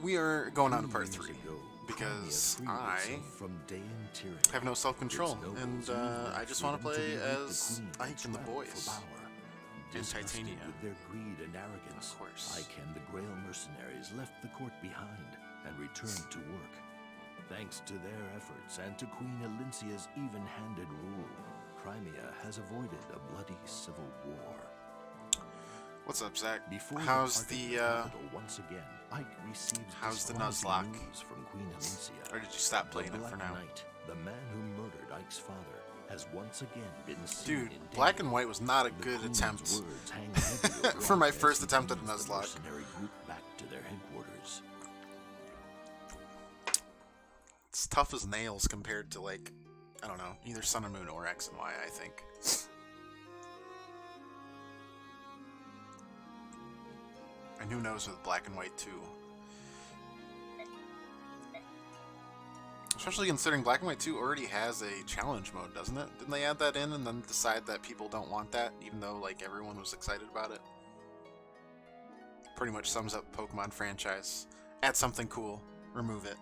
we are going on to part 3 because I have no self-control, and I just want to play as Ike and the boys. And Titania. With their greed and arrogance, Of course. Ike and the Grail mercenaries left the court behind and returned to work. Thanks to their efforts and to Queen Elincia's even-handed rule, Crimea has avoided a bloody civil war. What's up, Zach? Before How's the once again, Ike receives how's the disquieting Nuzlocke? news from Queen Elincia. Or did you stop playing The it for Black now? Knight, the man who murdered Ike's father, has once again been seen Dude, in Black danger. and White was not a The good Queen's attempt words hang heavy over for my Ike as first he attempt at a leads the Nuzlocke. mercenary group back to their headquarters. It's tough as nails compared to, like, I don't know, either Sun and Moon or X and Y, I think. And who knows with Black and White too. Especially considering Black and White 2 already has a challenge mode, doesn't it? Didn't they add that in and then decide that people don't want that, even though, like, everyone was excited about it? Pretty much sums up the Pokemon franchise. Add something cool, remove it.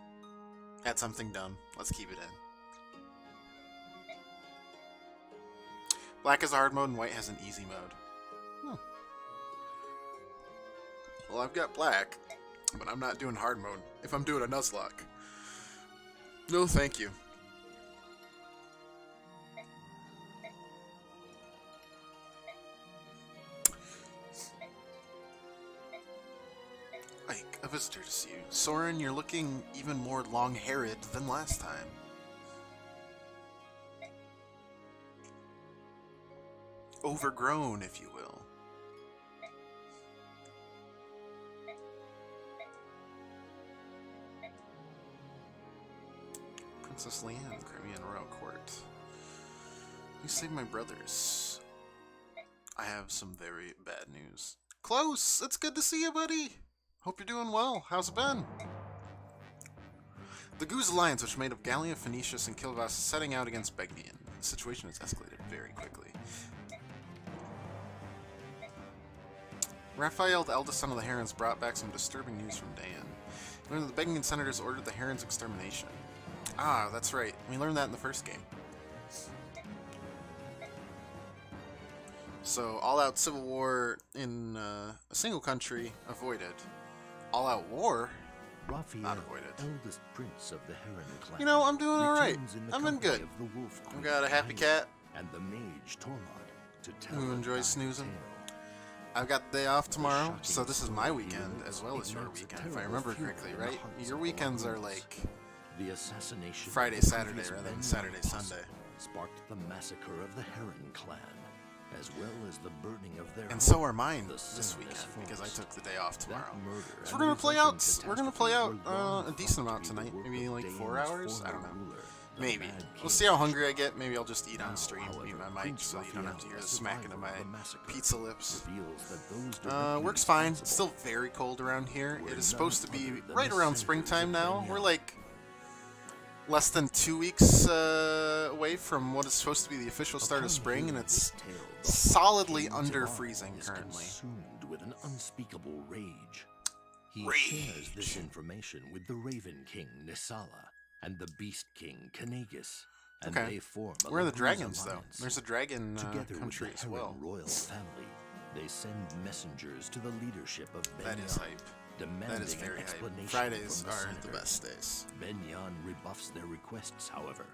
Add something dumb, let's keep it in. Black has a hard mode and White has an easy mode. Well, I've got Black, but I'm not doing hard mode if I'm doing a Nuzlocke. No, thank you. Ike, a visitor to see you. Soren, you're looking even more long-haired than last time. Overgrown, if you will. Princess Leanne, Crimean Royal Court. You saved my brothers. I have some very bad news. Close! It's good to see you, buddy! Hope you're doing well. How's it been? The Goose Alliance, which made of Gallia, Phoenicius, and Kilvas, is setting out against Begnian. The situation has escalated very quickly. Raphael, the eldest son of the Herons, brought back some disturbing news from Dan. He learned that the Begnian senators ordered the Herons' extermination. Ah, that's right. We learned that in the first game. So, all-out civil war in a single country, avoided. All-out war, Raphael, not avoided. eldest prince of the Heron clan, You know, I'm doing alright. returns in the I've been company good. of the Wolf I've Queen, got a happy cat and the mage Tormod to tell who a enjoys dire snoozing. tale. I've got the day off tomorrow, shocking so this is my story weekend as well as your ignites a weekend, if I terrible remember fury correctly, in the right? hearts Your of weekends are Orlando. like The assassination Friday, of the Saturday, previous rather than Benyon Saturday, apostle Sunday. sparked the massacre of the Heron clan, as well as the burning of their And so home, are mine the this Serenus weekend, because I Forest. took the day off That tomorrow. murder So and we're gonna the play out. resulting We're gonna play out catastrophe were long a decent thought amount to be tonight. the work Maybe of like Dane's 4 hours. I don't former know. ruler, the Maybe. Mad We'll King. see how hungry I get. Maybe I'll just eat on Now, stream, mute however, my mic, Prince so you don't have to hear the Raphael, smacking of my survivor of the massacre, pizza lips. reveals that those directly Works fine. It's responsible still very cold around here. were It is none supposed to be other than right the around senators springtime of now. Benyon. We're like less than 2 weeks away from what is supposed to be the official start of Upon spring, and hearing it's this tale, the hawk solidly king under Jabbar freezing is currently. consumed with an unspeakable rage. He Rage. shares this information with the Raven King Nisala and the Beast King Kanagus, and Okay. they form a Where are the Lagoons dragons, though? alliance. There's a dragon Together country with as the well. Heron royal family, they send messengers to the leadership of That Benyon, is hype. demanding That is very an hype. explanation Fridays from the are the senators. best days. Benyon rebuffs their requests, however,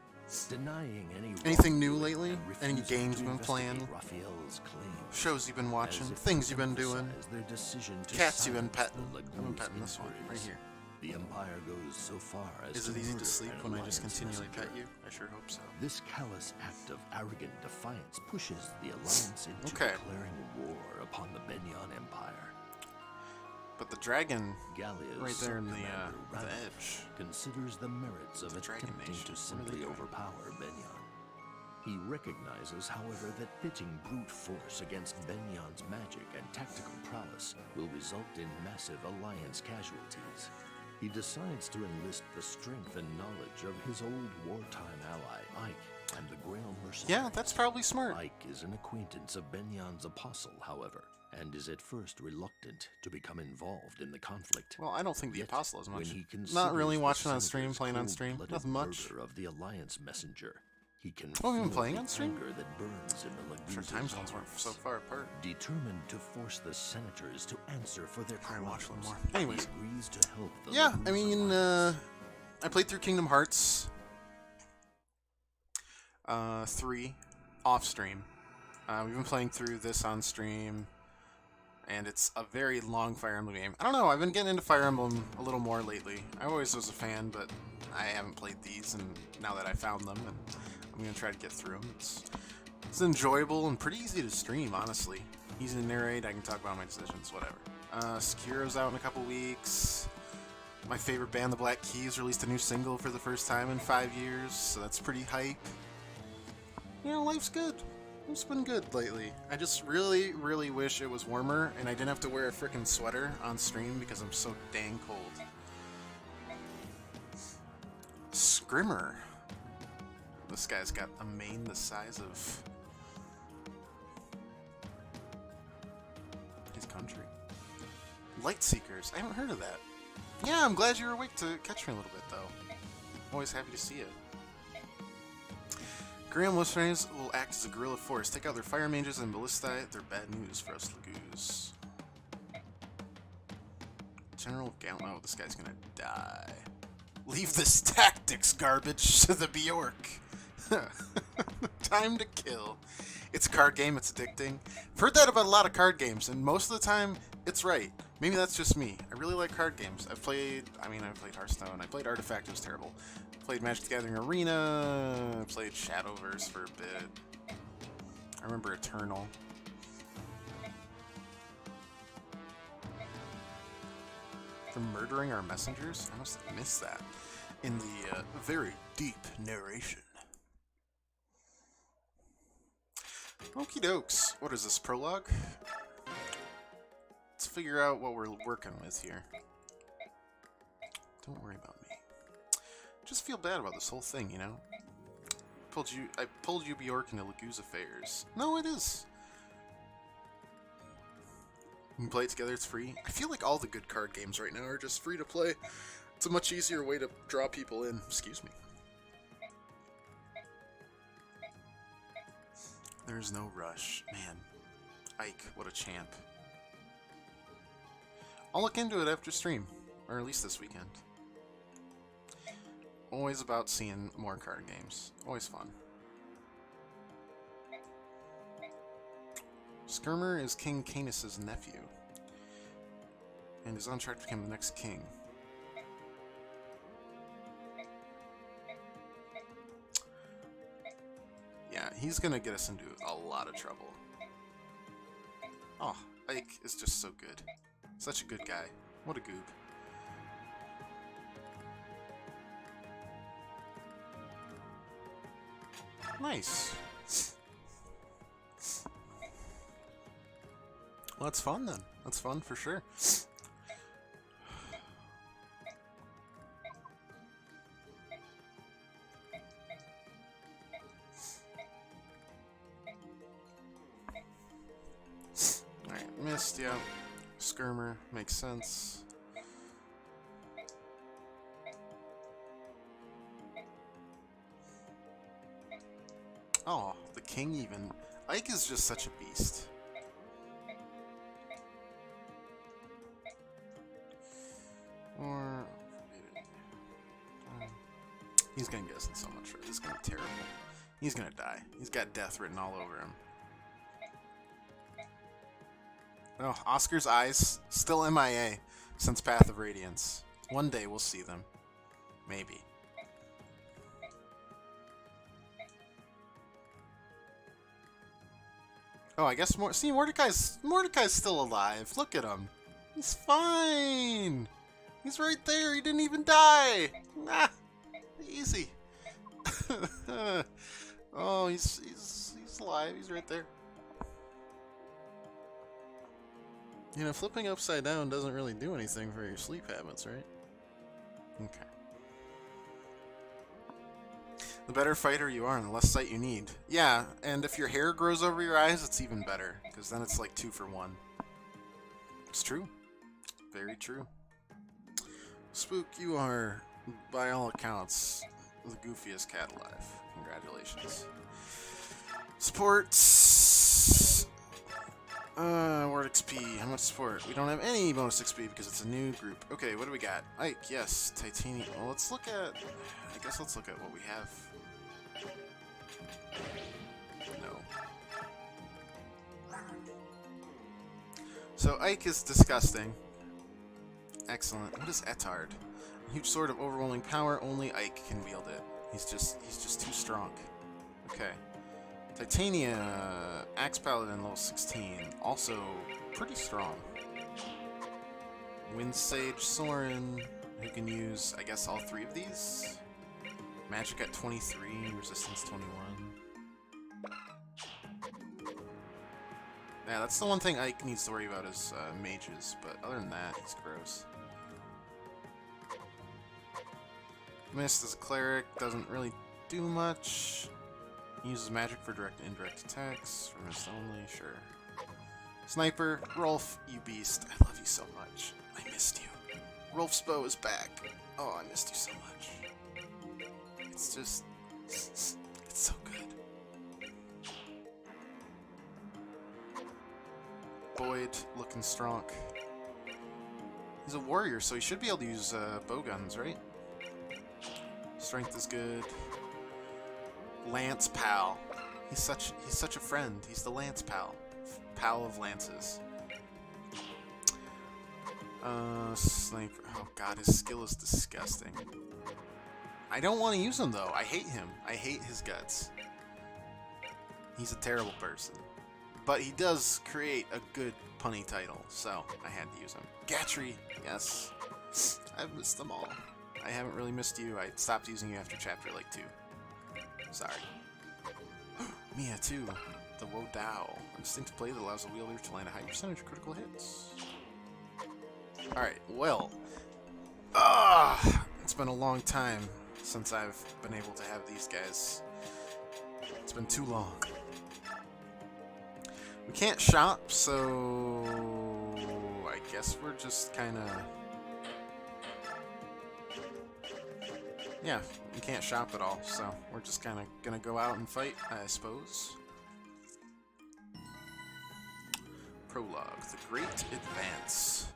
denying any Anything new wrongdoing lately? and Any refusing games to you've been playing? investigate Raphael's claims, Shows you've been watching, as if things to you've been doing, emphasize their decision to cats you've been silence petting. the I've been Lagoon's petting this one right inquiries. here. The Empire goes so far as Is to it easy to murder sleep an when I just alliance continually messenger. pet you? I sure hope so. This callous act of arrogant defiance pushes the alliance into Okay. declaring war upon the Benyon Empire. But the dragon Gallia's right there in the sub-commander, Radif, edge. considers the merits of The Dragon attempting Nation. to What are they simply doing? overpower Benyon. He recognizes, however, that pitting brute force against Benyon's magic and tactical prowess will result in massive alliance casualties. He decides to enlist the strength and knowledge of his old wartime ally, Ike, and the Grail mercenaries. Yeah, that's probably smart. Ike is an acquaintance of Benyon's apostle, however, and is at first reluctant to become involved in the conflict. Well, I don't think the Yet, Apostle is when much. he Not really considers watching the on stream, Senator's playing on stream. cold-blooded Nothing much. murder of the Alliance messenger, he can Oh, you've feel been playing the on stream? anger that burns in the Sure, Laguza's time zones weren't hearts. so far apart. Determined to force the Senators to answer for their Try and watch one crimes, more. Anyways. he agrees to help the Yeah, Laguza I mean, Alliance. I played through Kingdom Hearts 3 off stream. We've been playing through this on stream, and it's a very long Fire Emblem game. I don't know, I've been getting into Fire Emblem a little more lately. I always was a fan, but I haven't played these, and now that I found them, and I'm going to try to get through them. It's enjoyable and pretty easy to stream, honestly. Easy to narrate, I can talk about my decisions, whatever. Sekiro's out in a couple weeks. My favorite band, the Black Keys, released a new single for the first time in 5 years, so that's pretty hype. You know, life's good. It's been good lately. I just really, really wish it was warmer and I didn't have to wear a frickin' sweater on stream because I'm so dang cold. Scrimmer. This guy's got a mane the size of his country. Lightseekers. I haven't heard of that. Yeah, I'm glad you were awake to catch me a little bit, though. Always happy to see it. Graham Listeners will act as a guerrilla force. Take out their fire mages and ballistae. They're bad news for us Lagoos. General Gallant. Oh, this guy's gonna die. Leave this tactics garbage to the Bjork. Time to kill. It's a card game, it's addicting. I've heard that about a lot of card games, and most of the time, it's right. Maybe that's just me. I really like card games. I've played Hearthstone. I played Artifact, it was terrible. Played Magic the Gathering Arena. Played Shadowverse for a bit. I remember Eternal. For murdering our messengers? I must have missed that in the very deep narration. Okie dokes. What is this, prologue? Let's figure out what we're working with here. Don't worry about me. Just feel bad about this whole thing, you know? I pulled you Bjork into Laguza affairs. No, it is. We can play it together, it's free. I feel like all the good card games right now are just free to play. It's a much easier way to draw people in. Excuse me. There's no rush. Man, Ike, what a champ. I'll look into it after stream, or at least this weekend. Always about seeing more card games. Always fun. Skirmer is King Canis' nephew, and is on track to become the next king. Yeah, he's gonna get us into a lot of trouble. Oh, Ike is just so good. Such a good guy. What a goob. Nice. Well, that's fun then. That's fun for sure. Alright, missed, yeah. Skirmer makes sense. Oh, the king even. Ike is just such a beast. Or... he's gonna get us in so much trouble. This is gonna be terrible. He's gonna die. He's got death written all over him. Oh, Oscar's eyes still MIA since Path of Radiance. One day we'll see them. Maybe. Oh, I guess see, Mordecai's still alive. Look at him. He's fine. He's right there. He didn't even die. Ah, easy. Oh, he's alive. He's right there. You know, flipping upside down doesn't really do anything for your sleep habits, right? Okay. The better fighter you are, and the less sight you need. Yeah, and if your hair grows over your eyes, it's even better, because then it's like 2 for 1. It's true. Very true. Spook, you are, by all accounts, the goofiest cat alive. Congratulations. Sports. Word XP. How much support? We don't have any bonus XP because it's a new group. Okay, what do we got? Ike, yes. Titanium. Well, let's look at... I guess let's look at what we have. No. So Ike is disgusting. Excellent. What is Etard? A huge sword of overwhelming power. Only Ike can wield it. He's just too strong. Okay. Titania, Axe Paladin, level 16. Also pretty strong. Wind Sage Soren, who can use, I guess, all three of these. Magic at 23, Resistance 21. Yeah, that's the one thing Ike needs to worry about is mages, but other than that, he's gross. Mist as a cleric doesn't really do much. He uses magic for direct and indirect attacks. For mist only, sure. Sniper, Rolf, you beast. I love you so much. I missed you. Rolf's bow is back. Oh, I missed you so much. It's just... It's so good. Boyd, looking strong. He's a warrior, so he should be able to use bow guns, right? Strength is good. Lance Pal. He's such a friend. He's the Lance Pal. Pal of lances. Sniper. Oh god, his skill is disgusting. I don't want to use him though. I hate him. I hate his guts. He's a terrible person. But he does create a good punny title, so I had to use him. Gatry, yes. I've missed them all. I haven't really missed you. I stopped using you after chapter like 2. Sorry. Mia too. The Wodao. A distinct blade that allows the wielder to land a high percentage of critical hits. Alright, well. It's been a long time since I've been able to have these guys. It's been too long. We can't shop, so I guess we're just kinda... Yeah, we can't shop at all, so we're just kinda gonna go out and fight, I suppose. Prologue, the Great Advance.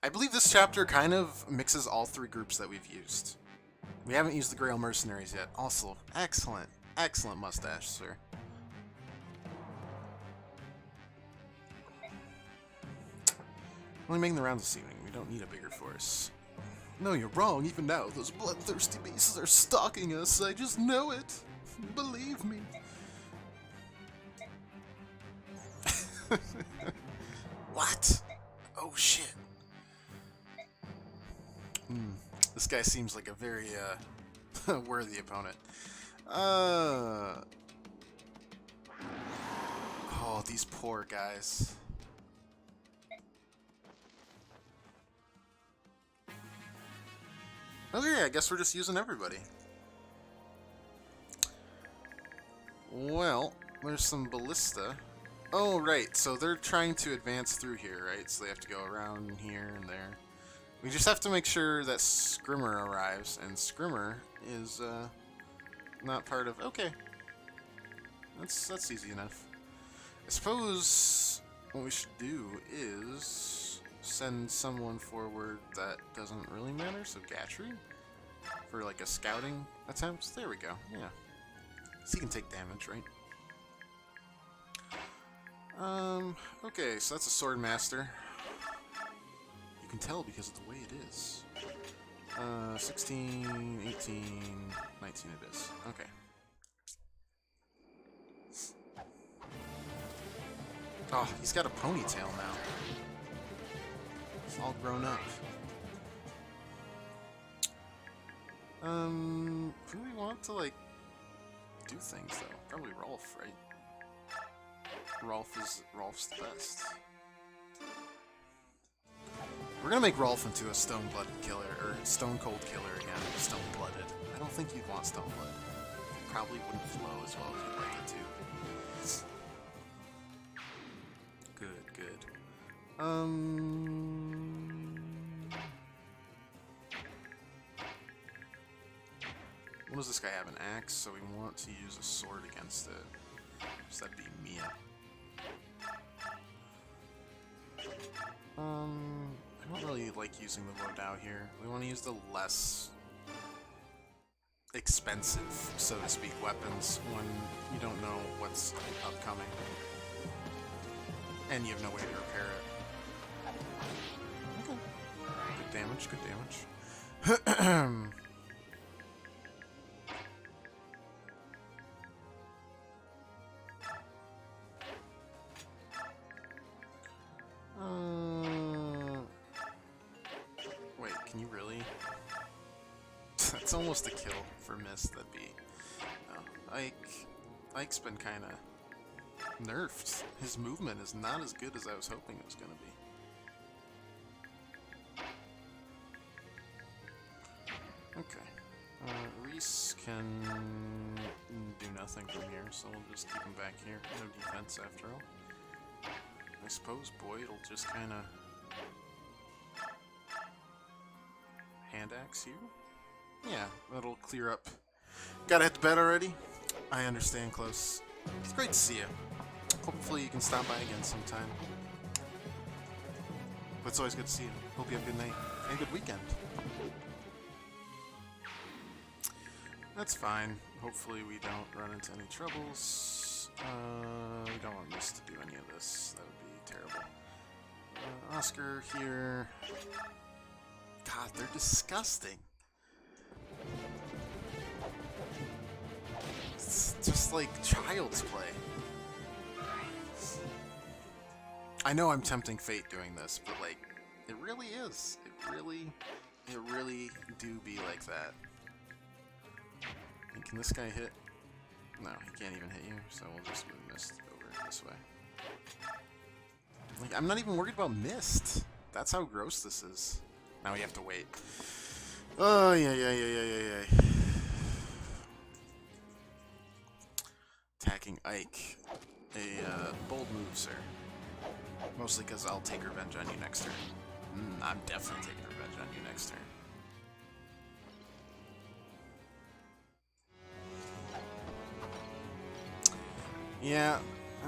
I believe this chapter kind of mixes all 3 groups that we've used. We haven't used the Grail Mercenaries yet. Also, excellent, excellent mustache, sir. Only making the rounds this evening. We don't need a bigger force. No, you're wrong. Even now, those bloodthirsty beasts are stalking us. I just know it. Believe me. What? Oh, shit. This guy seems like a very, worthy opponent. Oh, these poor guys. Okay, I guess we're just using everybody. Well, there's some ballista. Oh, right, so they're trying to advance through here, right? So they have to go around here and there. We just have to make sure that Scrimmer arrives, and Scrimmer is, not part of... Okay. That's easy enough. I suppose what we should do is send someone forward that doesn't really matter, so Gatry, for like a scouting attempt. There we go, yeah. So he can take damage, right? Okay, so that's a Sword Master. You can tell because of the way it is. 16, 18, 19 it is. Okay. Oh, he's got a ponytail now. It's all grown up. Who do we want to, like, do things, though? Probably Rolf, right? Rolf's the best. We're gonna make Rolf into a stone-blooded killer, or stone-cold killer again. Stone-blooded. I don't think you'd want stone-blood. Probably wouldn't flow as well as you'd like it to. Good, good. What does this guy have? An axe, so we want to use a sword against it. So that'd be Mia. I don't really like using the Wodao here. We want to use the less expensive, so to speak, weapons when you don't know what's upcoming. And you have no way to repair it. Okay. Good damage, good damage. Wait, can you really? That's almost a kill for Mist, that'd be... Oh, Ike's been kinda nerfed. His movement is not as good as I was hoping it was gonna be. Okay. Reese can do nothing from here, so we'll just keep him back here. No defense after all. I suppose Boyd'll just kinda... hand axe you? Yeah, that'll clear up. Gotta hit the bed already? I understand, Close. It's great to see you. Hopefully you can stop by again sometime. But it's always good to see you. Hope you have a good night and a good weekend. That's fine. Hopefully we don't run into any troubles. We don't want this to do any of this. That would be terrible. Oscar here. God, they're disgusting. It's just like child's play. I know I'm tempting fate doing this, but like, it really is. It really do be like that. And can this guy hit? No, he can't even hit you, so we'll just move Mist over this way. Like, I'm not even worried about Mist. That's how gross this is. Now we have to wait. Oh, yeah. Attacking Ike. A bold move, sir. Mostly because I'll take revenge on you next turn. I'm definitely taking revenge on you next turn. Yeah,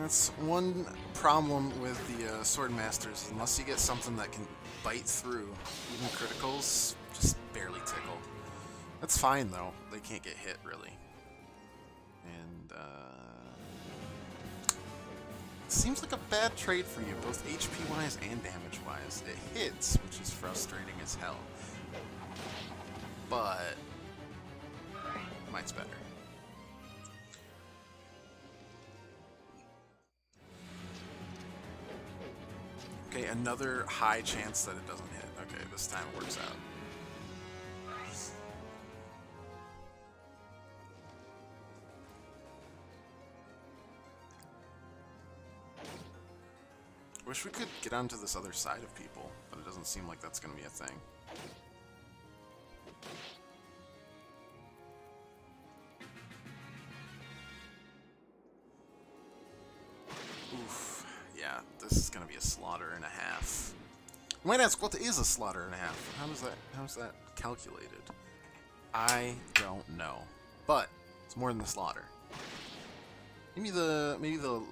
that's one problem with the Sword Masters. Unless you get something that can bite through, even criticals just barely tickle. That's fine though. They can't get hit really. And it seems like a bad trade for you, both HP wise and damage wise. It hits, which is frustrating as hell. But mine's better. Okay, another high chance that it doesn't hit. Okay, this time it works out. Wish we could get onto this other side of people, but it doesn't seem like that's going to be a thing. Oof. Yeah, this is going to be a slaughter and a half. You might ask, what is a slaughter and a half? How's that calculated? I don't know. But it's more than the slaughter. Maybe the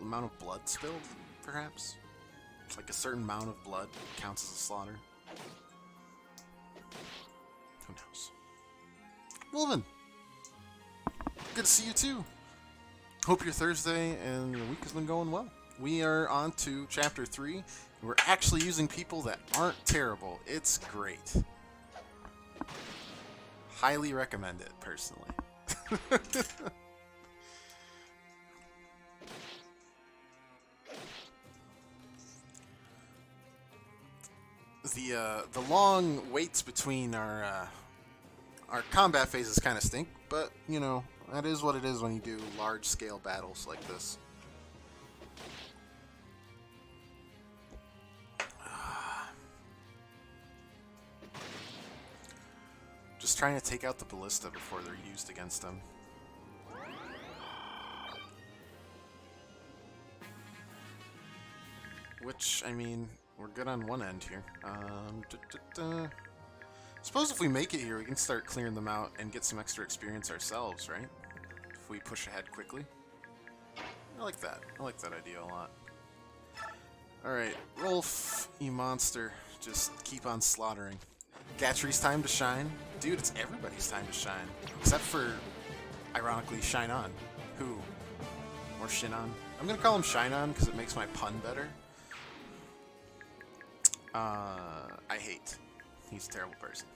amount of blood spilled, perhaps? Like a certain amount of blood counts as a slaughter. Who knows? Well then, good to see you too. Hope your Thursday and your week has been going well. We are on to Chapter 3. We're actually using people that aren't terrible. It's great. Highly recommend it, personally. The long waits between our combat phases kind of stink, but you know, that is what it is when you do large scale battles like this. Just trying to take out the ballista before they're used against them. Which, I mean, we're good on one end here. Suppose if we make it here, we can start clearing them out and get some extra experience ourselves, right? If we push ahead quickly. I like that. I like that idea a lot. Alright, Rolf, you monster. Just keep on slaughtering. Gatry's time to shine. Dude, it's everybody's time to shine. Except for, ironically, Shinon. Who? Or Shinon. I'm gonna call him Shinon because it makes my pun better. I hate. He's a terrible person.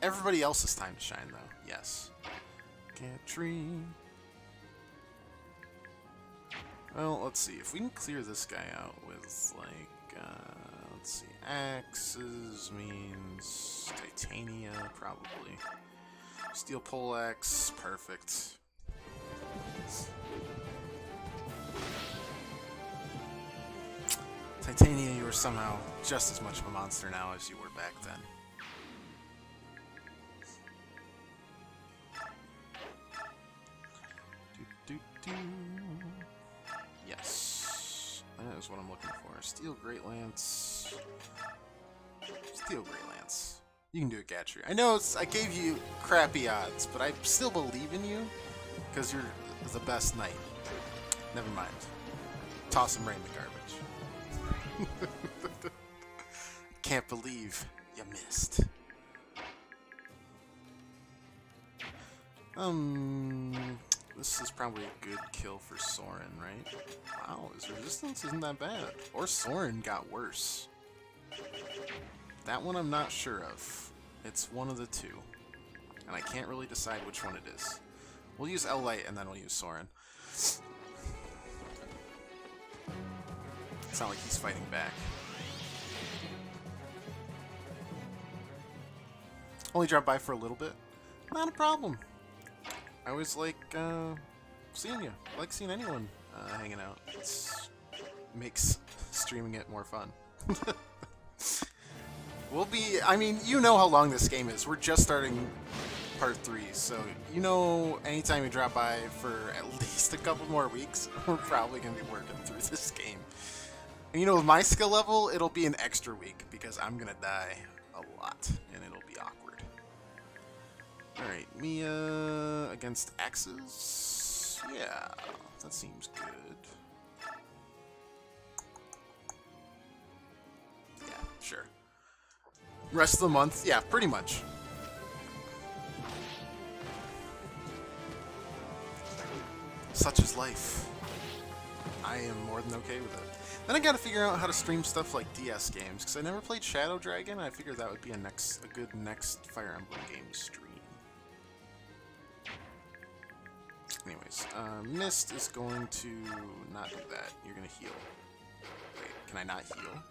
Everybody else's time to shine, though. Yes. Gatry. Well, let's see. If we can clear this guy out with, like, let's see. Axes means Titania, probably. Steel poleaxe, perfect. Titania, you are somehow just as much of a monster now as you were back then. Yes. That is what I'm looking for. Steel Great Lance. Steel Great Lance. You can do it, Gatry. I know I gave you crappy odds, but I still believe in you because you're the best knight. Never mind. Toss him right in the garbage. Can't believe you missed. This is probably a good kill for Soren, right? Wow, his resistance isn't that bad. Or Soren got worse. That one I'm not sure of. It's one of the two. And I can't really decide which one it is. We'll use L-Light and then we'll use Soren. It's not like he's fighting back. Only dropped by for a little bit. Not a problem. I always like seeing you. I like seeing anyone hanging out. It makes streaming it more fun. We'll be... I mean, you know how long this game is. We're just starting part 3, so you know anytime you drop by for at least a couple more weeks, we're probably going to be working through this game. And you know, with my skill level, it'll be an extra week because I'm going to die a lot, and it'll be awkward. Alright, Mia against Axes. Yeah, that seems good. Yeah, sure. Rest of the month, yeah, pretty much. Such is life. I am more than okay with it. Then I gotta figure out how to stream stuff like DS games, because I never played Shadow Dragon, and I figured that would be a good next Fire Emblem game stream. Anyways, Mist is going to not do that. You're gonna heal. Wait, can I not heal?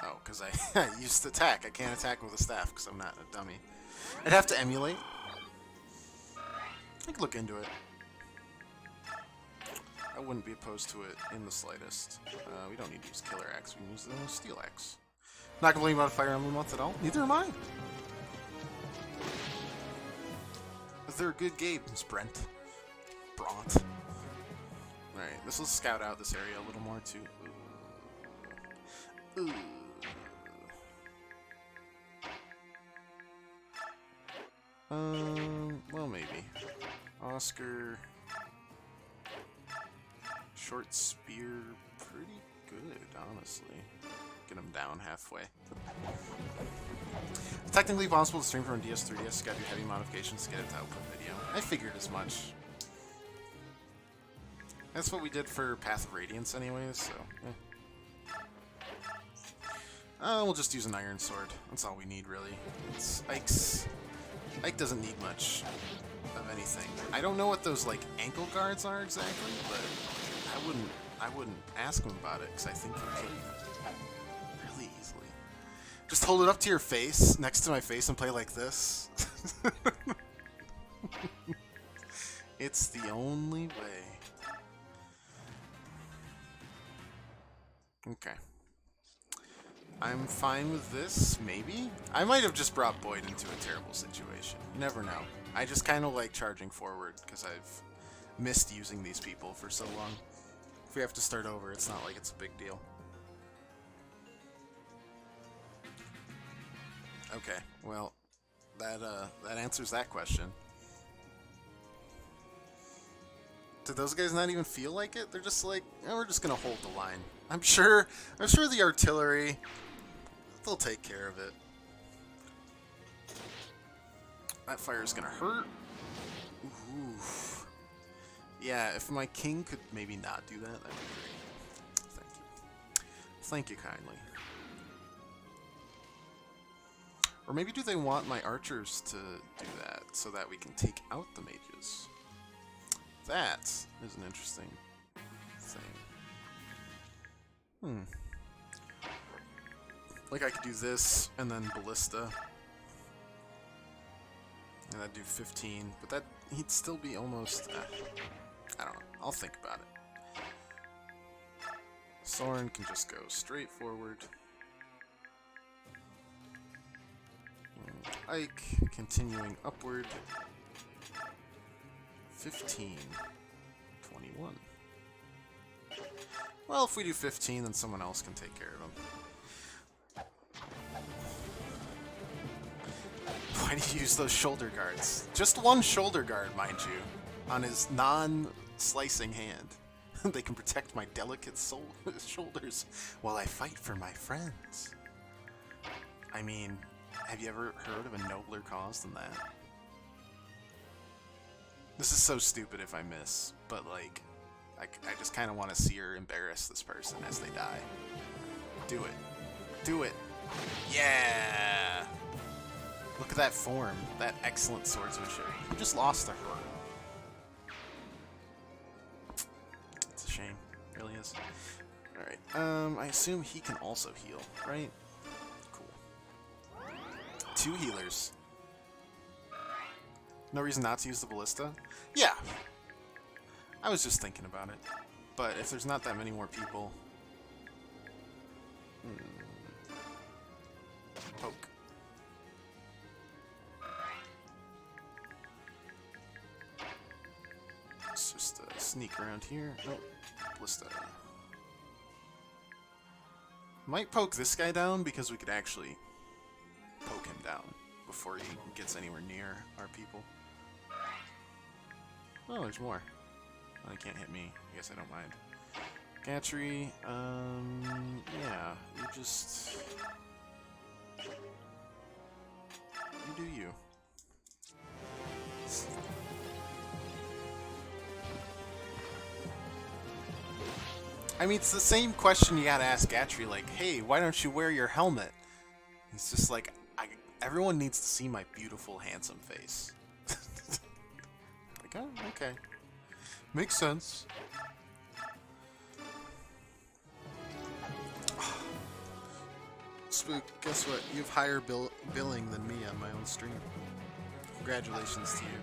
Oh, because I used to attack. I can't attack with a staff because I'm not a dummy. I'd have to emulate. I could look into it. I wouldn't be opposed to it in the slightest. We don't need to use Killer Axe. We can use the Steel Axe. Not complaining about Fire Emblem month at all. Neither am I. They're good games, Brent. Bront. Alright, this will scout out this area a little more too. Ooh. Well, maybe. Oscar. Short spear, pretty good, honestly. Get him down halfway. It's technically possible to stream from a DS 3DS. Gotta do heavy modifications to get it to output video. I figured as much. That's what we did for Path of Radiance, anyways. So, we'll just use an iron sword. That's all we need, really. Ike doesn't need much of anything. I don't know what those like ankle guards are exactly, but I wouldn't ask him about it because I think you could really easily. Just hold it up to your face, next to my face, and play like this. It's the only way. Okay. I'm fine with this, maybe? I might have just brought Boyd into a terrible situation. You never know. I just kind of like charging forward because I've missed using these people for so long. If we have to start over, it's not like it's a big deal. Okay, well, that answers that question. Did those guys not even feel like it? They're just like, oh, we're just gonna hold the line. I'm sure the artillery, they'll take care of it. That fire's gonna hurt. Ooh. Yeah, if my king could maybe not do that, that'd be great. Thank you. Thank you kindly. Or maybe do they want my archers to do that so that we can take out the mages? That is an interesting thing. Like I could do this and then ballista. And I'd do 15, but that he'd still be almost... I don't know. I'll think about it. Soren can just go straight forward. Ike continuing upward. 15. 21. Well, if we do 15, then someone else can take care of him. Why do you use those shoulder guards? Just one shoulder guard, mind you, on his non-slicing hand. They can protect my delicate shoulders while I fight for my friends. I mean, have you ever heard of a nobler cause than that? This is so stupid if I miss, but like, I just kind of want to see her embarrass this person as they die. Do it. Do it. Yeah! Look at that form, that excellent swordsmanship. You just lost to her. It's a shame, it really is. Alright, I assume he can also heal, right? Cool. 2 healers. No reason not to use the ballista? Yeah! I was just thinking about it. But if there's not that many more people... Poke. Let's just sneak around here. Nope. Ballista. Might poke this guy down because we could actually poke him down before he gets anywhere near our people. Oh, there's more. Oh, he can't hit me. I guess I don't mind. Gatchery, yeah, you just... You do you. I mean, it's the same question you gotta ask Gatchery, like, hey, why don't you wear your helmet? He's just like, everyone needs to see my beautiful, handsome face. Like, oh, okay. Makes sense. Spook, guess what? You have higher billing than me on my own stream. Congratulations to you.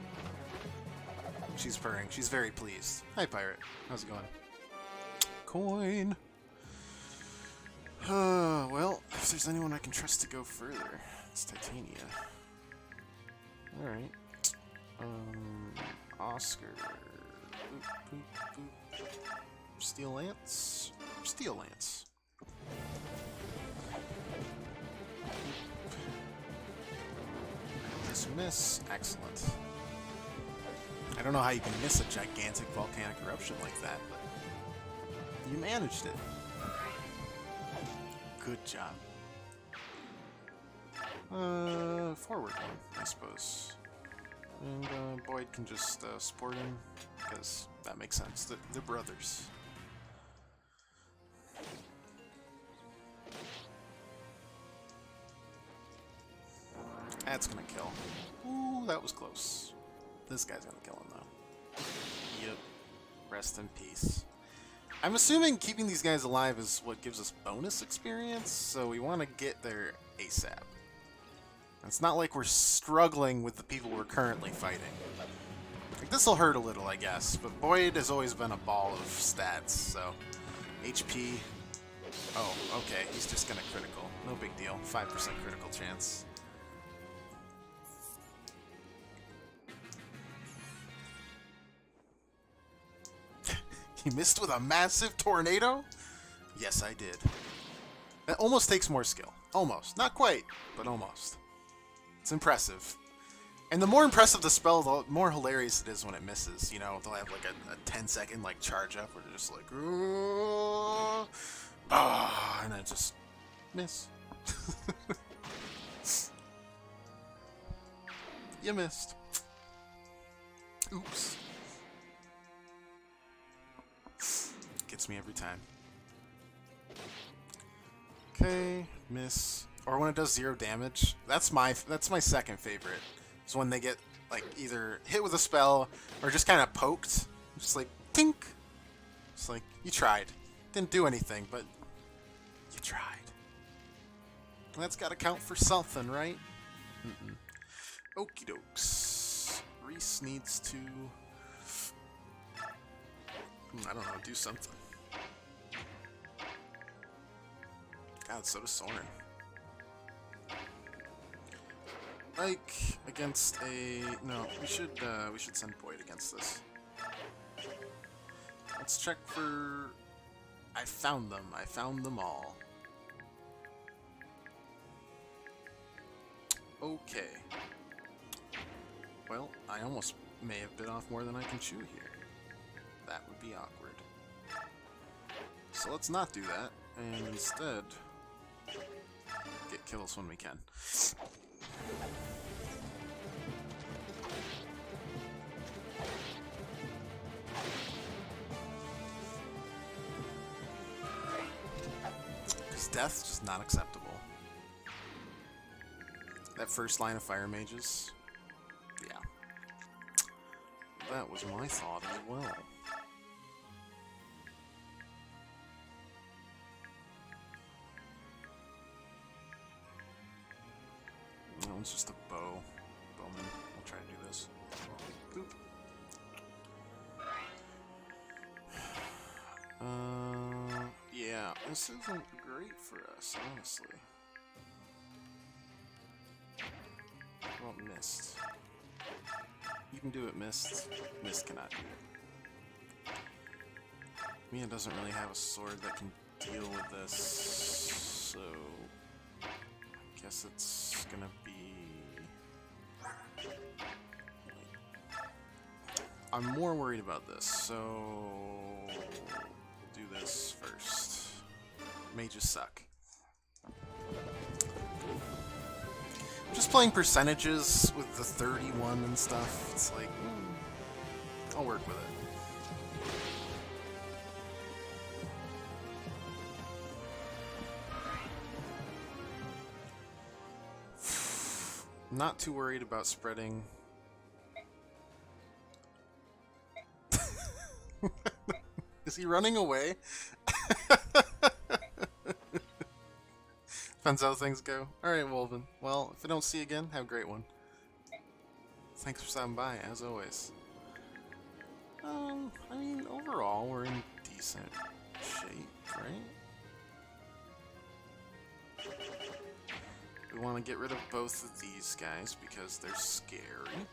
She's purring. She's very pleased. Hi, Pirate. How's it going? Coin. Well, if there's anyone I can trust to go further, it's Titania. Alright. Oscar. Boop, boop, boop. Steel Lance? Steel Lance. Miss. Excellent. I don't know how you can miss a gigantic volcanic eruption like that, but you managed it. Good job. Forward one, I suppose. And Boyd can just support him, because that makes sense. They're brothers. That's gonna kill. Ooh, that was close. This guy's gonna kill him, though. Yep. Rest in peace. I'm assuming keeping these guys alive is what gives us bonus experience, so we want to get there ASAP. It's not like we're struggling with the people we're currently fighting. Like, this'll hurt a little, I guess, but Boyd has always been a ball of stats, so... HP... Oh, okay, he's just gonna critical. No big deal. 5% critical chance. You missed with a massive tornado? Yes, I did. It almost takes more skill. Almost. Not quite, but almost. It's impressive. And the more impressive the spell, the more hilarious it is when it misses. You know, they'll have like a 10-second like charge up where they're just like, and then just miss. You missed. Oops. Gets me every time. Okay, miss. Or when it does 0 damage. That's my second favorite. Is when they get like either hit with a spell or just kind of poked. Just like tink. It's like you tried. Didn't do anything, but you tried. And that's got to count for something, right? Okie dokes. Reese needs to, I don't know, do something. God, so does Soren. Like against a no, we should send Boyd against this. Let's check for. I found them. I found them all. Okay. Well, I almost may have bit off more than I can chew here. That would be awkward. So let's not do that, and instead get kills when we can. Because death's just not acceptable. That first line of fire mages, yeah. That was my thought as well. That one's just a bow. Bowman. I'll try to do this. Boop. Yeah, this isn't great for us, honestly. Well, Mist. You can do it, Mist. Mist cannot do it. Mia doesn't really have a sword that can deal with this, so I guess it's gonna be. I'm more worried about this, so we'll do this first. Mages suck. Just playing percentages with the 31 and stuff, it's like, I'll work with it. Not too worried about spreading. Is he running away? Depends how things go. Alright, Wolven. Well, if I don't see you again, have a great one. Thanks for stopping by, as always. I mean, overall, we're in decent shape, right? We want to get rid of both of these guys because they're scary.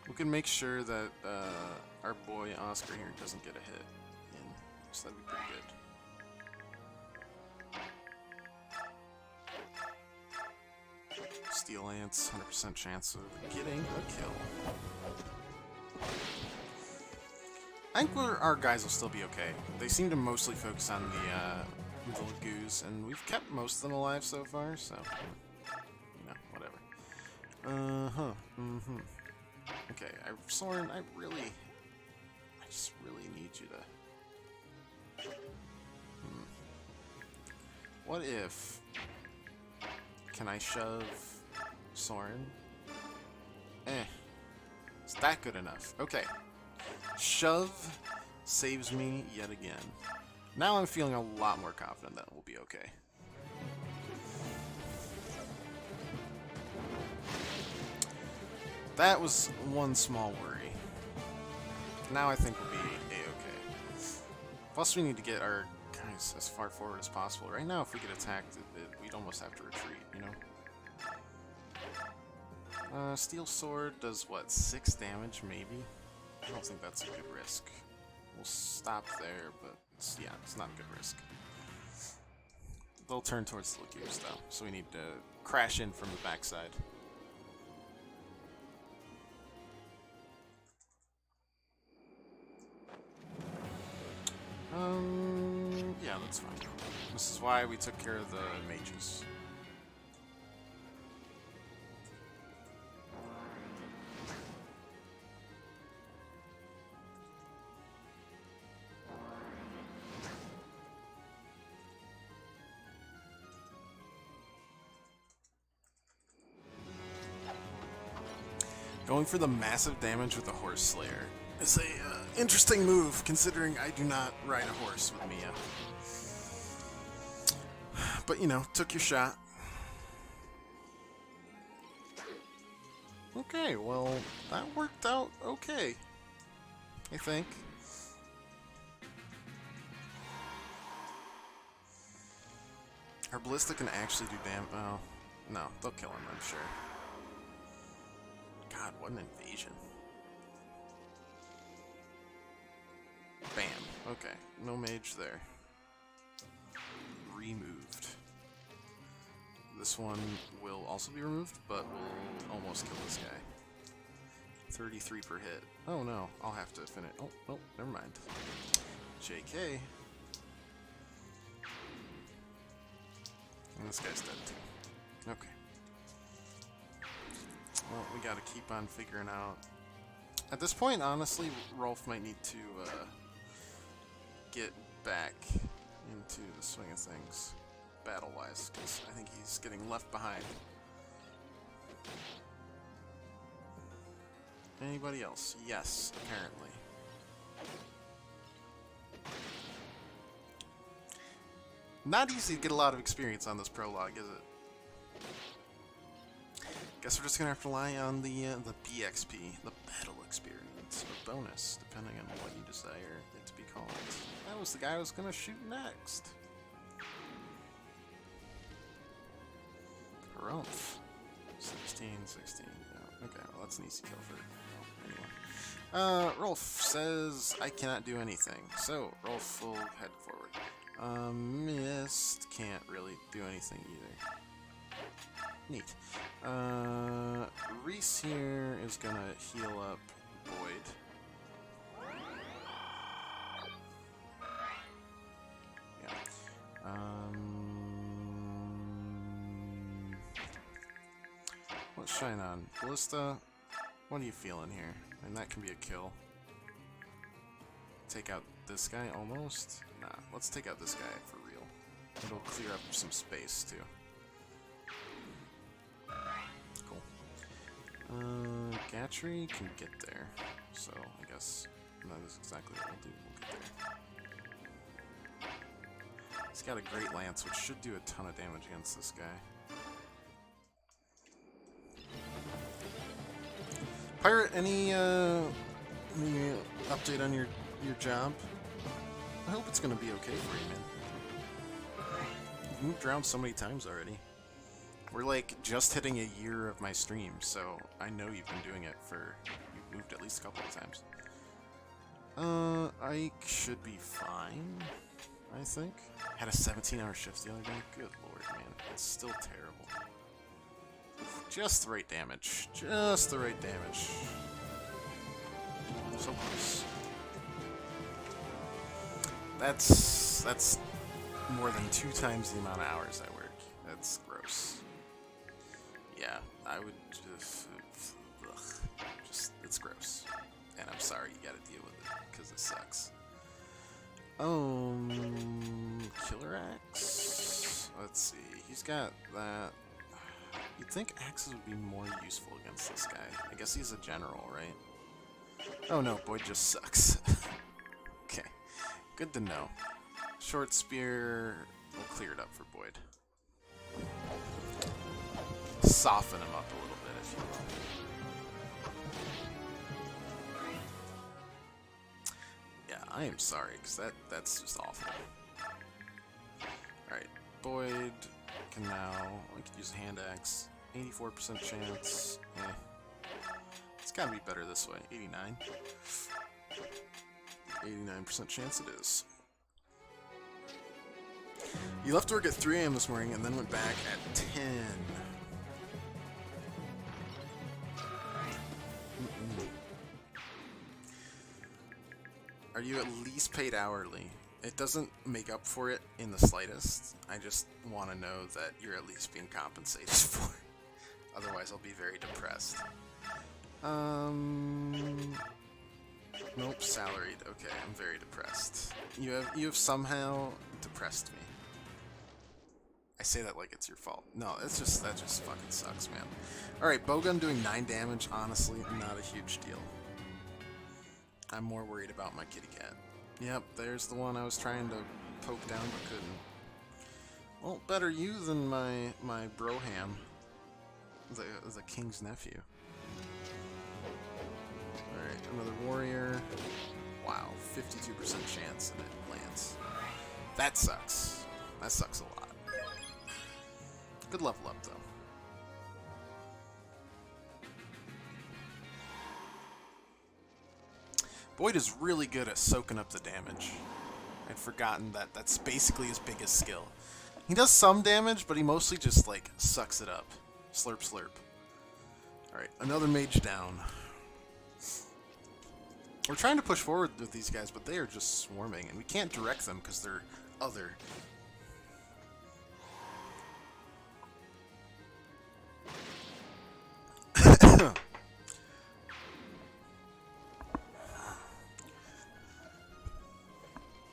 We can make sure that our boy Oscar here doesn't get a hit in, so that'd be pretty good. Steel Lance, 100% chance of getting a kill. I think our guys will still be okay. They seem to mostly focus on the Lagoos, and we've kept most of them alive so far, so, you know, whatever. Okay, Soren, I just really need you to... What if... Can I shove Soren? Is that good enough? Okay. Shove saves me yet again. Now I'm feeling a lot more confident that we'll be okay. That was one small worry. now I think we'll be a-okay. Plus we need to get our guys as far forward as possible. Right now if we get attacked, we'd almost have to retreat, you know? Steel Sword does what, 6 damage maybe? I don't think that's a good risk. We'll stop there, but yeah, it's not a good risk. They'll turn towards the Lagoons though, so we need to crash in from the backside. Yeah, that's fine. This is why we took care of the mages. Going for the massive damage with the Horse Slayer is a interesting move, considering I do not ride a horse with Mia. But, you know, took your shot. Okay, well, that worked out okay, I think. Our Ballista can actually do damage. Oh, no, they'll kill him, I'm sure. God, what an invasion. Bam. Okay, no mage there. Removed. This one will also be removed, but will almost kill this guy. 33 per hit. Oh no, I'll have to finish. Oh, no, never mind. JK. And this guy's dead too. Okay. Well, we gotta keep on figuring out. At this point, honestly, Rolf might need to get back into the swing of things, battle-wise, because I think he's getting left behind. Anybody else? Yes, apparently. Not easy to get a lot of experience on this prologue, is it? Guess we're just gonna have to rely on the BXP, the battle experience, or bonus, depending on what you desire it to be called. That was the guy I was gonna shoot next. Harumph. 16. Yeah. Okay, well that's an easy kill for anyway. Rolf says I cannot do anything, so Rolf will head forward. Mist can't really do anything either. Neat. Reese here is gonna heal up Boyd. Yeah. Let's shine on. Ballista, what are you feeling here? And that can be a kill. Take out this guy almost? Nah, let's take out this guy for real. It'll clear up some space too. Gatry can get there, so I guess that is exactly what we'll do. We'll get there. He's got a great lance, which should do a ton of damage against this guy. Pirate, any update on your job? I hope it's gonna be okay for you, man. You've moved around so many times already. We're like just hitting a year of my stream, so I know you've been doing it for, you've moved at least a couple of times. I should be fine, I think. Had a 17-hour shift the other day. Good lord, man. It's still terrible. Just the right damage. Just the right damage. So close. That's more than 2 times the amount of hours I work. That's gross. Yeah, I would just, it's gross. And I'm sorry you gotta deal with it, because it sucks. Killer Axe? Let's see, he's got that. You'd think axes would be more useful against this guy. I guess he's a general, right? Oh no, Boyd just sucks. Okay, good to know. Short spear will clear it up for Boyd. Soften him up a little bit, if you will. I am sorry, because that's just awful. Alright, Boyd can now, we could use a hand axe. 84% chance. It's gotta be better this way. 89. 89% chance it is. You left work at 3 AM this morning and then went back at 10. Are you at least paid hourly? It doesn't make up for it in the slightest. I just want to know that you're at least being compensated for it. Otherwise, I'll be very depressed. Nope, salaried. Okay, I'm very depressed. You have somehow depressed me. I say that like it's your fault. No, that just fucking sucks, man. Alright, bowgun doing 9 damage, honestly, not a huge deal. I'm more worried about my kitty cat. Yep, there's the one I was trying to poke down but couldn't. Well, better you than my broham, the king's nephew. Alright, another warrior. Wow, 52% chance and it lands. That sucks. That sucks a lot. Good level up, though. Boyd is really good at soaking up the damage. I'd forgotten that that's basically his biggest skill. He does some damage, but he mostly just, like, sucks it up. Slurp, slurp. Alright, another mage down. We're trying to push forward with these guys, but they are just swarming, and we can't direct them because they're other.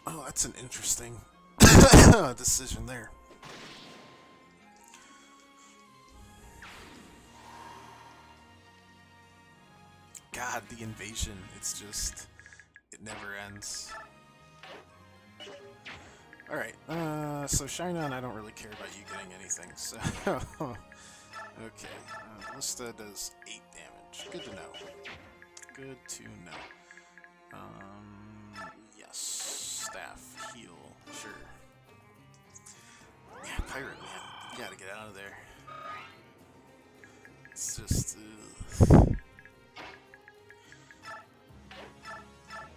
Oh, that's an interesting decision there. God, the invasion, it's just, it never ends. Alright, so Shinon, I don't really care about you getting anything, so... Okay, Lista does 8 damage. Good to know. Good to know. Yes. Staff, heal, sure. Yeah, pirate, man. You gotta get out of there. It's just...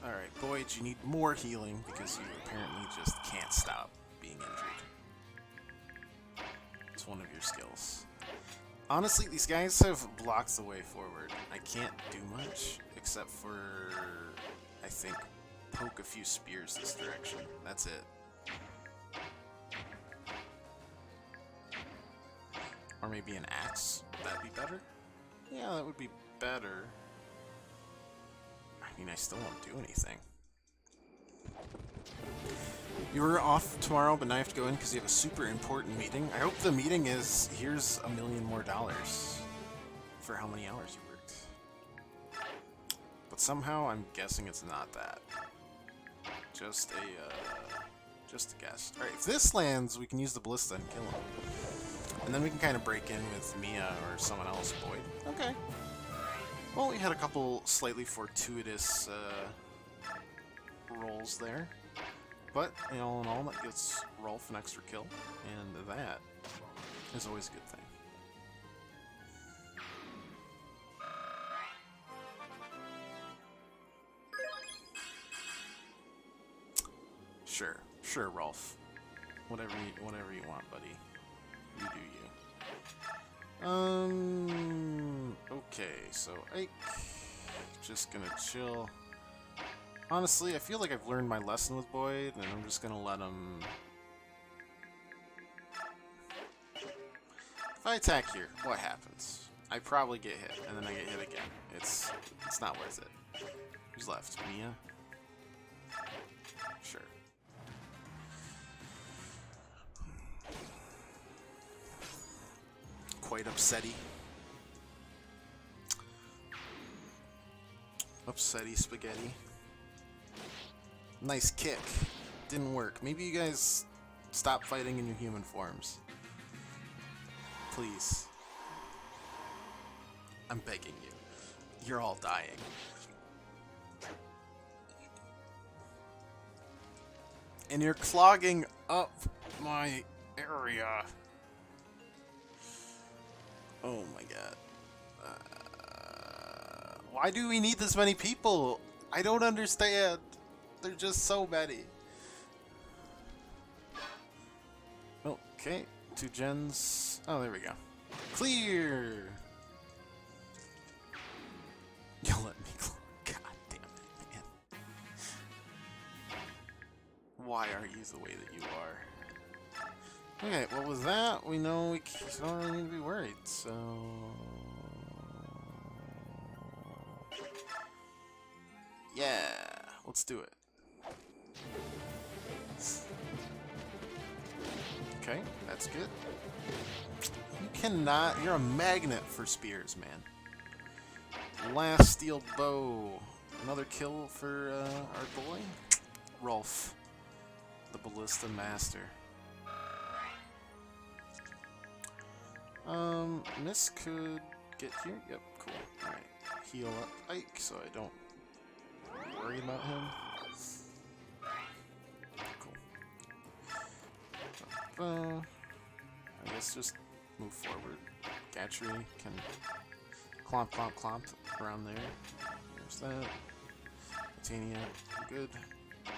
Alright, Boyd, you need more healing because you apparently just can't stop being injured. It's one of your skills. Honestly, these guys have blocked the way forward. I can't do much except for, I think, poke a few spears this direction. That's it. Or maybe an axe. Would that be better? Yeah, that would be better. I mean, I still won't do anything. You were off tomorrow, but now you have to go in because you have a super important meeting. I hope the meeting is, here's $1 million more for how many hours you worked. But somehow I'm guessing it's not that. Just a guess. Alright, if this lands, we can use the ballista and kill him. And then we can kind of break in with Mia or someone else, Boyd. Okay. Well, we had a couple slightly fortuitous rolls there. But, all in all, that gets Rolf an extra kill, and that is always a good thing. Sure, Rolf. Whatever you want, buddy. You do you. Okay, so Ike, just gonna chill. Honestly, I feel like I've learned my lesson with Boyd, and I'm just gonna let him... If I attack here, what happens? I probably get hit, and then I get hit again. It's not worth it. Who's left? Mia? Sure. Quite upsetty. Upsetty spaghetti. Nice kick. Didn't work. Maybe you guys stop fighting in your human forms. Please. I'm begging you. You're all dying. And you're clogging up my area. Oh my god. Why do we need this many people? I don't understand. They're just so many. Okay, 2 gens. Oh, there we go. Clear! You'll let me close. God damn it, man. Why are you the way that you are? Okay, what was that? We know we don't really need to be worried, so... Yeah, let's do it. Okay, that's good. You cannot... You're a magnet for spears, man. Last steel bow. Another kill for our boy? Rolf. The ballista master. Miss could get here. Yep, cool. Alright. Heal up Ike so I don't worry about him. Cool. I guess just move forward. Gatry can clomp, clomp, clomp around there. There's that. Titania, good.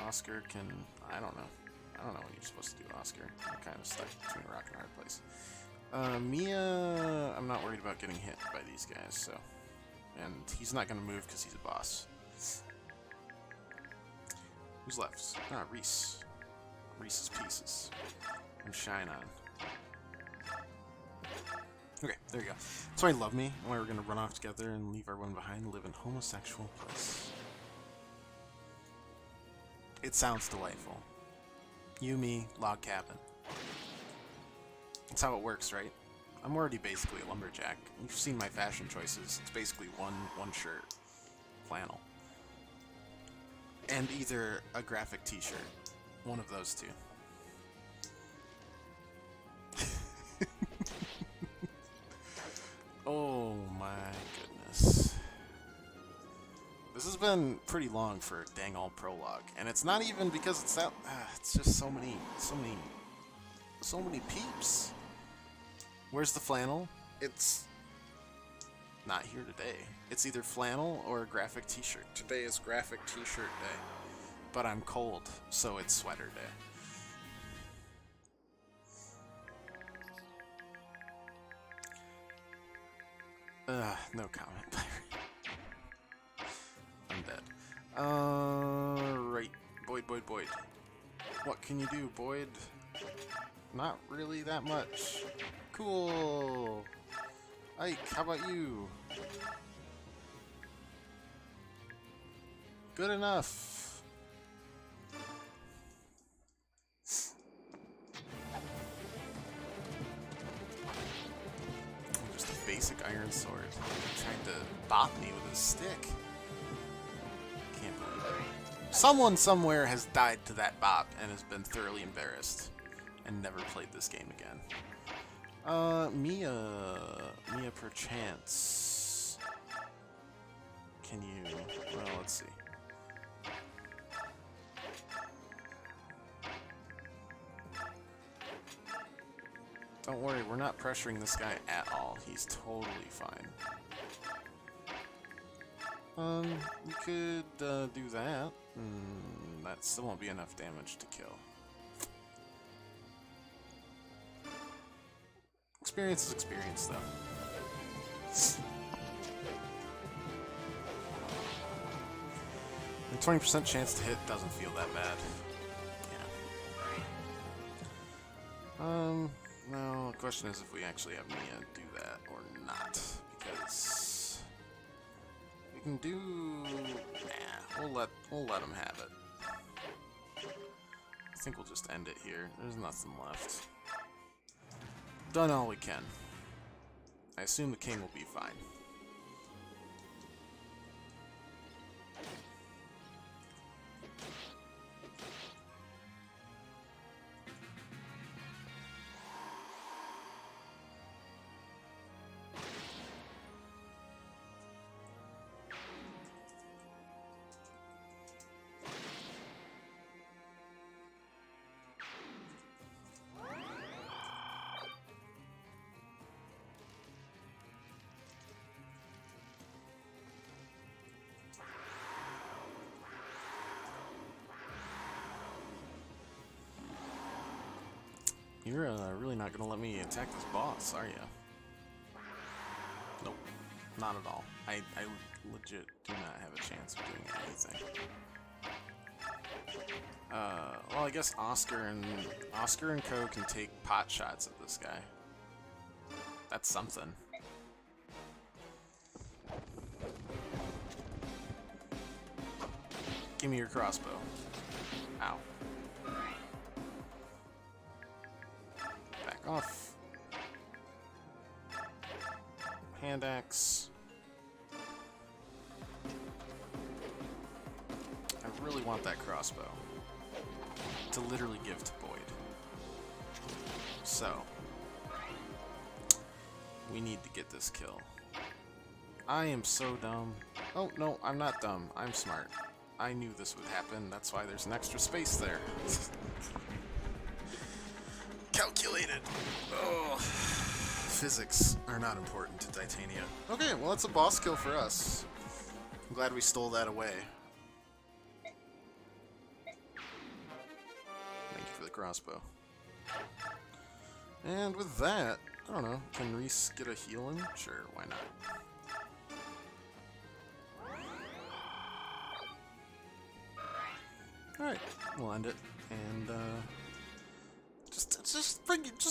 Oscar can... I don't know what you're supposed to do, Oscar. I'm kind of stuck between a rock and a hard place. Mia... I'm not worried about getting hit by these guys, so... And he's not going to move because he's a boss. Who's left? Ah, Reese. Reese's Pieces. And Shinon. Okay, there you go. That's why Love Me, why we're going to run off together and leave our one behind and live in homosexual bliss. It sounds delightful. You, me, log cabin. That's how it works, right? I'm already basically a lumberjack. You've seen my fashion choices. It's basically one shirt. Flannel. And either a graphic t-shirt. One of those two. Oh my goodness. This has been pretty long for a dang old prologue. And it's not even because it's that... it's just so many peeps. Where's the flannel? It's not here today. It's either flannel or a graphic t-shirt. Today is graphic t-shirt day. But I'm cold, so it's sweater day. No comment, Byron. I'm dead. Right. Boyd. What can you do, Boyd? Not really that much. Cool. Ike, how about you? Good enough. Just a basic iron sword. Trying to bop me with a stick. Can't believe it. Someone somewhere has died to that bop and has been thoroughly embarrassed and never played this game again. Mia perchance. Can you... Well, let's see. Don't worry, we're not pressuring this guy at all. He's totally fine. We could do that. That still won't be enough damage to kill. Experience is experience, though. A 20% chance to hit doesn't feel that bad. Yeah. No, the question is if we actually have Mia do that or not, because we can do... Nah, we'll let him have it. I think we'll just end it here. There's nothing left. Done all we can. I assume the king will be fine. You're really not gonna let me attack this boss, are you? Nope, not at all. I legit do not have a chance of doing anything. Well, I guess Oscar and Co can take pot shots at this guy. That's something. Give me your crossbow. Ow. Back off. Hand axe. I really want that crossbow to literally give to Boyd. So, we need to get this kill. I am so dumb. Oh, no, I'm not dumb. I'm smart. I knew this would happen. That's why there's an extra space there. Calculated. Oh, physics are not important to Titania. Okay, well, that's a boss kill for us. I'm glad we stole that away. Thank you for the crossbow. And with that, I don't know, can Reese get a heal in? Sure, why not? Alright, we'll end it, and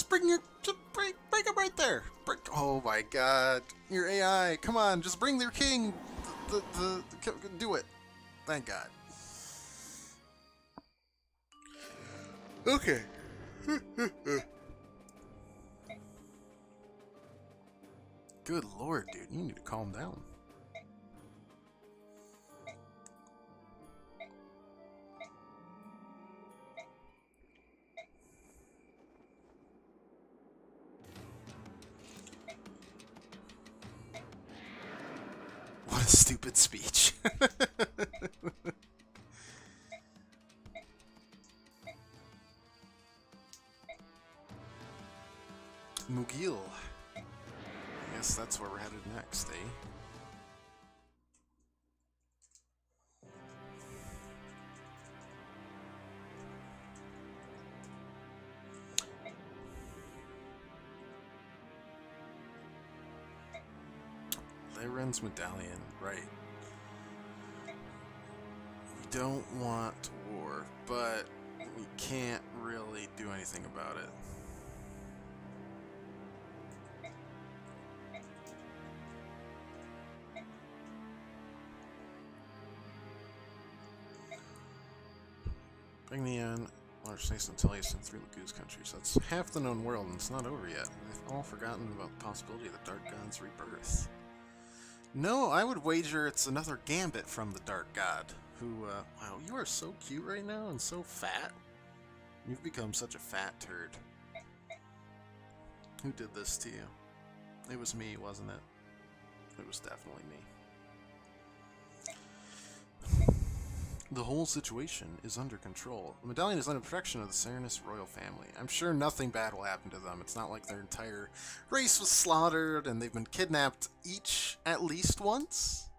bring him right there. Oh my God, your AI! Come on, just bring their king. Do it. Thank God. Okay. Good Lord, dude, you need to calm down. What a stupid speech. Mugil. I guess that's where we're headed next, eh? Leyren's medallion, right. We don't want war, but we can't really do anything about it. Bring me in. Large snakes and Tellius in 3 Lagoos countries. That's half the known world, and it's not over yet. They've all forgotten about the possibility of the Dark God's rebirth. No, I would wager it's another gambit from the Dark God, who, wow, you are so cute right now and so fat. You've become such a fat turd. Who did this to you? It was me, wasn't it? It was definitely me. The whole situation is under control. The medallion is under protection of the Serenus royal family. I'm sure nothing bad will happen to them. It's not like their entire race was slaughtered and they've been kidnapped each at least once.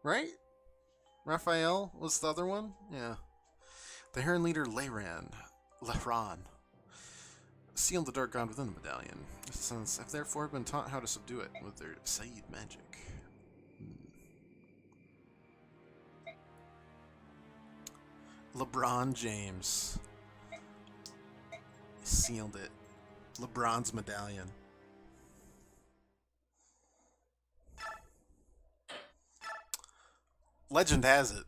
Right? Raphael was the other one? Yeah. The Heron leader Lehran sealed the Dark God within the medallion. The Sons have therefore been taught how to subdue it with their Saeed magic. LeBron James sealed it. LeBron's medallion. Legend has it,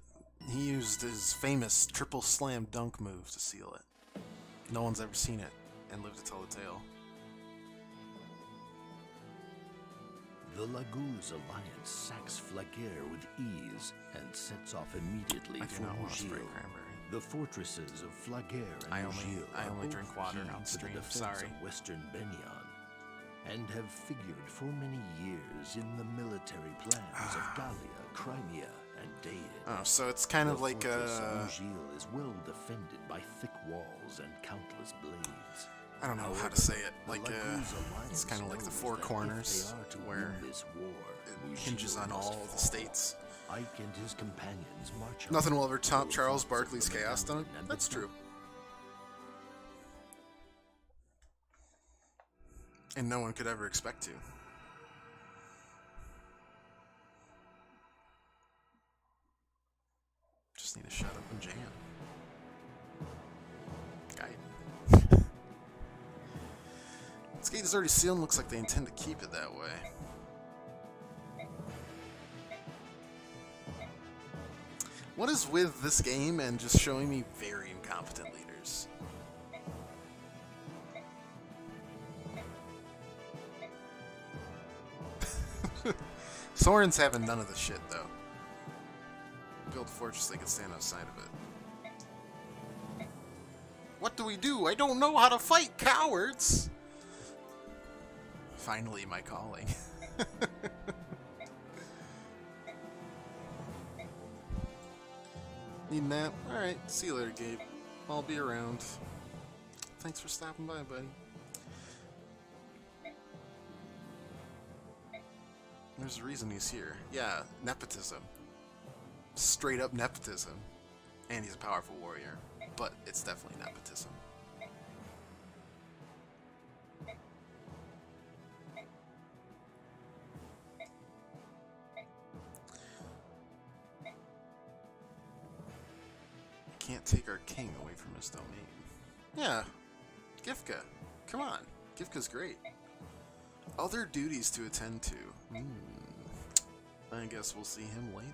he used his famous triple slam dunk move to seal it. No one's ever seen it and lived to tell the tale. The Lagoos alliance sacks Flaguer with ease and sets off immediately for Mugil. The fortresses of Flaguer and I Mugil only drink water on stream, sorry. of Western Benyon, and have figured for many years in the military plans of Gallia, Crimea, and Dain. Oh, so it's kind of like Mugil is well defended by thick walls and countless blades. I don't know how to say it. Like it's kind of like the Four Corners, where it hinges on all the states. Ike and his companions march. Nothing will ever top Charles Barkley's Chaos Dunk. That's true. And no one could ever expect to. Just need to shut up and jam. Guide. This gate is already sealed and looks like they intend to keep it that way. What is with this game and just showing me very incompetent leaders? Soren's having none of the shit, though. Build a fortress they can stand outside of it. What do we do? I don't know how to fight, cowards! Finally, my calling. Need a nap? Alright, see you later, Gabe. I'll be around. Thanks for stopping by, buddy. There's a reason he's here. Yeah, nepotism. Straight up nepotism. And he's a powerful warrior. But it's definitely nepotism. Can't take our king away from his domain. Yeah, Gifka. Come on. Gifka's great. Other duties to attend to. I guess we'll see him later.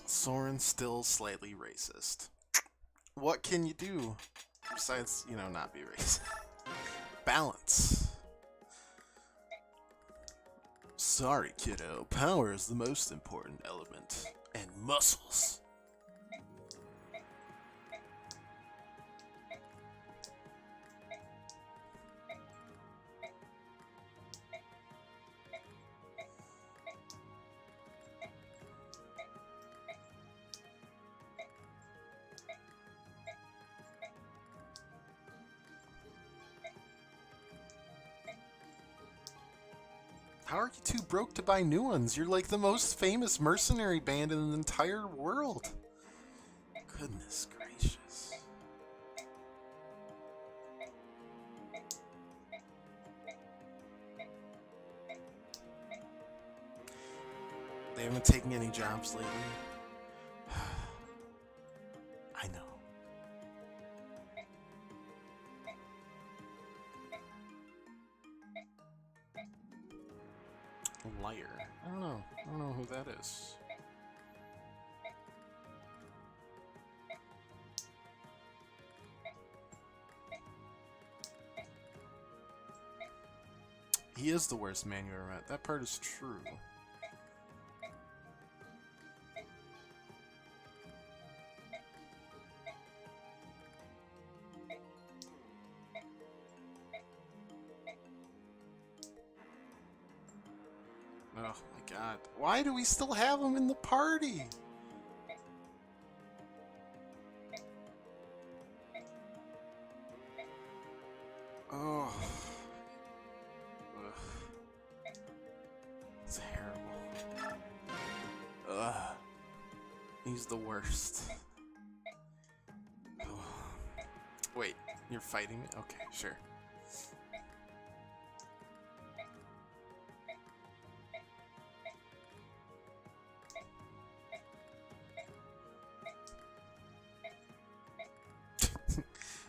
Soren's still slightly racist. What can you do besides, you know, not be racist? Balance. Sorry, kiddo. Power is the most important element. And muscles. How are you too broke to buy new ones? You're like the most famous mercenary band in the entire world. Goodness gracious. They haven't taken any jobs lately. I know. Liar. I don't know. I don't know who that is. He is the worst man you ever met. That part is true. Oh my god. Why do we still have him in the party? Oh. Ugh. It's terrible. Ugh. He's the worst. Oh. Wait, you're fighting me? Okay, sure.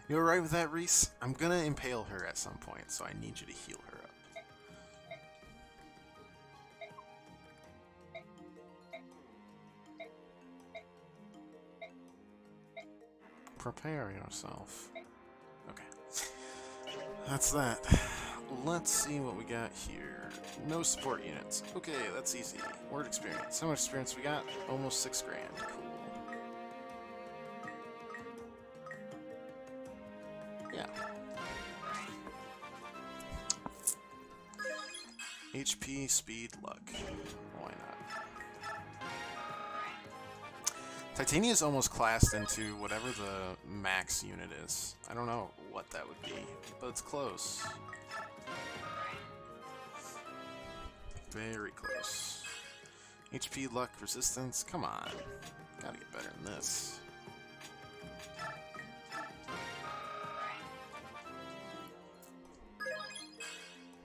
You alright with that, Reese? I'm gonna impale her at some point, so I need you to heal her up. Prepare yourself. Okay. That's that. Let's see what we got here. No support units. Okay, that's easy. Word experience. How much experience we got? Almost 6 grand. Cool. Yeah. HP, speed, luck. Why not? Titania's almost classed into whatever the max unit is. I don't know what that would be, but it's close. Very close. HP, luck, resistance. Come on. Gotta get better than this.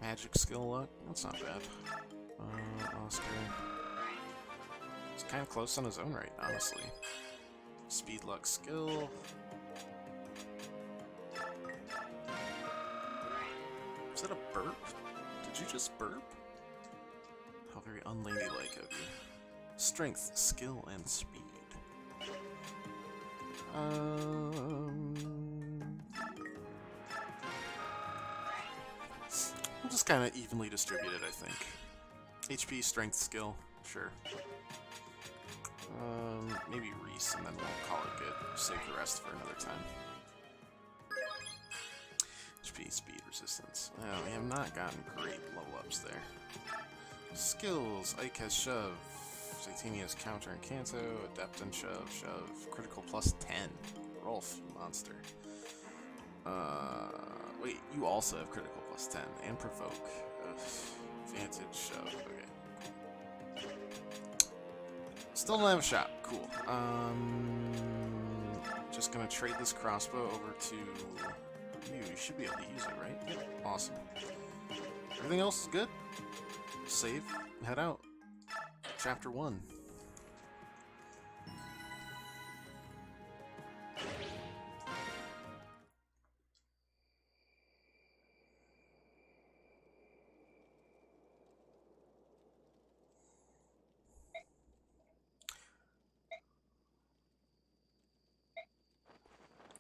Magic, skill, luck. That's not bad. Oscar. He's kind of close on his own right, honestly. Speed, luck, skill. Is that a burp? Did you just burp? How very unladylike of you. Strength, skill, and speed. We'll just kind of evenly distribute it, I think. HP, strength, skill, sure. Maybe Reese, and then we'll call it good. Save the rest for another time. HP, speed, resistance. Oh, we have not gotten great level ups there. Skills, Ike has shove. Titania's counter and Kanto, adept and shove, shove. Critical plus 10. Rolf, you monster. Wait, you also have critical plus 10 and provoke. Advantage, shove, okay. Still don't have a shot, cool. Just gonna trade this crossbow over to you. You should be able to use it, right? Yep, awesome. Everything else is good. Save, head out. Chapter 1.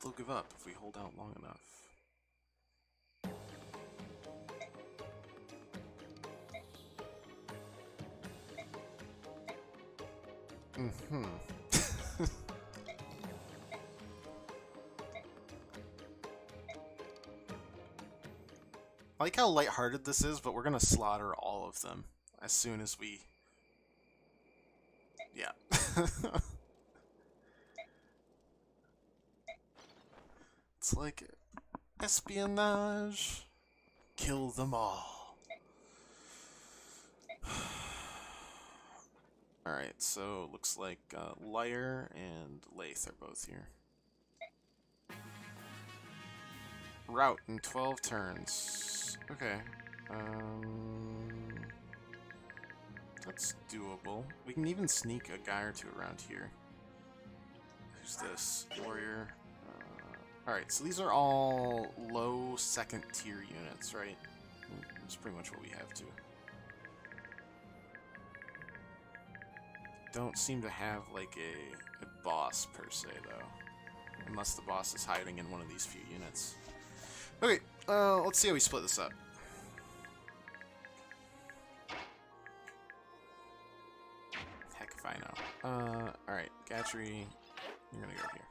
They'll give up if we hold out long enough. I like how lighthearted this is, but we're gonna slaughter all of them as soon as we... Yeah. It's like espionage. Kill them all. Alright, so it looks like Lyre and Lath are both here. Route in 12 turns. Okay. That's doable. We can even sneak a guy or two around here. Who's this? Warrior. Alright, so these are all low second tier units, right? That's pretty much what we have to. Don't seem to have like a boss per se though. Unless the boss is hiding in one of these few units. Okay, let's see how we split this up. Heck if I know. Alright, Gatry, you're gonna go here.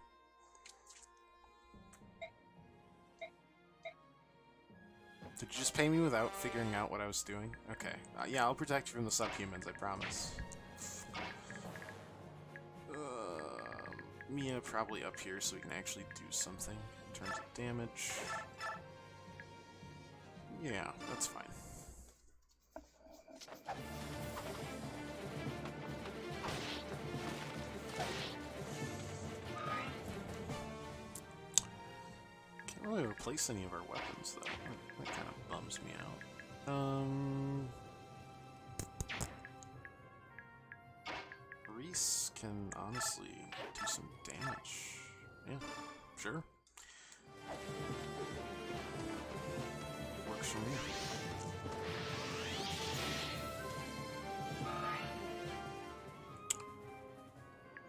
Did you just pay me without figuring out what I was doing? Okay. Yeah, I'll protect you from the subhumans, I promise. Mia probably up here so we can actually do something in terms of damage. Yeah, that's fine. Can't really replace any of our weapons though. That kind of bums me out. Reese can honestly do some damage. Yeah, sure. Works for me.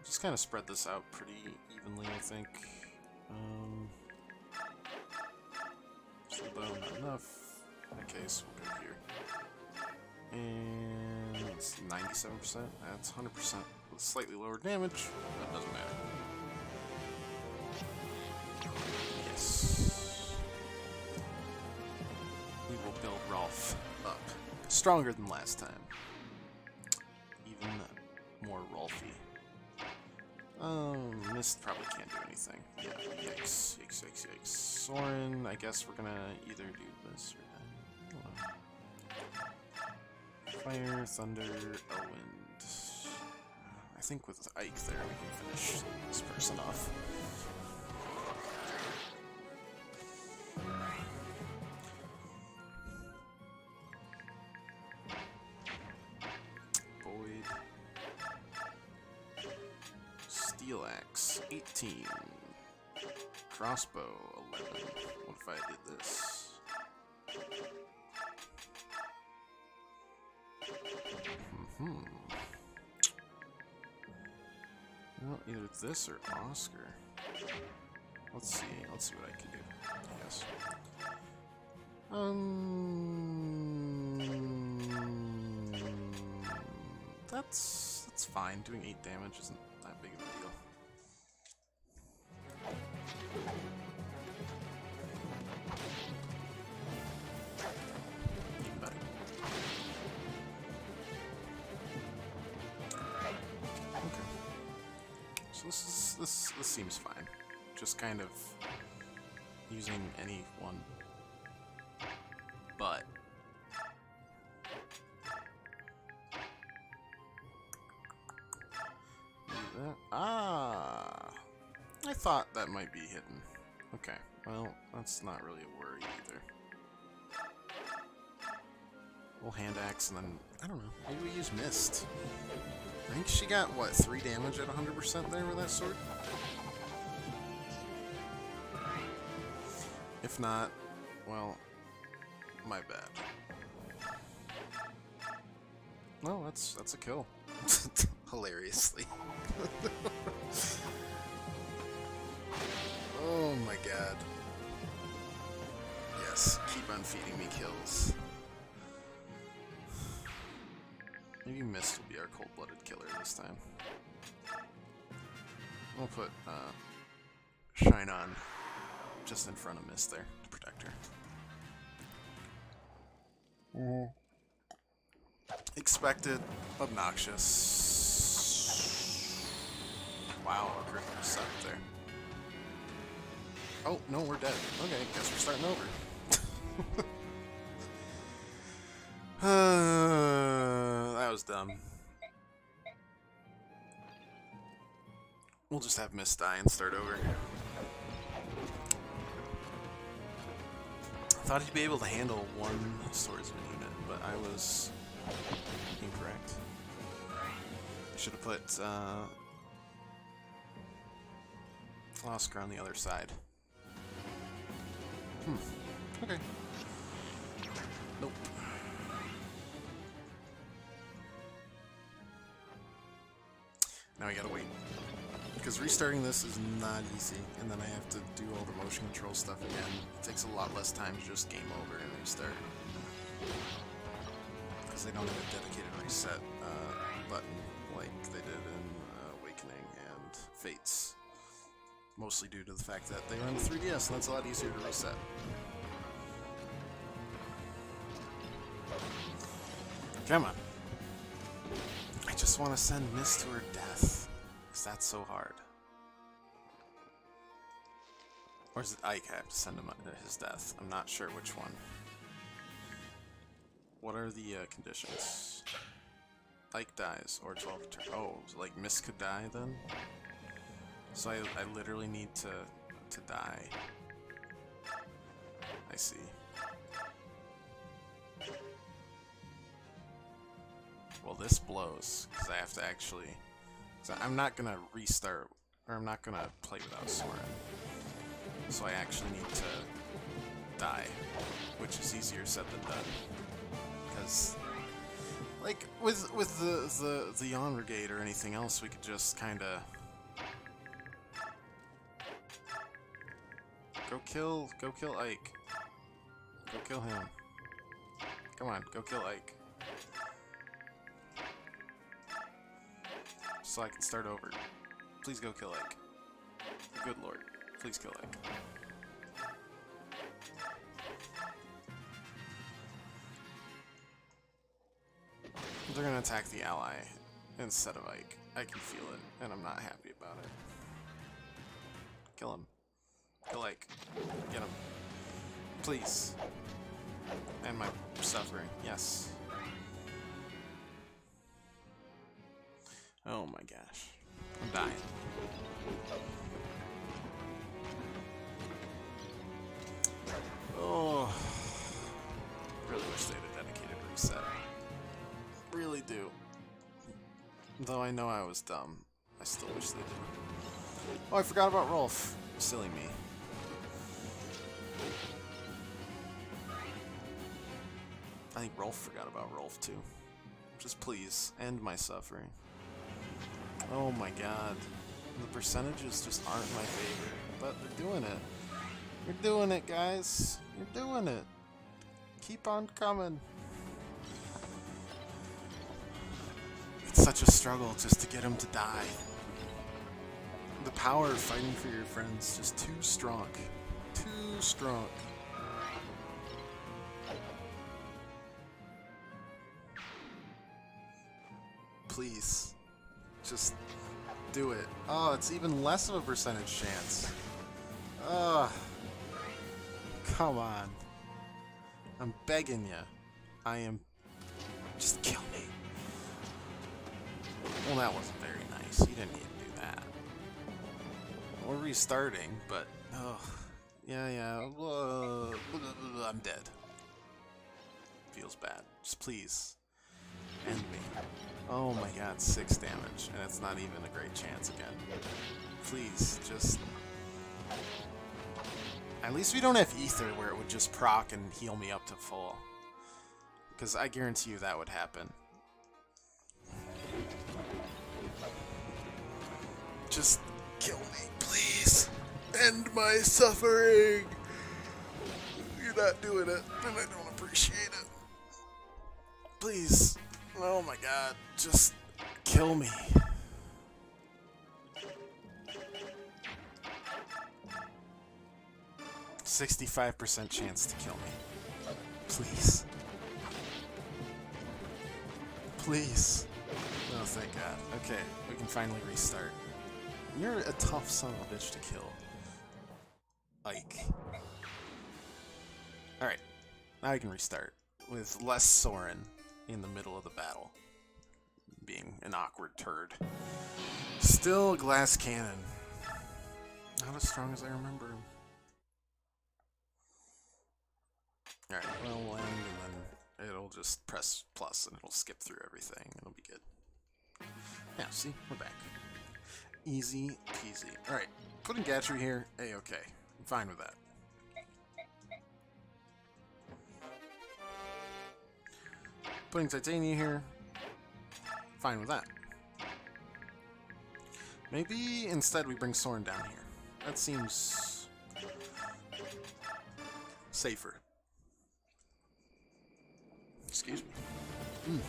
Just kind of spread this out pretty evenly, I think. Slow not enough. In that case, we'll go here. And it's 97%. That's 100% with slightly lower damage. That doesn't matter. Yes. We will build Rolf up. Stronger than last time. Even more Rolfy. Mist probably can't do anything. Yeah, yikes, yikes, yikes, yikes. Soren, I guess we're gonna either do this or that. I don't know. Fire, Thunder, Elwind. I think with Ike there we can finish this person off. Void. Steel Axe, 18. Crossbow, 11. What if I did this? Well, either this or Oscar. Let's see what I can do, I guess. That's fine. Doing 8 damage isn't that big of a deal. Even better. Okay. So this seems fine. Just kind of using any one. But I thought that might be hidden. Okay, well, that's not really a worry either. We'll hand axe and then, I don't know, maybe we use Mist. I think she got, what, 3 damage at 100% there with that sword? If not, well, my bad. No, that's a kill. Hilariously. Oh my god. Yes, keep on feeding me kills. Maybe Mist will be our cold-blooded killer this time. We'll put Shinon just in front of Mist there to protect her. Expected, obnoxious. Wow, a crit sucked there. Oh, no, we're dead. Okay, guess we're starting over. That was dumb. We'll just have Mist die and start over. I thought he'd be able to handle one swordsman unit, but I was incorrect. I should have put Oscar on the other side. Okay. Nope. Now I gotta wait. Because restarting this is not easy, and then I have to do all the motion control stuff again. It takes a lot less time to just game over and restart. Because they don't have a dedicated reset button like they did in Awakening and Fates. Mostly due to the fact that they run the 3DS, and that's a lot easier to reset. Come on. I just want to send Mist to her death. Because that's so hard. Or is it Ike I have to send him to his death? I'm not sure which one. What are the conditions? Ike dies, or 12 turns. Oh, like Mist could die then? So I literally need to die. I see. Well, this blows, because I have to actually... So I'm not going to restart, or I'm not going to play without Soren. So I actually need to die, which is easier said than done. Because, like, with the Yawn Brigade or anything else, we could just kind of... Go kill Ike. Go kill him. Come on, go kill Ike. So I can start over. Please go kill Ike. Good lord. Please kill Ike. They're gonna attack the ally instead of Ike. I can feel it, and I'm not happy about it. Kill him. Kill Ike. Get him. Please. And my suffering. Yes. Oh my gosh. I'm dying. Oh. Really wish they had a dedicated reset. Really do. Though I know I was dumb. I still wish they did. Oh, I forgot about Rolf. Silly me. I think Rolf forgot about Rolf too. Just please, end my suffering. Oh my god. The percentages just aren't my favorite. But they're doing it. You're doing it, guys. You're doing it. Keep on coming. It's such a struggle just to get him to die. The power of fighting for your friends just too strong. Too strong. Please. Just do it. Oh, it's even less of a percentage chance. Ugh. Come on. I'm begging you. I am... Just kill me. Well, that wasn't very nice. You didn't need to do that. We're restarting, but... Oh. Yeah. I'm dead. Feels bad. Just please. End me. Oh my god, 6 damage. And it's not even a great chance again. Please, just... At least we don't have Ether where it would just proc and heal me up to full. Because I guarantee you that would happen. Just kill me, please. End my suffering. You're not doing it, and I don't appreciate it. Please. Oh my god, just kill me. %65% chance to kill me. Please. Please. Oh, thank God. Okay, we can finally restart. You're a tough son of a bitch to kill. Ike. Alright, now we can restart. With less Soren in the middle of the battle. Being an awkward turd. Still glass cannon. Not as strong as I remember him. Alright, well, we'll end and then it'll just press plus and it'll skip through everything. It'll be good. Yeah, see? We're back. Easy peasy. Alright, putting Gatry here, A-okay. I'm fine with that. Putting Titania here, fine with that. Maybe instead we bring Soren down here. That seems safer. Excuse me.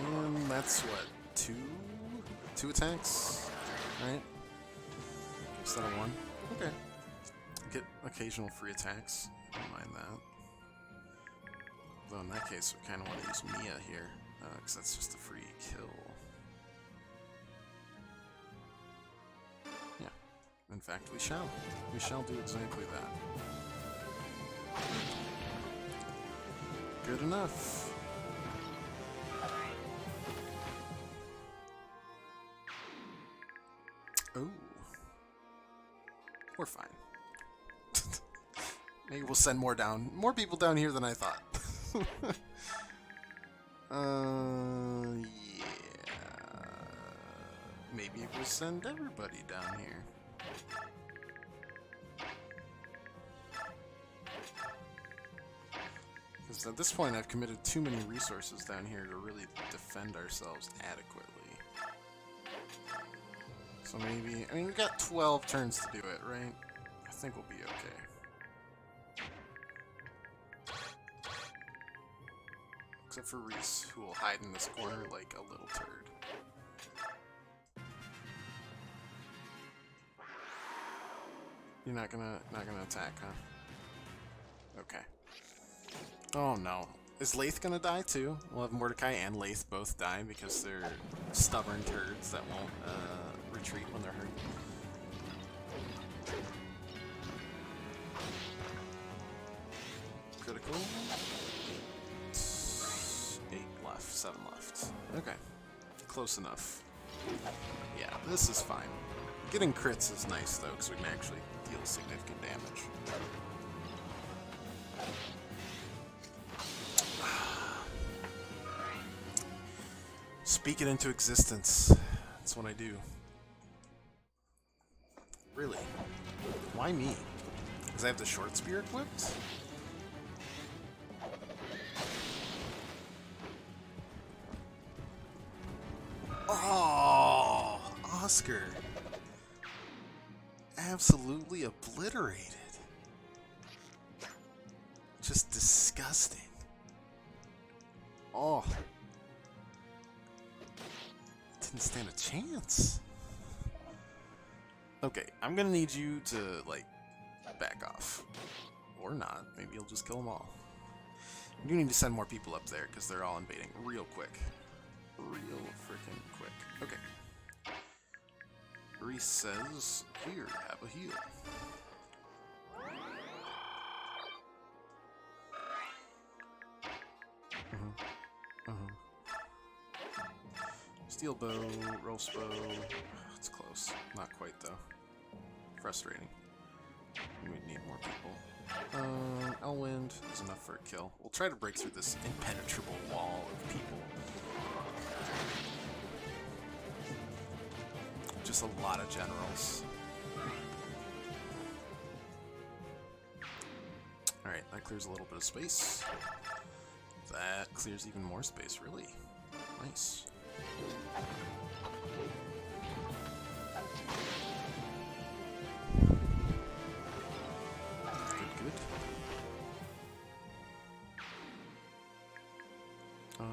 And that's what, two attacks, right? Instead of 1. Okay. Get occasional free attacks. Don't mind that. Though in that case, we kind of want to use Mia here, because that's just a free kill. Yeah. In fact, we shall. We shall do exactly that. Good enough. Oh. We're fine. Maybe we'll send more people down here than I thought. Yeah. Maybe we'll send everybody down here. Because at this point I've committed too many resources down here to really defend ourselves adequately. So maybe, I mean, we've got 12 turns to do it, right? I think we'll be okay. Except for Reese, who will hide in this corner like a little turd. You're not gonna attack, huh? Okay. Oh no. Is Laith gonna die too? We'll have Mordecai and Laith both die because they're stubborn turds that won't retreat when they're hurt. Okay. Close enough. Yeah, this is fine. Getting crits is nice, though, because we can actually deal significant damage. Speak it into existence. That's what I do. Really? Why me? Because I have the short spear equipped? Oh, Oscar. Absolutely obliterated. Just disgusting. Oh. Didn't stand a chance. Okay, I'm gonna need you to, like, back off. Or not. Maybe you'll just kill them all. You need to send more people up there, because they're all invading real quick. Real freaking quick. Okay. Reese says, here, have a heal. Steel bow, Rolf's bow. It's close. Not quite, though. Frustrating. We need more people. Elwind is enough for a kill. We'll try to break through this impenetrable wall of people. Just a lot of generals. Alright, that clears a little bit of space. That clears even more space, really. Nice. Good. I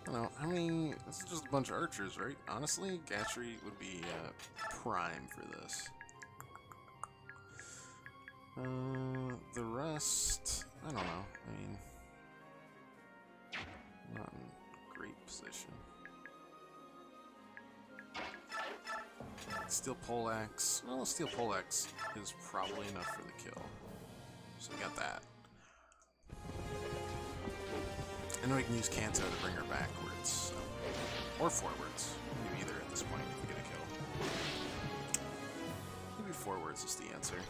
don't know, how many... This is just a bunch of archers, right? Honestly, Gatry would be prime for this. The rest... I don't know. I mean... not in great position. Steel poleaxe. Well, steel poleaxe is probably enough for the kill. So we got that. And then we can use Kanto to bring her backwards. Or forwards. Maybe either at this point if we get a kill. Maybe forwards is the answer.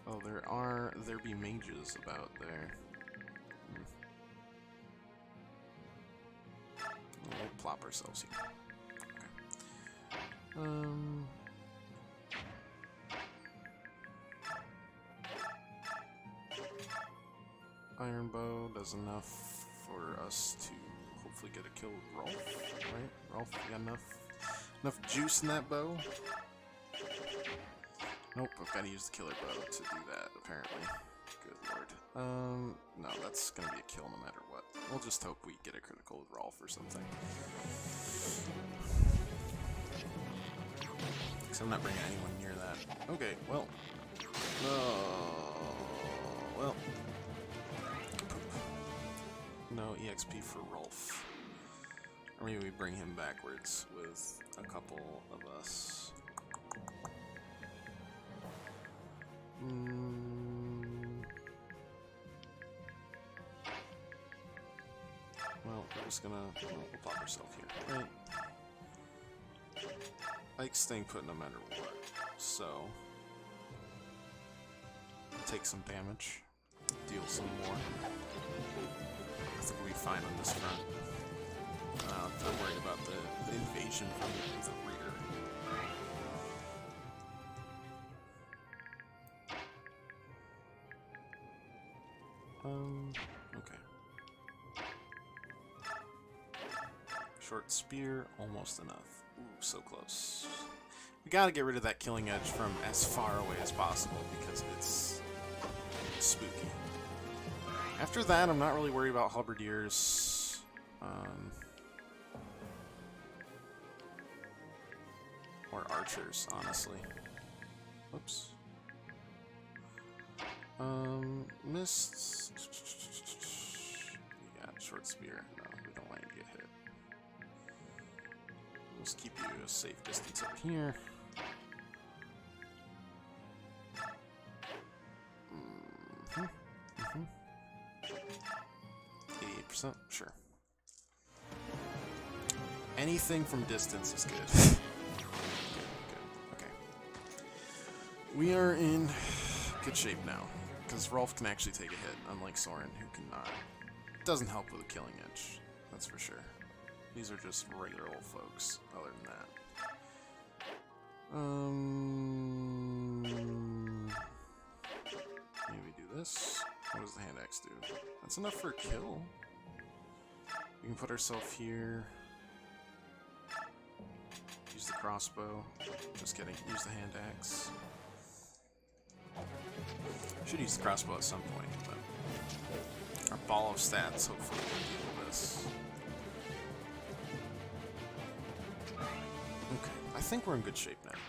Oh, there be mages about there. We'll plop ourselves here. Okay. Iron bow does enough for us to hopefully get a kill with Rolf, right? Rolf, you got enough juice in that bow? Nope, I've got to use the killer bow to do that, apparently. Good lord. No, that's gonna be a kill no matter what. We'll just hope we get a critical with Rolf or something. Because I'm not bringing anyone near that. Okay, well. Well. No EXP for Rolf. Or maybe we bring him backwards with a couple of us. Well, we're just gonna we'll pop ourselves here, right? Ike's staying put no matter what, so take some damage, deal some more. I think we'll be fine on this front. Don't worry about the invasion from the rear. Okay. Short spear, almost enough. Ooh, so close. We gotta get rid of that killing edge from as far away as possible because it's spooky. After that, I'm not really worried about halberdiers. Or archers, honestly. Oops. Missed. Yeah, short spear. No, we don't want you to get hit. We'll just keep you a safe distance over here. 100%? Sure. Anything from distance is good. Good, good. Okay. We are in good shape now, because Rolf can actually take a hit, unlike Soren, who cannot. Doesn't help with a killing edge, that's for sure. These are just regular old folks, other than that. Maybe do this. What does the hand axe do? That's enough for a kill. We can put ourselves here. Use the crossbow. Just kidding. Use the hand axe. Should use the crossbow at some point, but our ball of stats hopefully will deal with this. Okay, I think we're in good shape now.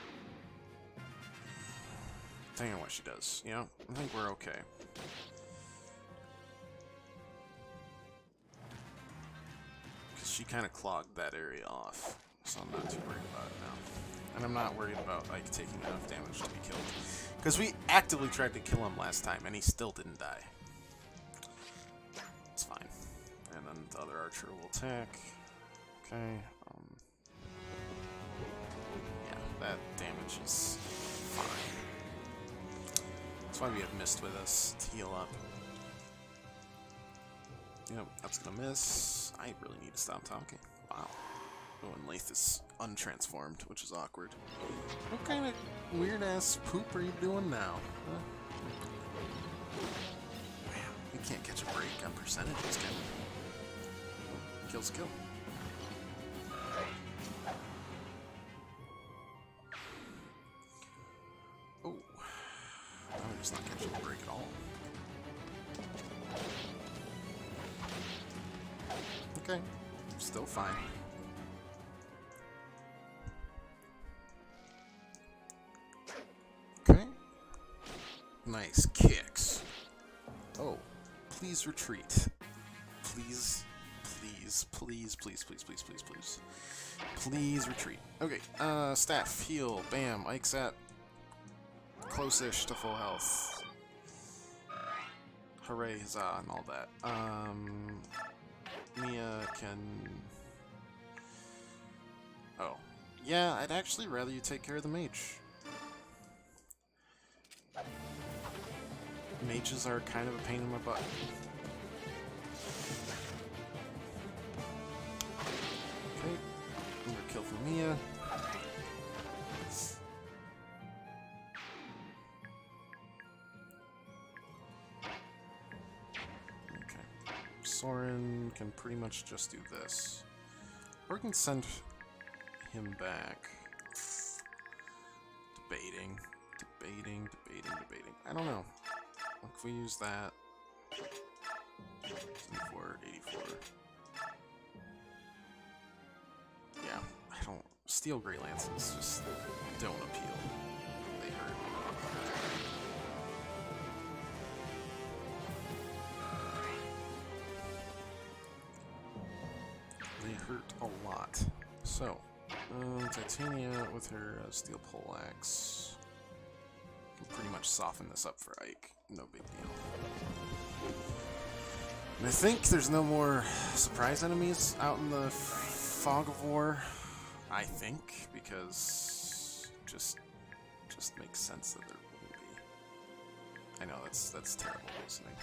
Depending on what she does, you know? I think we're okay. Because she kind of clogged that area off, so I'm not too worried about it now. And I'm not worried about Ike taking enough damage to be killed. Because we actively tried to kill him last time, and he still didn't die. It's fine. And then the other archer will attack. Okay. Yeah, that damage is fine. That's why we have Mist with us to heal up. Yep, that's gonna miss. I really need to stop talking. Wow. Oh, and Lath is untransformed, which is awkward. What kind of weird-ass poop are you doing now? Huh? Man, we can't catch a break on percentages, can we? Kill's a kill. Oh. Now we're just not catching a break at all. Okay. Still fine. Okay. Nice kicks. Oh. Please retreat. Please, please, please, please, please, please, please, please. Please retreat. Okay, staff, heal, bam, Ike's at close-ish to full health. Hooray, huzzah, and all that. Mia can... Oh. Yeah, I'd actually rather you take care of the mage. Mages are kind of a pain in my butt. Okay, another kill for Mia. Okay, Soren can pretty much just do this. Or we can send him back. Debating. I don't know. If we use that, 74, 84. Yeah, I don't. Steel Grey Lances just don't appeal. They hurt. They hurt a lot. So, Titania with her steel poleaxe can pretty much soften this up for Ike. No big deal. And I think there's no more surprise enemies out in the fog of war. I think, because just makes sense that there wouldn't be. I know that's terrible reasoning.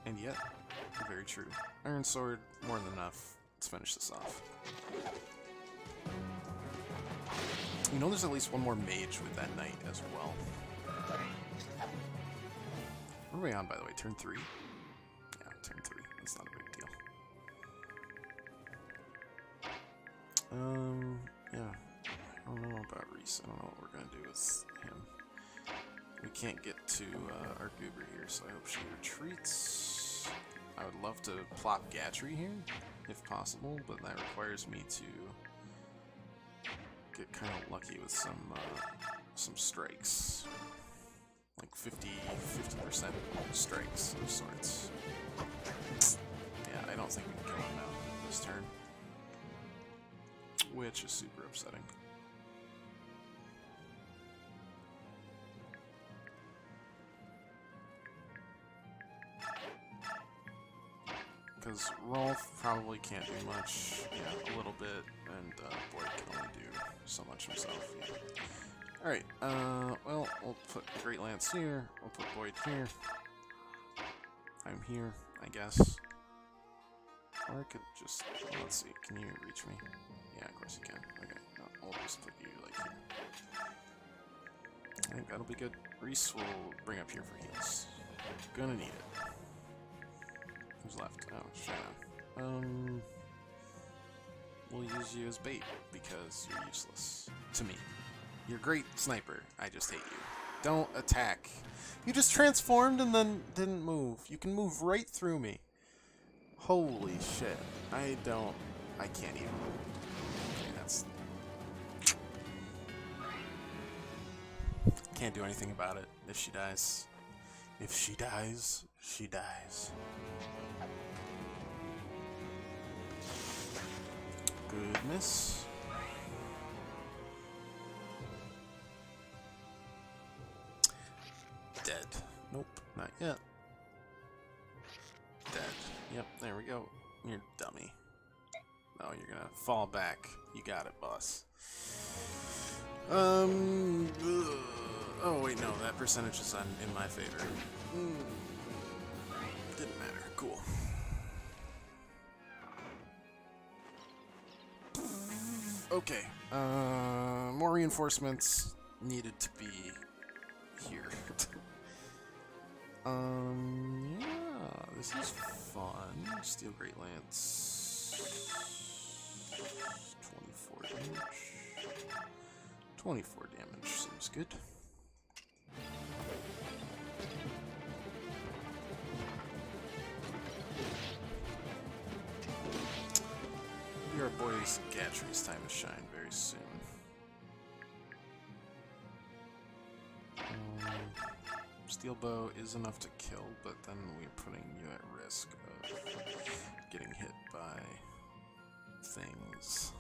And yet, very true. Iron Sword, more than enough. Let's finish this off. You know, there's at least one more mage with that knight as well. What are we on, by the way? Turn 3? Yeah, turn 3. That's not a big deal. Yeah. I don't know about Reese. I don't know what we're gonna do with him. We can't get to our goober here, so I hope she retreats. I would love to plop Gatry here, if possible, but that requires me to get kind of lucky with some strikes. Like 50% strikes of sorts. Yeah, I don't think we can kill him now this turn. Which is super upsetting. because Rolf probably can't do much. Yeah, a little bit, and Boyd can only do so much himself. Yeah. Alright, well, we'll put Great Lance here, we'll put Boyd here. I'm here, I guess. Or I could just, let's see, can you reach me? Yeah, of course you can. Okay, no, we'll just put you, like, here. I think that'll be good. Reese will bring up here for heals. Gonna need it. Who's left? Oh, Shinon. We'll use you as bait, because you're useless. To me. You're a great sniper. I just hate you. Don't attack. You just transformed and then didn't move. You can move right through me. Holy shit. I can't even. Okay, that's... Can't do anything about it if she dies. If she dies, she dies. Goodness. Dead. Nope, not yet. Dead. Yep, there we go. You're dummy. No, you're gonna fall back. You got it, boss. Oh wait, no, that percentage is in my favor. Didn't matter. Cool. Okay. More reinforcements needed to be here. Yeah, this is fun. Steel Great Lance. 24 damage. 24 damage seems good. Our boys Gatry's time to shine very soon. Steel bow is enough to kill, but then we're putting you at risk of getting hit by things.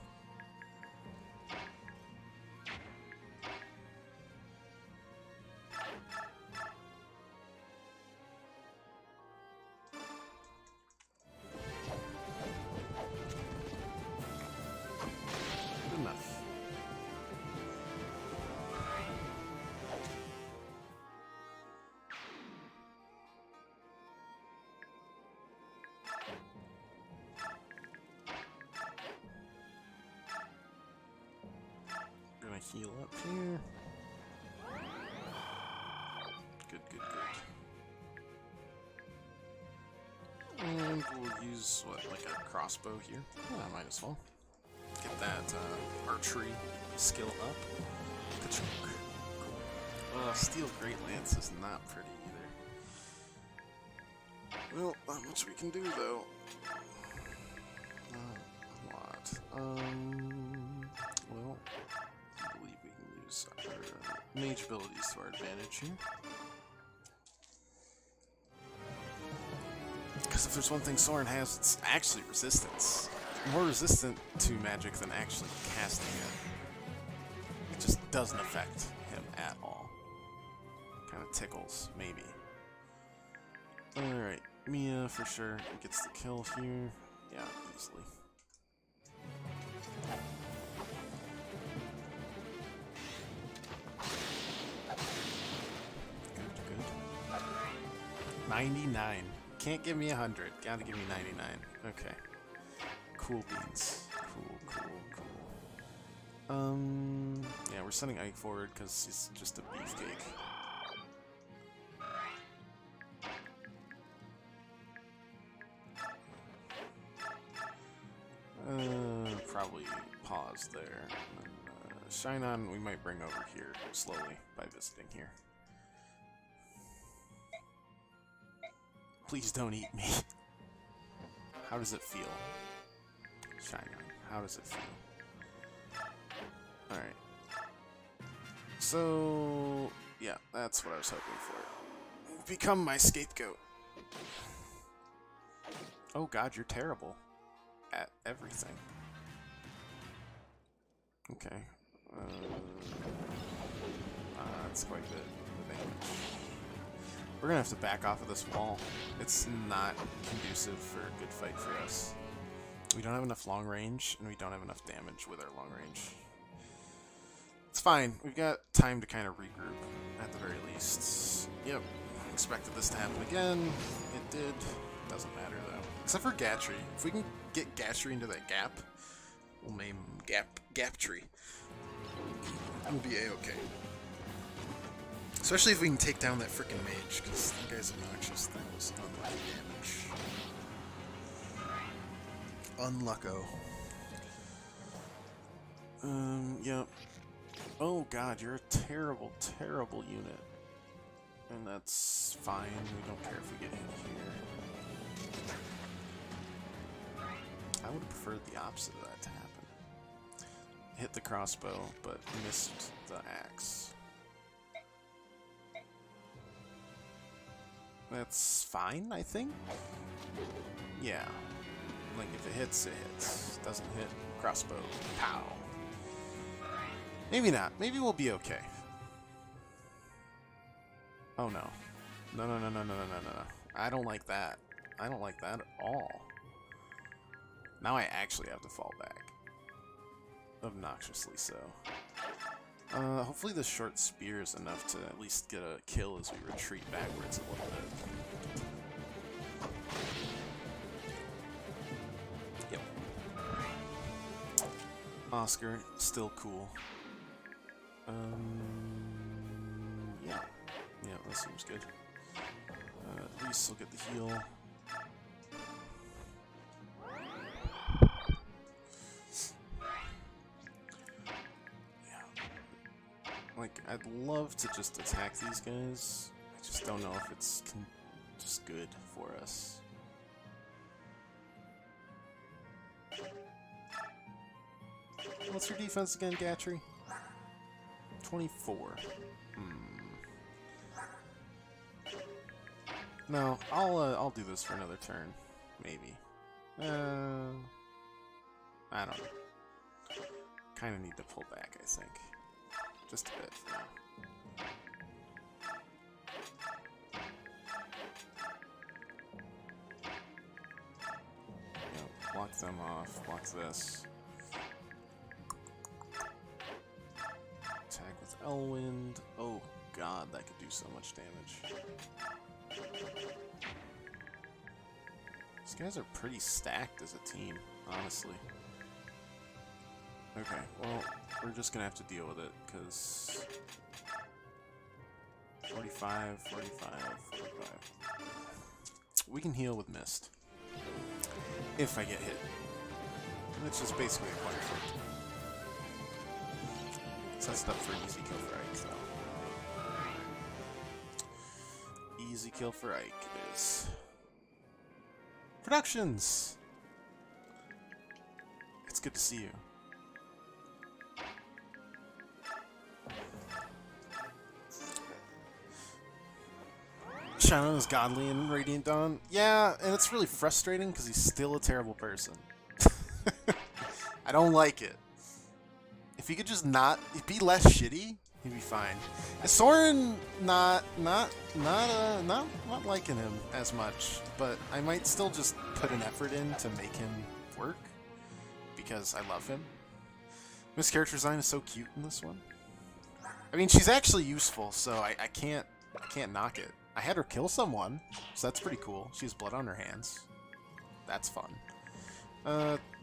Heal up here. Good, good, good. And we'll use, what, like a crossbow here? Oh, I might as well. Get that archery skill up. Cool. Steel Great Lance is not pretty either. Well, not much we can do, though. Not a lot. Well... I believe we can use our mage abilities to our advantage here. Because if there's one thing Soren has, it's actually resistance. More resistant to magic than actually casting it. It just doesn't affect him at all. Kind of tickles, maybe. Alright, Mia for sure gets the kill here. Yeah, easily. Good, good. 99. Can't give me 100. Gotta give me 99. Okay. Cool beans. Cool. Yeah, we're sending Ike forward because he's just a beefcake. Probably pause there. Shinon we might bring over here slowly by visiting here. Please don't eat me. How does it feel? Shinon, how does it feel? Alright. So, yeah, that's what I was hoping for. Become my scapegoat. Oh god, you're terrible at everything. Okay. That's quite the damage. We're gonna have to back off of this wall. It's not conducive for a good fight for us. We don't have enough long range, and we don't have enough damage with our long range. It's fine. We've got time to kind of regroup, at the very least. Yep. Expected this to happen again. It did. Doesn't matter, though. Except for Gatry. If we can get Gatry into that gap, we'll name him Gaptree. We'll be A-okay. Especially if we can take down that frickin' mage, because that guy's obnoxious. That was unlucky damage. Unlucko. Yep. Oh god, you're a terrible, terrible unit. And that's fine, we don't care if we get hit here. I would have preferred the opposite of that to happen. Hit the crossbow, but missed the axe. That's fine, I think? Yeah. Like, if it hits, it hits. Doesn't hit, crossbow, pow. Maybe not. Maybe we'll be okay. Oh no. No, no, no, no, no, no, no, no. I don't like that. I don't like that at all. Now I actually have to fall back. Obnoxiously so. Hopefully the short spear is enough to at least get a kill as we retreat backwards a little bit. Yep. Oscar, still cool. Yeah. Yeah, that seems good. At least we'll get the heal. Like, I'd love to just attack these guys. I just don't know if it's just good for us. What's your defense again, Gatry? 24. No, I'll do this for another turn, maybe. I don't know. Kind of need to pull back, I think. Just a bit for now. Yep, block them off. Block this. Attack with Elwind. Oh god, that could do so much damage. These guys are pretty stacked as a team, honestly. Okay, well, we're just gonna have to deal with it, because 45, 45, 45. We can heal with Mist. If I get hit. That's just basically a point for it. Sets it up for an easy kill for Ike, though. Easy kill for Ike it is. Productions! It's good to see you. Shinon is godly in Radiant Dawn. Yeah, and it's really frustrating because he's still a terrible person. I don't like it. If he could just not be less shitty, he'd be fine. And Soren, not liking him as much, but I might still just put an effort in to make him work because I love him. This character design is so cute in this one. I mean, she's actually useful, so I can't knock it. I had her kill someone, so that's pretty cool. She has blood on her hands. That's fun.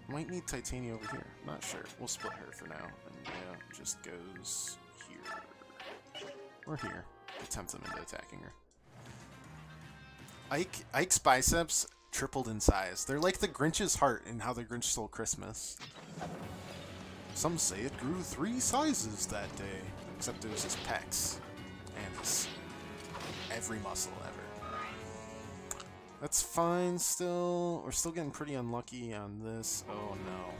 Might need Titania over here. Not sure. We'll split her for now. And yeah, just goes here. Or here. Tempt them into attacking her. Ike's biceps tripled in size. They're like the Grinch's heart in How the Grinch Stole Christmas. Some say it grew 3 sizes that day. Except it was his pecs. And his every muscle ever. That's fine still. We're still getting pretty unlucky on this. Oh no.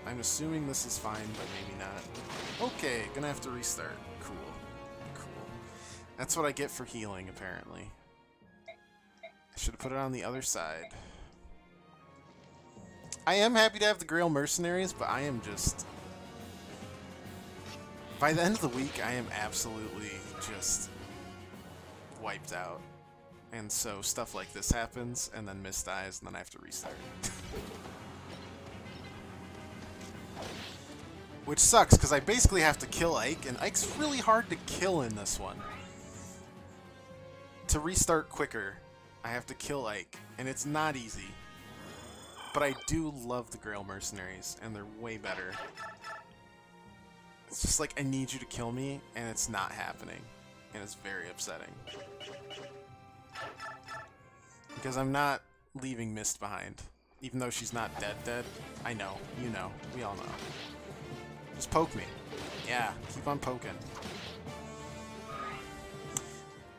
I'm assuming this is fine, but maybe not. Okay, gonna have to restart. Cool. Cool. That's what I get for healing, apparently. I should have put it on the other side. I am happy to have the Grail Mercenaries, but I am just... By the end of the week, I am absolutely just wiped out. And so stuff like this happens, and then Mist dies, and then I have to restart. Which sucks, because I basically have to kill Ike, and Ike's really hard to kill in this one. To restart quicker, I have to kill Ike, and it's not easy. But I do love the Grail Mercenaries, and they're way better. It's just like, I need you to kill me, and it's not happening. And it's very upsetting. Because I'm not leaving Mist behind. Even though she's not dead. I know. You know. We all know. Just poke me. Yeah, keep on poking.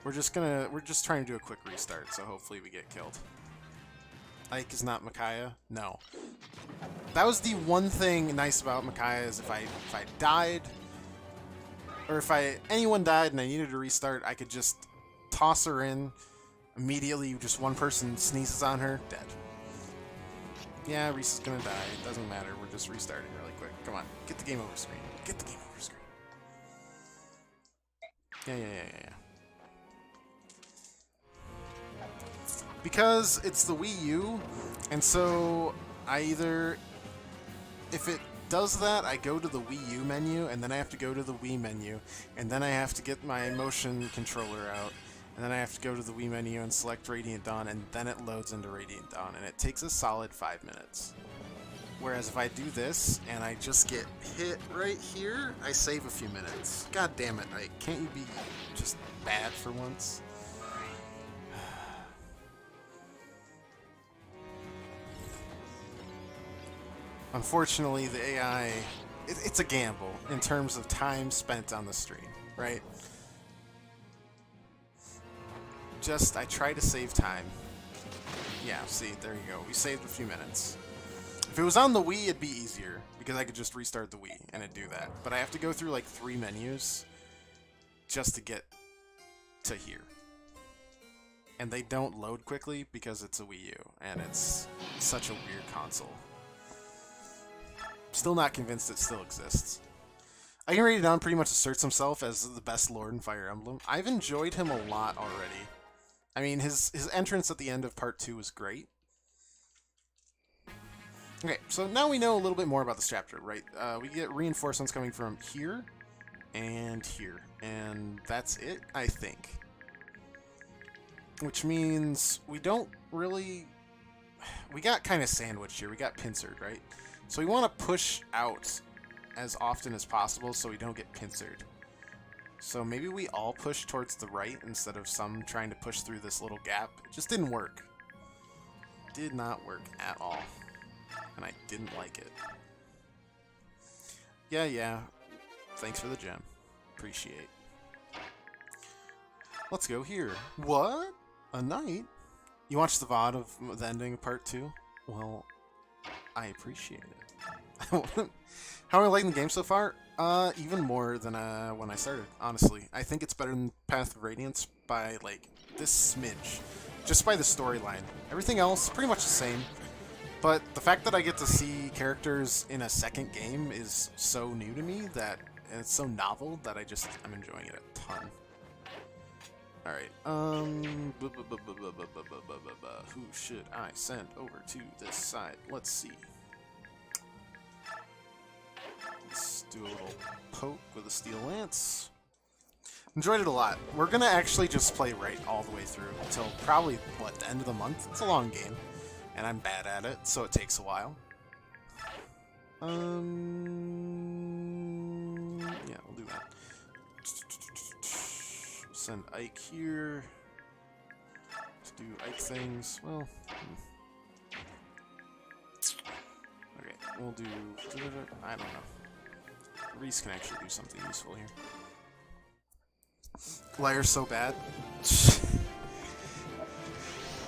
We're just trying to do a quick restart, so hopefully we get killed. Ike is not Micaiah? No. That was the one thing nice about Micaiah is if I died, or if anyone died and I needed to restart, I could just toss her in. Immediately, just one person sneezes on her, dead. Yeah, Reese is gonna die. It doesn't matter. We're just restarting really quick. Come on, get the game over screen. Get the game over screen. Yeah. Because it's the Wii U, and so I either, if it does that, I go to the Wii U menu, and then I have to go to the Wii menu, and then I have to get my motion controller out, and then I have to go to the Wii menu and select Radiant Dawn, and then it loads into Radiant Dawn, and it takes a solid 5 minutes. Whereas if I do this, and I just get hit right here, I save a few minutes. God damn it, Ike. Can't you be just bad for once? Unfortunately, the AI, it's a gamble in terms of time spent on the stream, right? I try to save time. Yeah, see, there you go. We saved a few minutes. If it was on the Wii, it'd be easier, because I could just restart the Wii, and it'd do that. But I have to go through like 3 menus just to get to here. And they don't load quickly because it's a Wii U, and it's such a weird console. Still not convinced it still exists. I can Radiant Dawn pretty much asserts himself as the best Lord in Fire Emblem. I've enjoyed him a lot already. I mean, his entrance at the end of Part 2 was great. Okay, so now we know a little bit more about this chapter, right? We get reinforcements coming from here and here. And that's it, I think. Which means we don't really... We got kind of sandwiched here. We got pincered, right? So we want to push out as often as possible so we don't get pincered. So maybe we all push towards the right instead of some trying to push through this little gap. It just didn't work. Did not work at all. And I didn't like it. Yeah. Thanks for the gem. Appreciate. Let's go here. What? A knight? You watched the VOD of the ending of Part 2? Well, I appreciate it. How am I liking the game so far? Even more than when I started, honestly. I think it's better than Path of Radiance by, like, this smidge. Just by the storyline. Everything else, pretty much the same. But the fact that I get to see characters in a second game is so new to me that, and it's so novel that I'm enjoying it a ton. Alright, who should I send over to this side? Let's see. Let's do a little poke with a steel lance. Enjoyed it a lot. We're gonna actually just play right all the way through until probably, what, the end of the month? It's a long game, and I'm bad at it, so it takes a while. Yeah, we'll do that. Send Ike here. Let's do Ike things. Well, okay, we'll do... I don't know. Reese can actually do something useful here. Liar's so bad.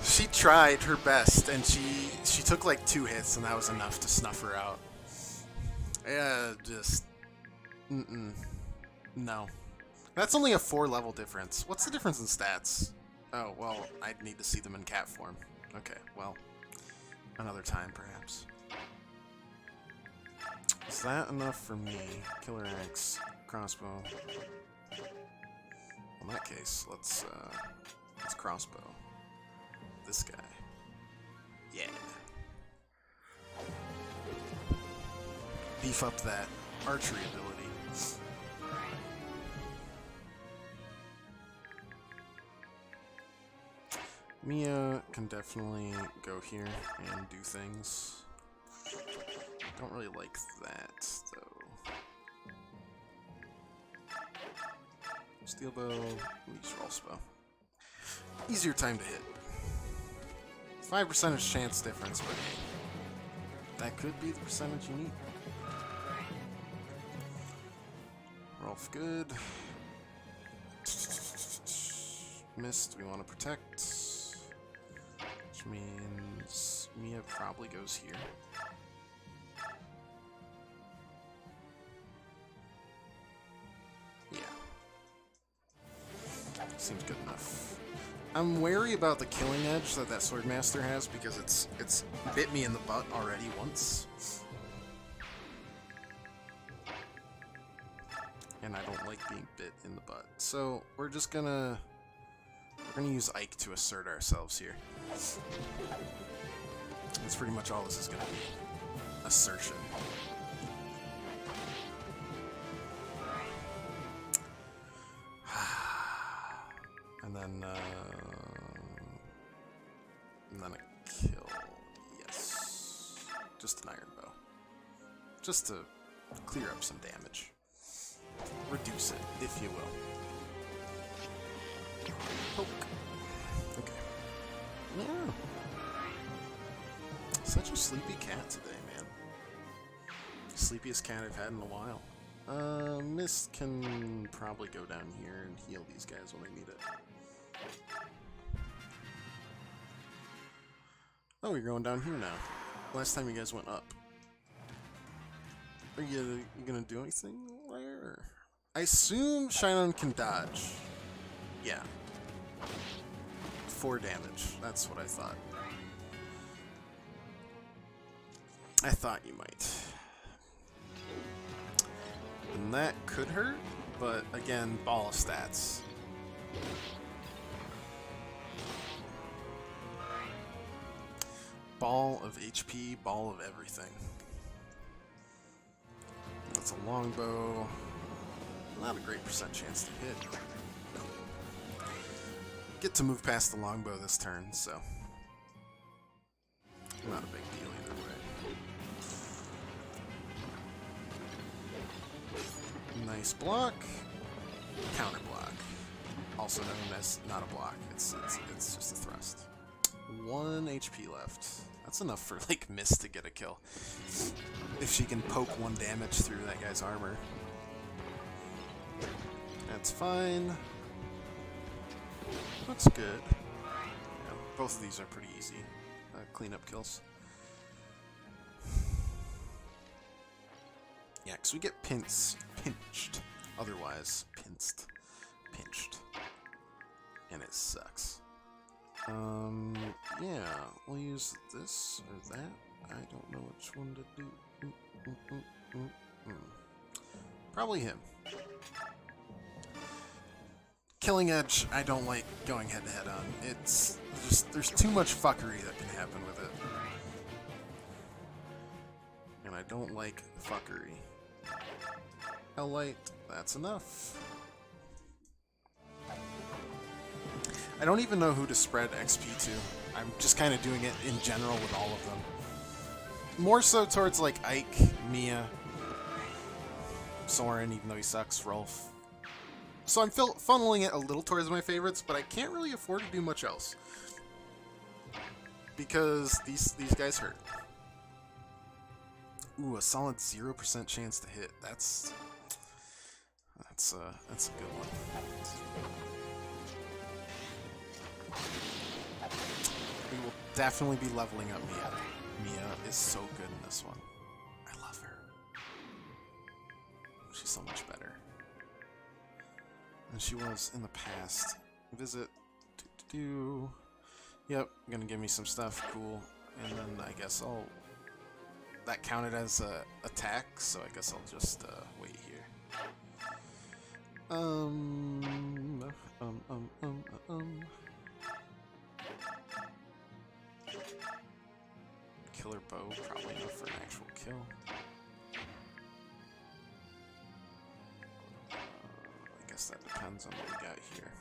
She tried her best, and she took like 2 hits, and that was enough to snuff her out. Yeah, just... No. That's only a 4-level difference. What's the difference in stats? Oh, well, I'd need to see them in cat form. Okay, well, another time, perhaps. Is that enough for me? Killer Axe, crossbow. In that case, let's crossbow this guy. Yeah. Beef up that archery ability. Mia can definitely go here and do things. Don't really like that, though. Steel bow, use roll bow. Easier time to hit. 5% chance difference, but that could be the percentage you need. Rolf good. Mist, we want to protect. Which means Mia probably goes here. Yeah. Seems good enough. I'm wary about the killing edge that Swordmaster has because it's bit me in the butt already once. And I don't like being bit in the butt. So we're gonna use Ike to assert ourselves here. That's pretty much all this is gonna be. Assertion. And then a kill. Yes. Just an iron bow. Just to clear up some damage. Reduce it, if you will. Poke. Okay. Yeah. Such a sleepy cat today, man. Sleepiest cat I've had in a while. Mist can probably go down here and heal these guys when they need it. Oh, you're going down here now. Last time you guys went up. Are you gonna do anything there? I assume Shinon can dodge. Yeah. 4 damage. That's what I thought. I thought you might. And that could hurt, but again, ball of stats. Ball of HP, ball of everything. That's a longbow. Not a great percent chance to hit. Get to move past the longbow this turn, so not a big deal either way. Nice block. Counter block. Also known as not a block. It's just a thrust. 1 HP left. That's enough for like Mist to get a kill. If she can poke 1 damage through that guy's armor. That's fine. That's good. Yeah, both of these are pretty easy cleanup kills. Yeah, because we get pinched. Otherwise, pinched. And it sucks. Yeah, we'll use this or that. I don't know which one to do. Probably him. Killing Edge, I don't like going head-to-head on. It's just, there's too much fuckery that can happen with it. And I don't like fuckery. Helllight, that's enough. I don't even know who to spread XP to. I'm just kind of doing it in general with all of them. More so towards like Ike, Mia, Soren, even though he sucks, Rolf. So I'm funneling it a little towards my favorites, but I can't really afford to do much else. Because these guys hurt. Ooh, a solid 0% chance to hit. That's a good one. We will definitely be leveling up Mia. Mia is so good in this one. I love her. She's so much better than she was in the past. Visit. Yep, gonna give me some stuff. Cool. And then I guess I'll... That counted as a attack, so I guess I'll just wait here. Killer bow, probably enough for an actual kill. I guess that depends on what we got here.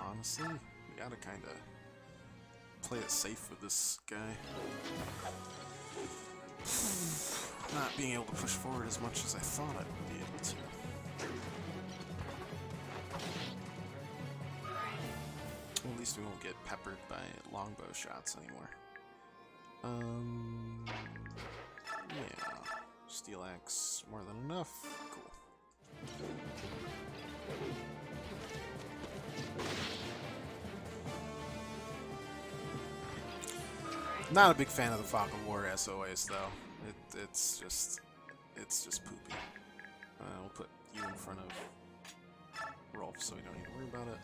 Honestly, we gotta kinda play it safe with this guy. Not being able to push forward as much as I thought I would be able to. At least we won't get peppered by longbow shots anymore. Yeah. Steel axe, more than enough. Cool. Not a big fan of the Fog of War as always, though. It's just poopy. We'll put you in front of Rolf so we don't need to worry about it.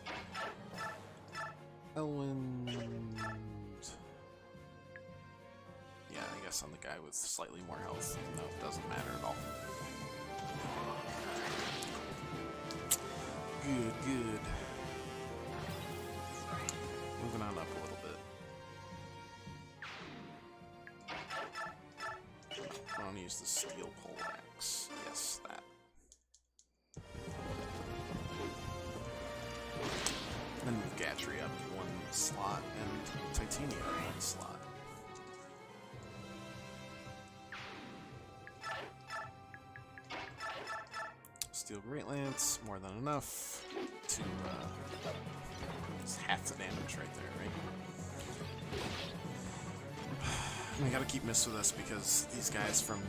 Elwind. Yeah, I guess I'm the guy with slightly more health. No, it doesn't matter at all. Good, good. Moving on up a little bit. I want to use the steel pole axe. Yes, that. Then move Gatry up one slot and Titania up one slot. Steel Great Lance, more than enough to it's half the damage right there, right? We gotta keep Mist with us because these guys from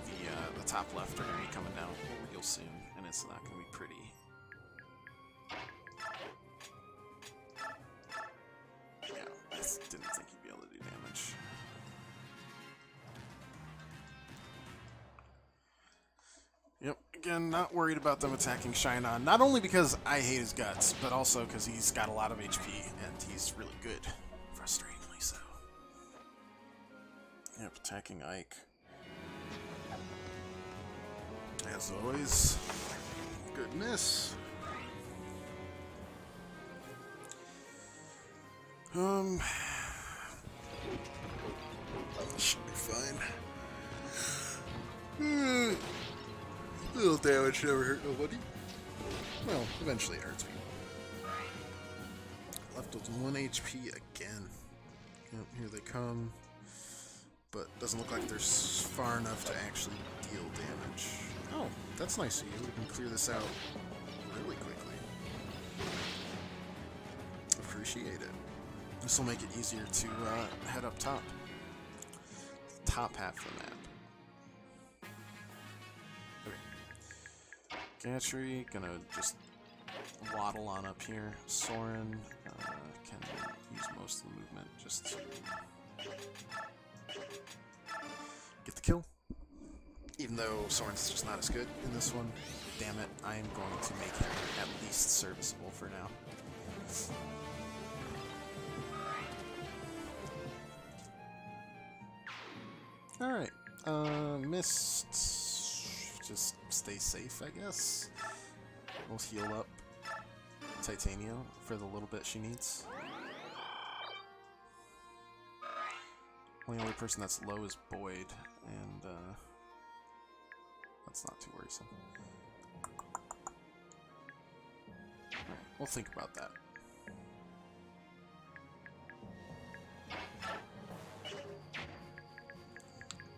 the top left are gonna be coming down real soon, and it's not gonna be pretty. Yeah, I didn't think he'd be able to do damage. Yep, again, not worried about them attacking Shinon, not only because I hate his guts, but also because he's got a lot of HP, and he's really good. Frustratingly so. Yep, attacking Ike. As always, good miss. Should be fine. Little damage never hurt nobody. Well, eventually it hurts me. Left with 1 HP again. Yep, here they come. But doesn't look like they're far enough to actually deal damage. Oh, that's nice of you. We can clear this out really quickly. Appreciate it. This will make it easier to head up top. Top half of the map. Gatry, gonna just waddle on up here. Soren can use most of the movement just to get the kill. Even though Soren's just not as good in this one, damn it, I am going to make him at least serviceable for now. Alright, Mist. Just stay safe, I guess. We'll heal up Titania for the little bit she needs. Only other person that's low is Boyd, and that's not too worrisome. Alright, we'll think about that.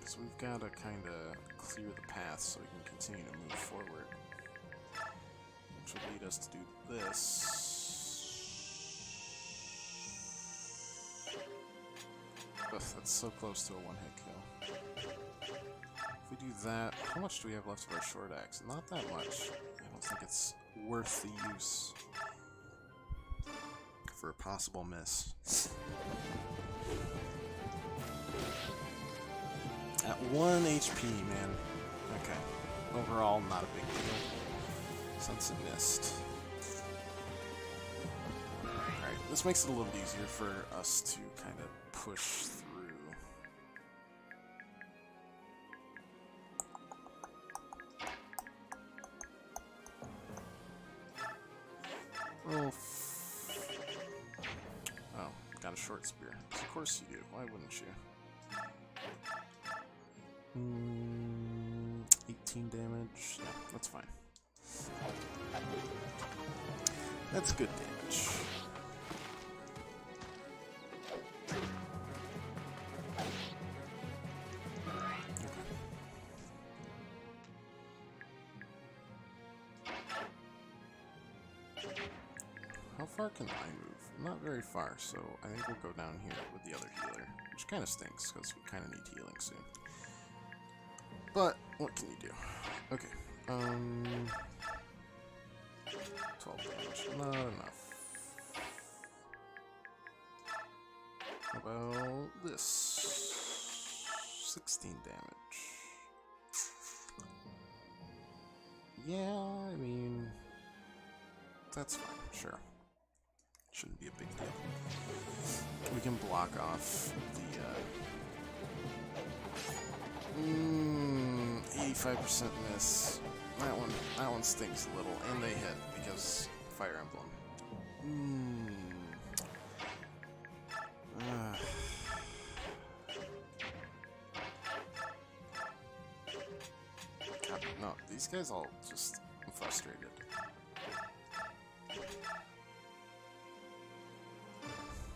So we've got to kind of clear the path so we can continue to move forward. Which will lead us to do this. Ugh, that's so close to a one-hit kill. If we do that, how much do we have left of our short axe? Not that much. I don't think it's worth the use for a possible miss. At 1 HP, man. Okay. Overall, not a big deal. Since it missed. Alright, this makes it a little easier for us to kind of push through. Roll. Oh, got a short spear. Of course you do. Why wouldn't you? 18 damage. Yeah, that's fine. That's good damage. How far can I move? Not very far, so I think we'll go down here with the other healer, which kind of stinks because we kind of need healing soon. But what can you do? Okay, 12 damage, not enough. How about this? 16 damage. Yeah, I mean, that's fine, sure. Shouldn't be a big deal. We can block off the 85% miss. That one stinks a little, and they hit because Fire Emblem. God, no, these guys all just, I'm frustrated.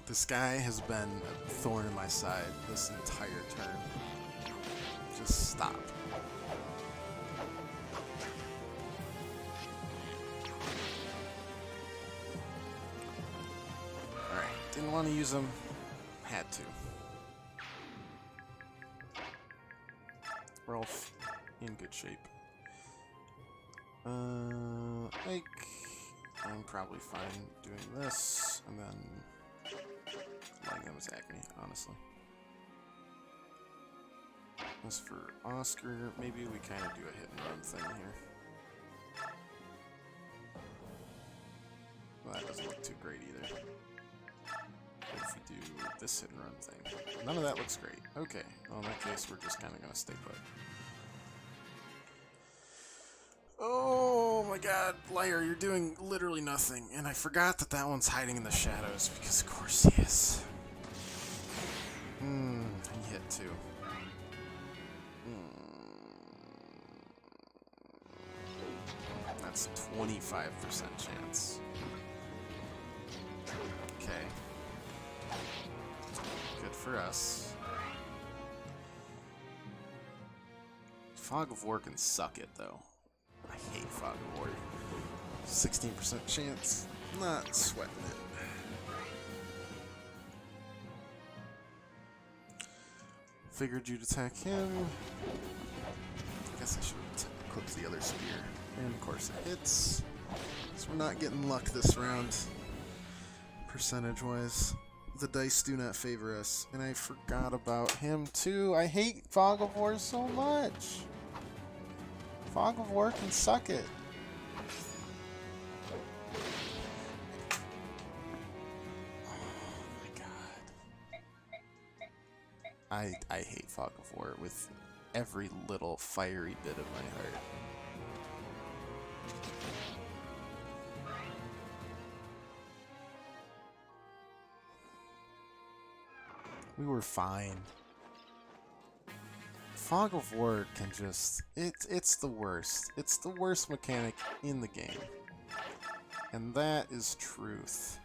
This guy has been a thorn in my side this entire turn. Just stop. Alright, didn't want to use him. Had to. We're all in good shape. Like, I'm probably fine doing this, and then letting them attack me, honestly. As for Oscar, maybe we kind of do a hit and run thing here. Well, that doesn't look too great either. What if we do this hit and run thing? None of that looks great. Okay, well in that case we're just kind of going to stay put. Oh my god, Liar, you're doing literally nothing. And I forgot that that one's hiding in the shadows, because of course he is. He hit too. That's 25% chance. Okay. Good for us. Fog of War can suck it, though. I hate Fog of War. 16% chance. Not sweating it. Figured you'd attack him. I guess I should have clipped the other spear. And of course it hits. So we're not getting luck this round. Percentage-wise. The dice do not favor us. And I forgot about him too. I hate Fog of War so much. Fog of War can suck it. Oh my god. I hate Fog of War with every little fiery bit of my heart. We were fine. Fog of War can just... It's the worst. It's the worst mechanic in the game. And that is truth.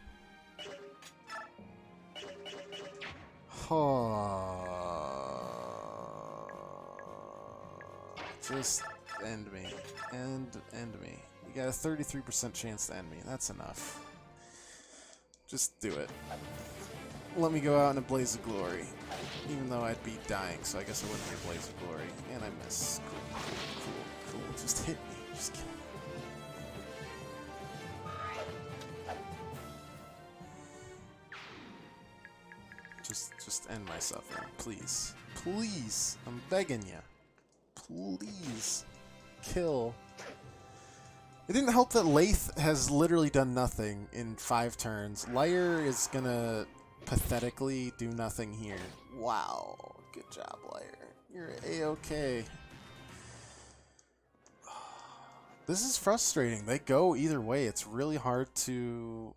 Just end me. End me. You got a 33% chance to end me. That's enough. Just do it. Let me go out in a blaze of glory. Even though I'd be dying, so I guess it wouldn't be a blaze of glory. And I miss. Cool. Just hit me. Just kill me. Just end my suffering, please. Please! I'm begging you. Please. Kill. It didn't help that Lathe has literally done nothing in 5 turns. Liar is gonna pathetically do nothing here. Wow. Good job, Liar. You're A-okay. This is frustrating. They go either way. It's really hard to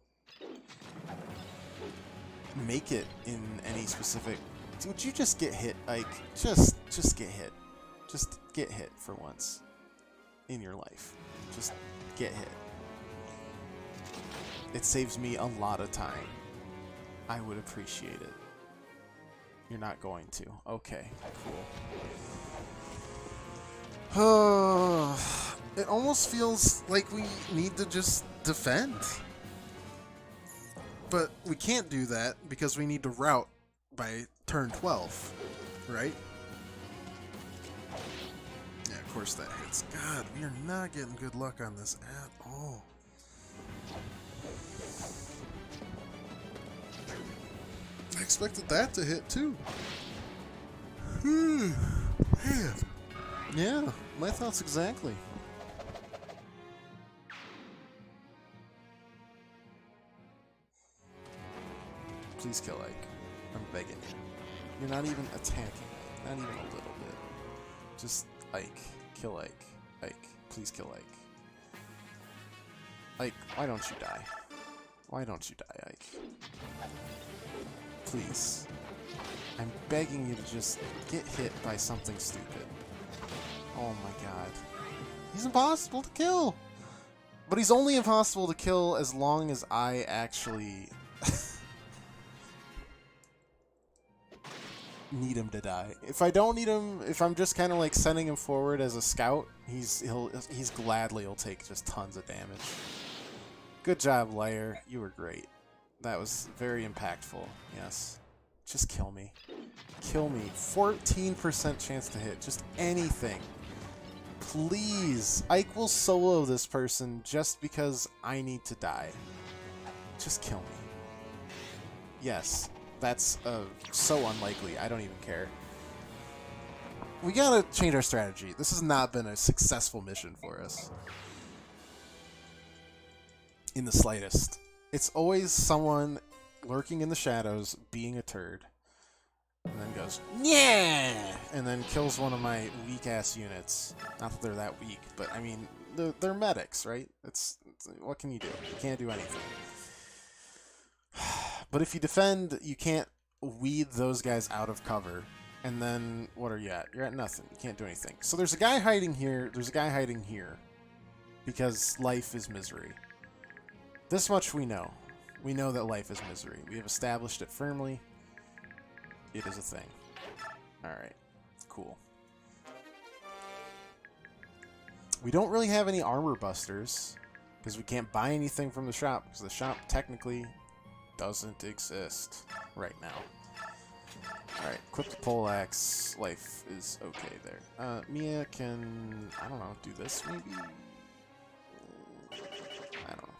make it in any specific... Would you just get hit, Ike? Just get hit. Just get hit for once in your life. Just get hit. It saves me a lot of time. I would appreciate it. You're not going to. Okay, cool. It almost feels like we need to just defend. But we can't do that because we need to route by turn 12, right? Yeah, of course that hits. God, we are not getting good luck on this at all. I expected that to hit too. Man. Yeah, my thoughts exactly. Please kill Ike. I'm begging you. You're not even attacking Ike. Not even a little bit. Just Ike. Kill Ike. Ike. Please kill Ike. Ike, why don't you die? Why don't you die, Ike? Please. I'm begging you to just get hit by something stupid. Oh my god. He's impossible to kill! But he's only impossible to kill as long as I actually need him to die. If I don't need him, if I'm just kind of like sending him forward as a scout, he's gladly will take just tons of damage. Good job, Lair. You were great. That was very impactful. Yes. Just kill me. Kill me. 14% chance to hit. Just anything. Please. Ike will solo this person just because I need to die. Just kill me. Yes. That's so unlikely. I don't even care. We gotta change our strategy. This has not been a successful mission for us. In the slightest. It's always someone lurking in the shadows, being a turd, and then goes, yeah! And then kills one of my weak-ass units. Not that they're that weak, but, I mean, they're medics, right? It's what can you do? You can't do anything. But if you defend, you can't weed those guys out of cover. And then, what are you at? You're at nothing. You can't do anything. So there's a guy hiding here. There's a guy hiding here. Because life is misery. This much we know. We know that life is misery. We have established it firmly. It is a thing. Alright. Cool. We don't really have any armor busters. Because we can't buy anything from the shop. Because the shop technically doesn't exist right now. Alright. Equip the poleaxe. Life is okay there. Mia can... I don't know. Do this maybe? I don't know.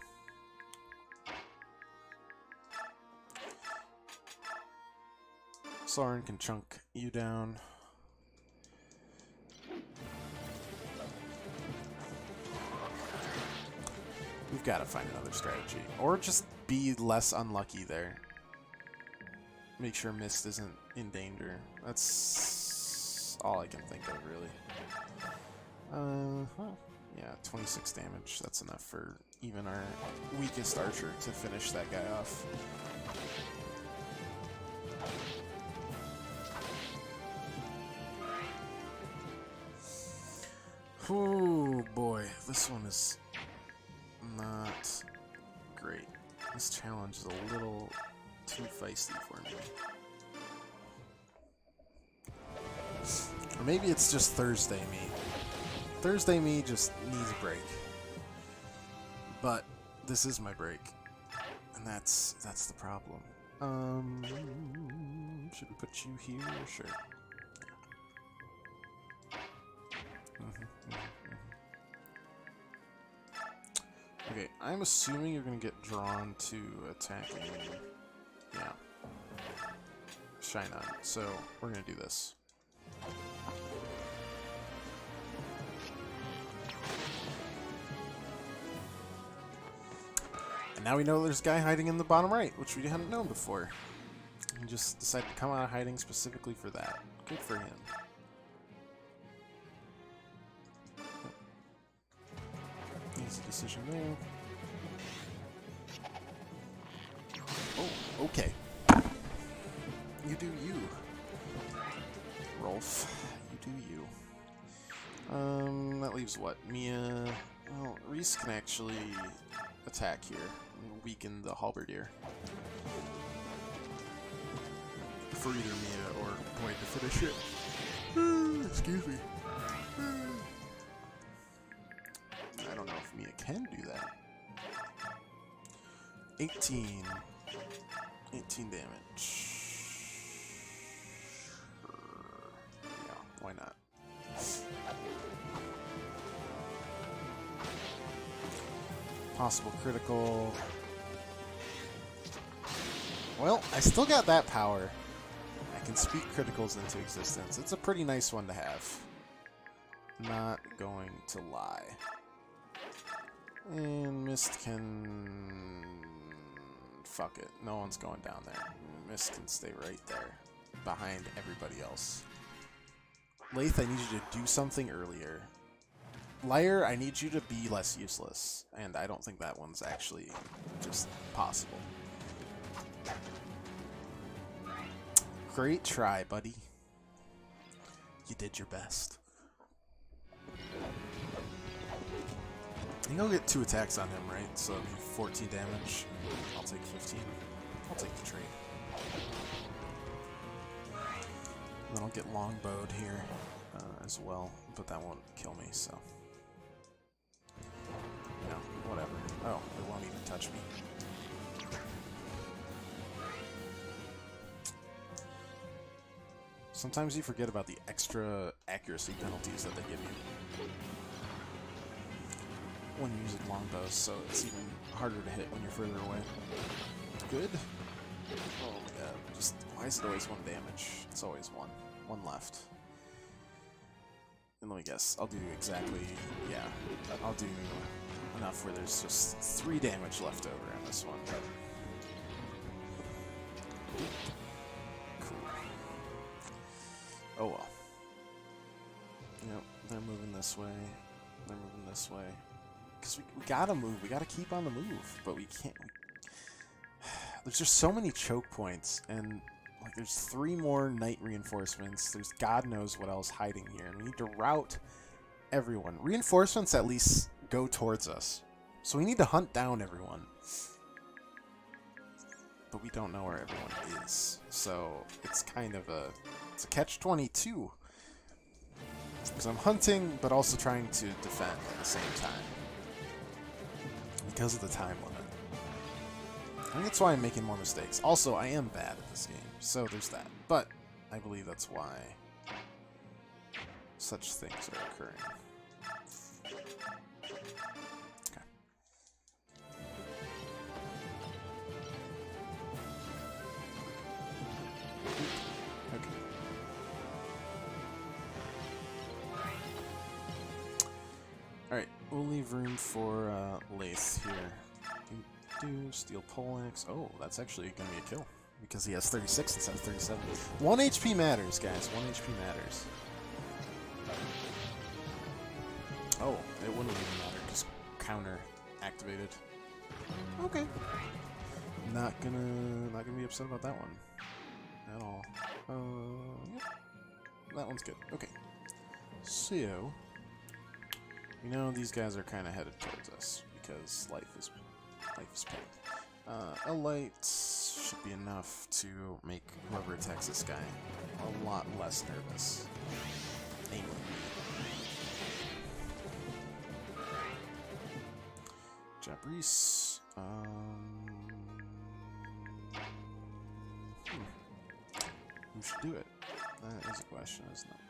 Soren can chunk you down. We've got to find another strategy. Or just be less unlucky there. Make sure Mist isn't in danger. That's all I can think of, really. Well, yeah, 26 damage. That's enough for even our weakest archer to finish that guy off. Oh boy, this one is not great. This challenge is a little too feisty for me. Or maybe it's just Thursday me. Thursday me just needs a break. But this is my break. And that's the problem. Should we put you here? Sure. Okay, I'm assuming you're gonna get drawn to attacking, yeah, Shinon. So we're gonna do this. And now we know there's a guy hiding in the bottom right, which we hadn't known before. He just decided to come out of hiding specifically for that. Good for him. Easy decision there. Oh, okay. You do you. Rolf, you do you. That leaves what? Mia... Well, Reese can actually attack here and weaken the halberdier. For either Mia or Boyd to finish it. Excuse me. I don't know if Mia can do that. 18 damage. Yeah, why not? Possible critical. Well, I still got that power. I can speak criticals into existence. It's a pretty nice one to have. Not going to lie. And Mist can... Fuck it. No one's going down there. Mist can stay right there. Behind everybody else. Lathe, I need you to do something earlier. Liar, I need you to be less useless. And I don't think that one's actually just possible. Great try, buddy. You did your best. I think I'll get 2 attacks on him, right? So it'll be 14 damage. I'll take 15. I'll take the trade. And then I'll get longbowed here as well, but that won't kill me, so... No, whatever. Oh, it won't even touch me. Sometimes you forget about the extra accuracy penalties that they give you when you're using longbows, so it's even harder to hit when you're further away. Good. Oh my god, just why is it always 1 damage? It's always one. One left. And let me guess, I'll do exactly, yeah, I'll do enough where there's just 3 damage left over on this one. Cool. Oh well. Yep, they're moving this way. They're moving this way. Because we gotta move. We gotta keep on the move. But we can't. There's just so many choke points. And like, there's 3 more night reinforcements. There's God knows what else hiding here. And we need to rout everyone. Reinforcements at least go towards us. So we need to hunt down everyone. But we don't know where everyone is. So it's kind of a... It's a catch-22. Because I'm hunting, but also trying to defend at the same time. Because of the time limit. I think that's why I'm making more mistakes. Also, I am bad at this game, so there's that. But I believe that's why such things are occurring. Okay. Okay. Alright, we'll leave room for Lace here. Steel poleaxe. Oh, that's actually going to be a kill. Because he has 36 instead of 37. 1 HP matters, guys. 1 HP matters. Oh, it wouldn't even matter. Just counter activated. Okay. Not gonna be upset about that one. At all. Yep. That one's good. Okay. So, you know, these guys are kind of headed towards us. Because life is pain. A light should be enough to make whoever attacks this guy a lot less nervous. Aim. Jabrice. Who should do it? That is a question, isn't it?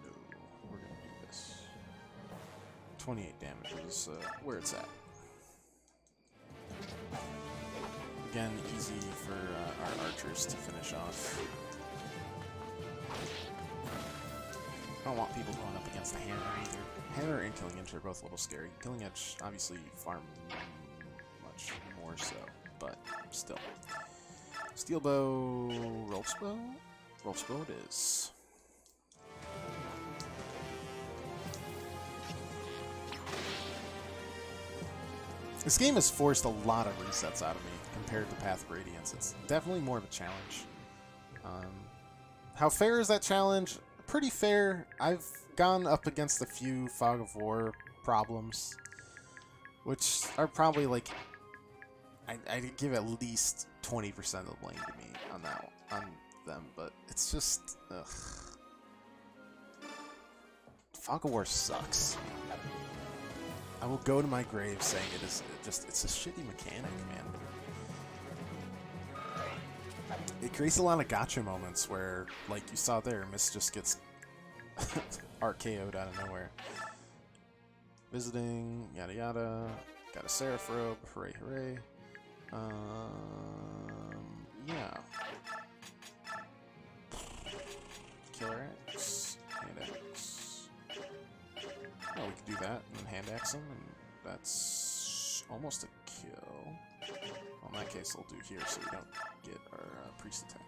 No, we're gonna do this. 28 damage is where it's at. Again, easy for our archers to finish off. I don't want people going up against the hammer either. Hammer and Killing Edge are both a little scary. Killing Edge obviously farm much more so, but still. Steel bow, Rolf's bow? Rolf's bow it is. This game has forced a lot of resets out of me compared to Path of Radiance. It's definitely more of a challenge. How fair is that challenge? Pretty fair. I've gone up against a few Fog of War problems, which are probably like I'd give at least 20% of the blame to me on them, but it's just ugh. Fog of War sucks. I will go to my grave saying it's a shitty mechanic, man. It creates a lot of gotcha moments where, like you saw there, Mist just gets RKO'd out of nowhere. Visiting, yada yada. Got a Seraph Robe, hooray hooray. Yeah. Killer Axe, Hand Axe. Oh, we could do that and then Hand Axe him, and that's almost a kill. Well, in that case, I'll do here so we don't get our priest attack.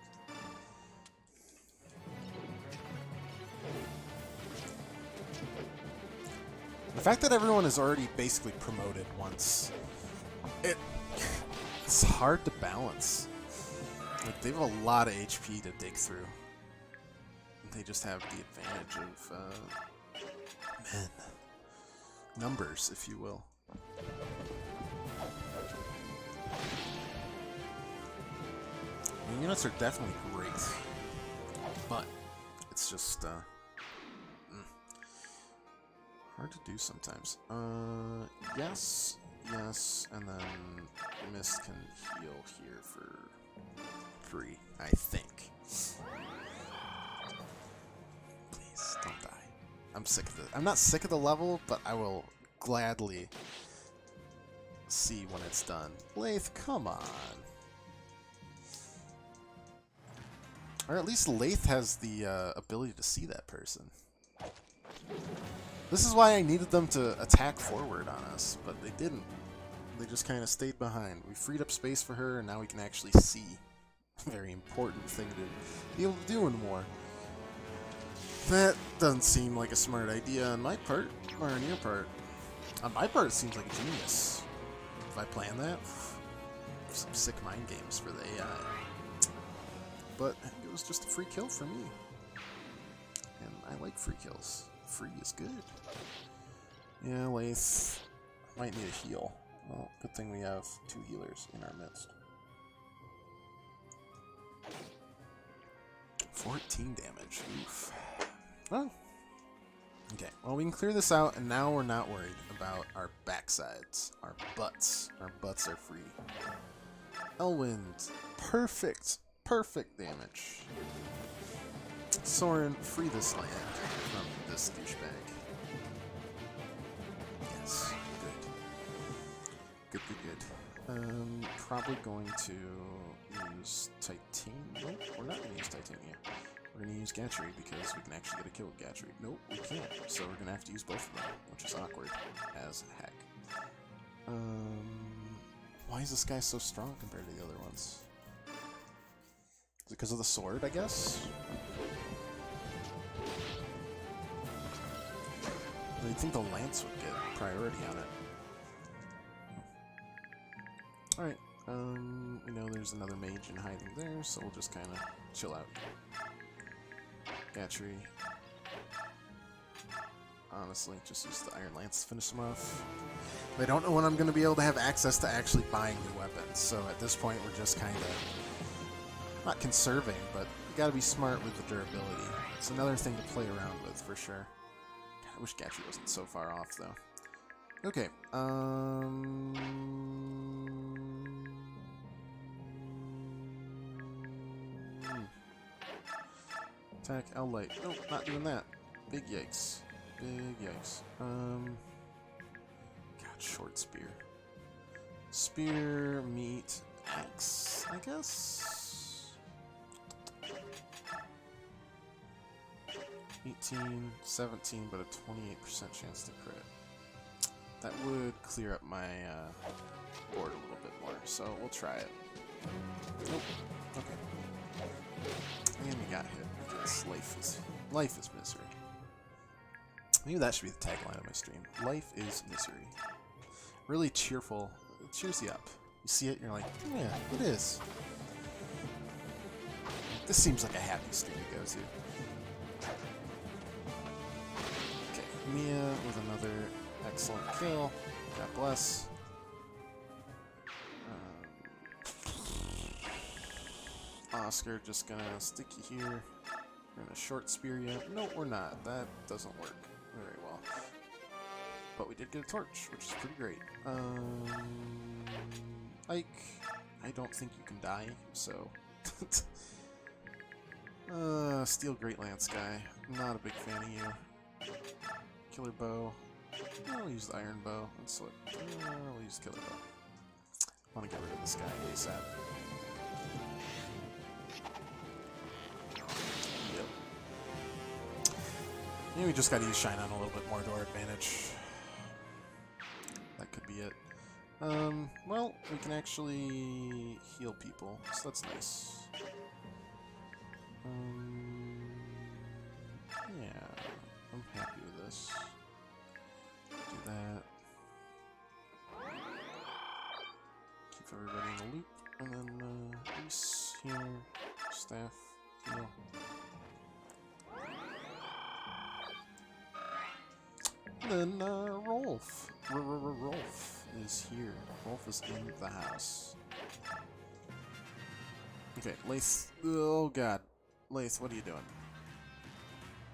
The fact that everyone is already basically promoted once, it's hard to balance. Like, they have a lot of HP to dig through. They just have the advantage of men. Numbers, if you will. The units are definitely great, but it's just hard to do sometimes. Yes, and then Mist can heal here for free, I think. Please don't die. I'm sick of it. I'm not sick of the level, but I will gladly see when it's done. Lathe, come on. Or at least Lathe has the ability to see that person. This is why I needed them to attack forward on us, but they didn't. They just kind of stayed behind. We freed up space for her, and now we can actually see. Very important thing to be able to do in war. That doesn't seem like a smart idea on my part, or on your part. On my part, it seems like a genius. If I plan that, some sick mind games for the AI. But it was just a free kill for me. And I like free kills. Free is good. Yeah, Lace might need a heal. Well, good thing we have 2 healers in our midst. 14 damage. Oof. Well, okay. Well, we can clear this out, and now we're not worried about our backsides. Our butts. Our butts are free. Elwind. Perfect. Perfect damage. Soren, free this land from this douchebag. Yes. Good. Good. Probably going to use Titanium. Nope, we're not going to use Titanium. We're going to use Gatchery because we can actually get a kill with Gatchery. Nope, we can't. So we're going to have to use both of them, which is awkward as heck. Why is this guy so strong compared to the other ones? Is it because of the sword, I guess? You'd think the lance would get priority on it. Alright, we know there's another mage in hiding there, so we'll just kind of chill out. Gatchery. Honestly, just use the Iron Lance to finish them off. I don't know when I'm going to be able to have access to actually buying new weapons, so at this point we're just kind of not conserving, but you got to be smart with the durability. It's another thing to play around with for sure. God, I wish Gatchery wasn't so far off though. Okay, Attack L Light. Nope, not doing that. Big yikes. Big yikes. God, short spear. Spear, meat, axe, I guess? 18, 17, but a 28% chance to crit. That would clear up my board a little bit more, so we'll try it. Nope. Okay. And we got hit because life is misery. Maybe that should be the tagline of my stream. Life is misery. Really cheerful cheers you up. You see it, you're like, yeah, it is. This seems like a happy stream to go to. Okay, Mia with another excellent kill. God bless. Oscar just gonna stick you here. We're gonna short spear you. No, we're not. That doesn't work very well. But we did get a torch, which is pretty great. Ike, I don't think you can die, so... Steel Great Lance guy. Not a big fan of you. Killer Bow. I'll use the Iron Bow. Let's look. We'll use Killer Bow. I want to get rid of this guy ASAP. Yep. Maybe we just gotta use Shinon a little bit more to our advantage. That could be it. Well, we can actually heal people, so that's nice. Yeah, I'm happy with this. Do that. Keep everybody in the loop, and then, Reese here, staff, heal. And then, Rolf. Rolf is here. Rolf is in the house. Okay, Lath. Oh god. Lath, what are you doing?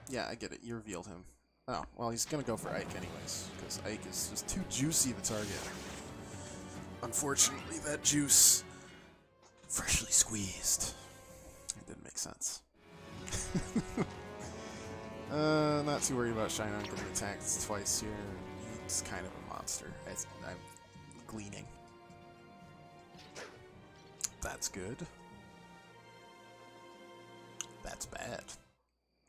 Yeah, I get it. You revealed him. Oh, well, he's gonna go for Ike anyways, because Ike is just too juicy to target. Unfortunately, that juice... freshly squeezed. It didn't make sense. Not too worried about Shinon getting attacked twice here. He's kind of a monster, as I'm gleaning. That's good. That's bad.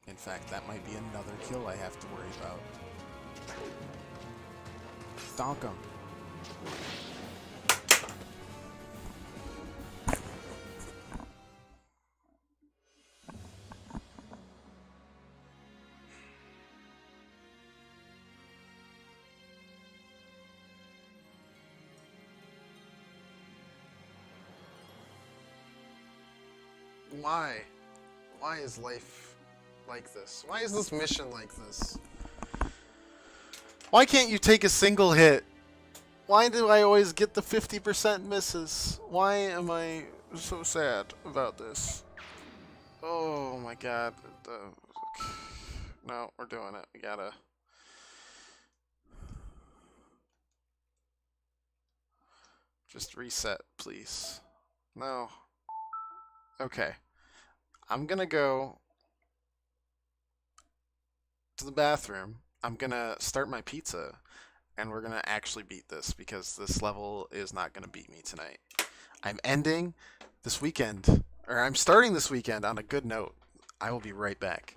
In fact, that might be another kill I have to worry about. Donk 'em. Why? Why is life like this? Why is this mission like this? Why can't you take a single hit? Why do I always get the 50% misses? Why am I so sad about this? Oh my god. No, we're doing it. We gotta... just reset, please. No. Okay. I'm gonna go to the bathroom. I'm gonna start my pizza, and we're gonna actually beat this, because this level is not gonna beat me tonight. I'm ending this weekend, or I'm starting this weekend on a good note. I will be right back.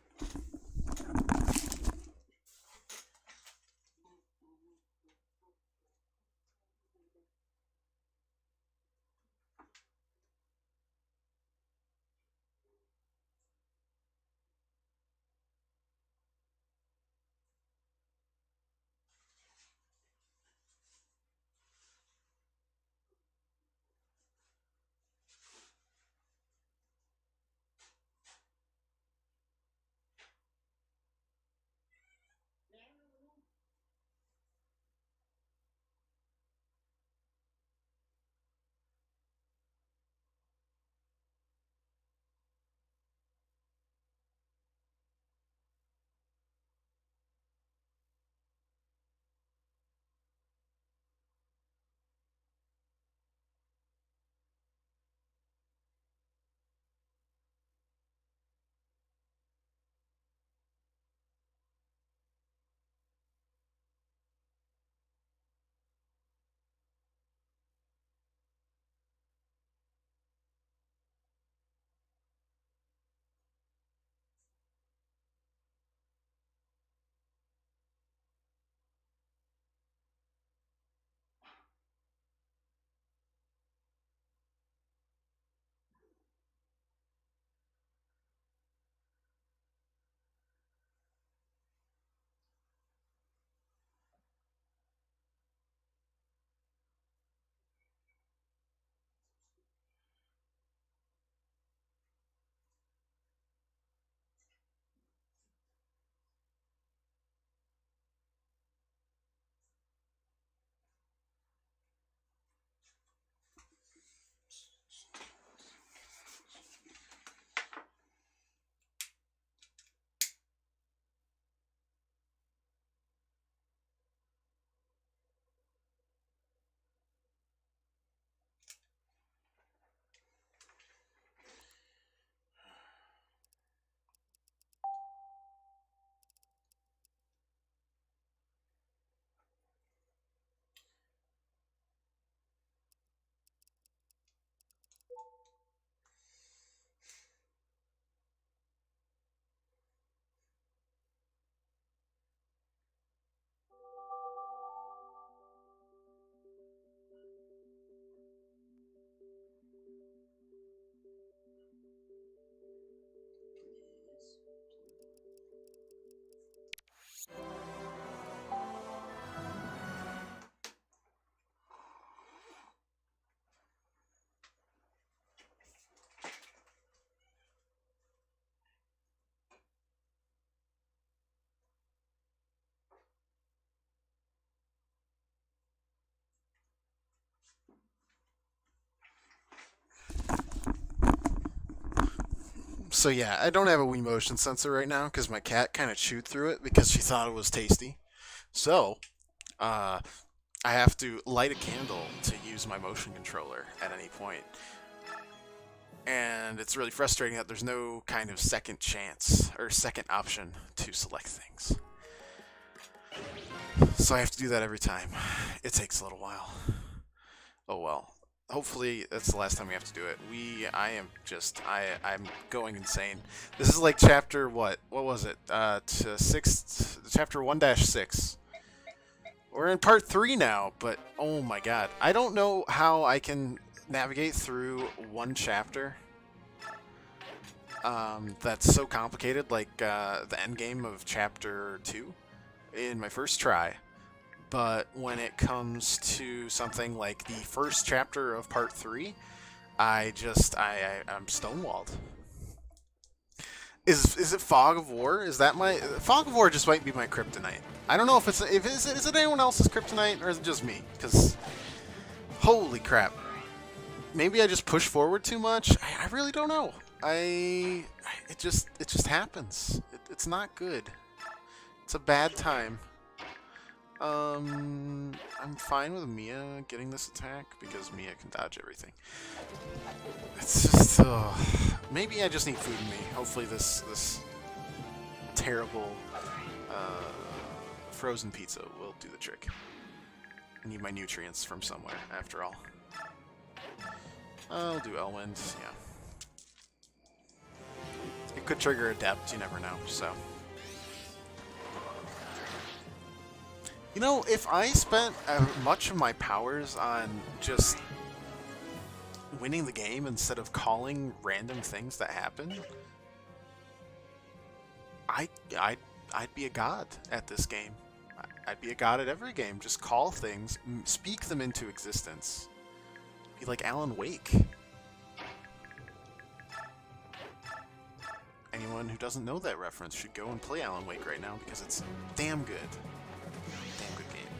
So yeah, I don't have a Wii motion sensor right now because my cat kind of chewed through it because she thought it was tasty. So, uh, I have to light a candle to use my motion controller at any point. And it's really frustrating that there's no kind of second chance or second option to select things. So I have to do that every time. It takes a little while. Oh well. Hopefully that's the last time we have to do it. I'm going insane. This is like chapter what? What was it? Chapter 1-6. We're in part 3 now, but oh my god. I don't know how I can navigate through one chapter that's so complicated, like the end game of chapter 2 in my first try. But when it comes to something like the first chapter of part 3, I'm stonewalled. Is it Fog of War? Is that my Fog of War? Just might be my kryptonite. I don't know if is it anyone else's kryptonite or is it just me? Because holy crap, maybe I just push forward too much. I really don't know. It just happens. It's not good. It's a bad time. I'm fine with Mia getting this attack because Mia can dodge everything. It's just, maybe I just need food in me. Hopefully this terrible frozen pizza will do the trick. I need my nutrients from somewhere, after all. I'll do Elwind, yeah. It could trigger Adept, you never know, so. You know, if I spent much of my powers on just winning the game instead of calling random things that happen, I'd be a god at this game. I'd be a god at every game. Just call things, speak them into existence. Be like Alan Wake. Anyone who doesn't know that reference should go and play Alan Wake right now because it's damn good. Damn good game.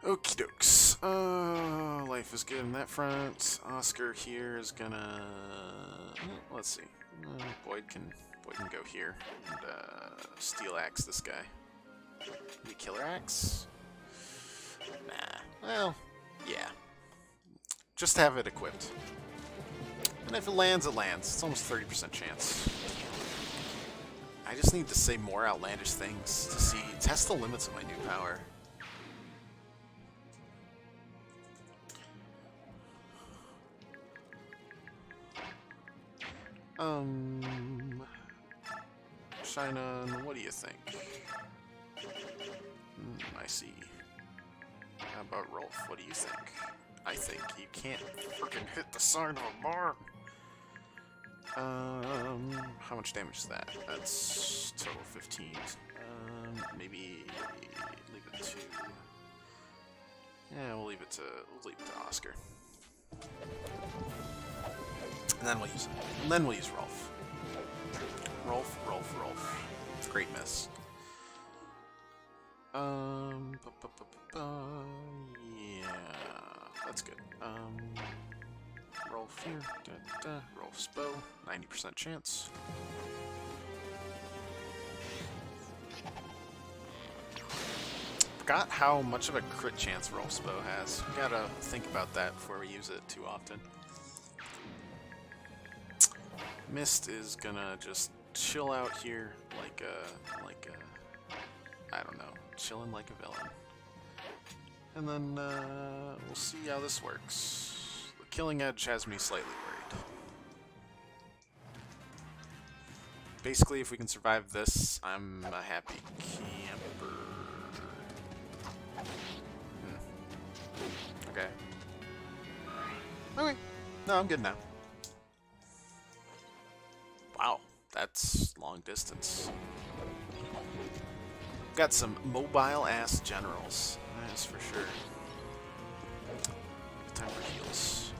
Okie dokes. Life is good in that front. Oscar here is gonna. Let's see. Boyd can go here and steel axe this guy. Maybe killer axe? Nah. Well, yeah. Just have it equipped. And if it lands, it lands. It's almost 30% chance. I just need to say more outlandish things to test the limits of my new power. Shinon, what do you think? I see. How about Rolf? What do you think? I think you can't freaking hit the sign of a barn. How much damage is that? That's total 15. Maybe leave it to. Yeah, we'll leave it to Oscar. And then we'll use it. And then we'll use Rolf. Rolf. Great miss. Yeah, that's good. Rolf here. Rolf's bow. 90% chance. Forgot how much of a crit chance Rolf's bow has. We gotta think about that before we use it too often. Mist is gonna just chill out here like I don't know, chilling like a villain. And then we'll see how this works. The killing edge has me slightly worried. Basically, if we can survive this, I'm a happy camper. Okay. Okay. No, I'm good now. Wow, that's long distance. Got some mobile-ass generals. That is for sure. Time for heals.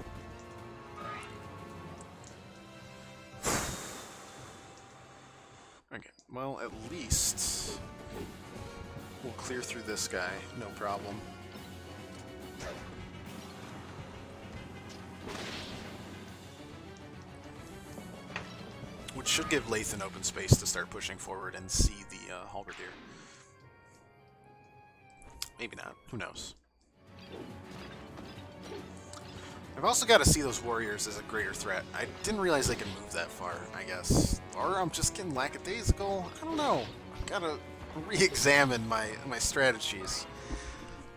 Okay, well, at least we'll clear through this guy, no problem. which should give Lathan open space to start pushing forward and see the Halberdier. Maybe not. Who knows? I've also got to see those warriors as a greater threat. I didn't realize they could move that far, I guess. Or I'm just getting lackadaisical. I don't know. I've got to re-examine my strategies.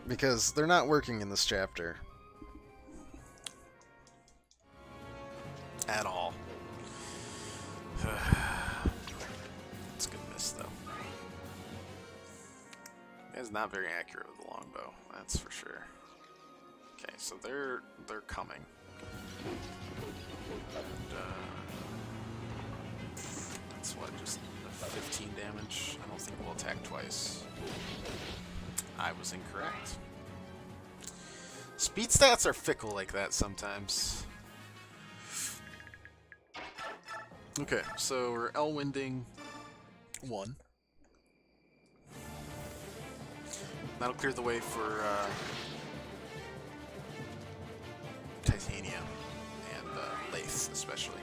Because they're not working in this chapter. At all. It's a good miss, though. Guy's not very accurate with the longbow, that's for sure. Okay, so they're coming. And, that's what, just 15 damage? I don't think we'll attack twice. I was incorrect. Speed stats are fickle like that sometimes. Okay, so we're L-winding 1. That'll clear the way for Titania and Lace, especially.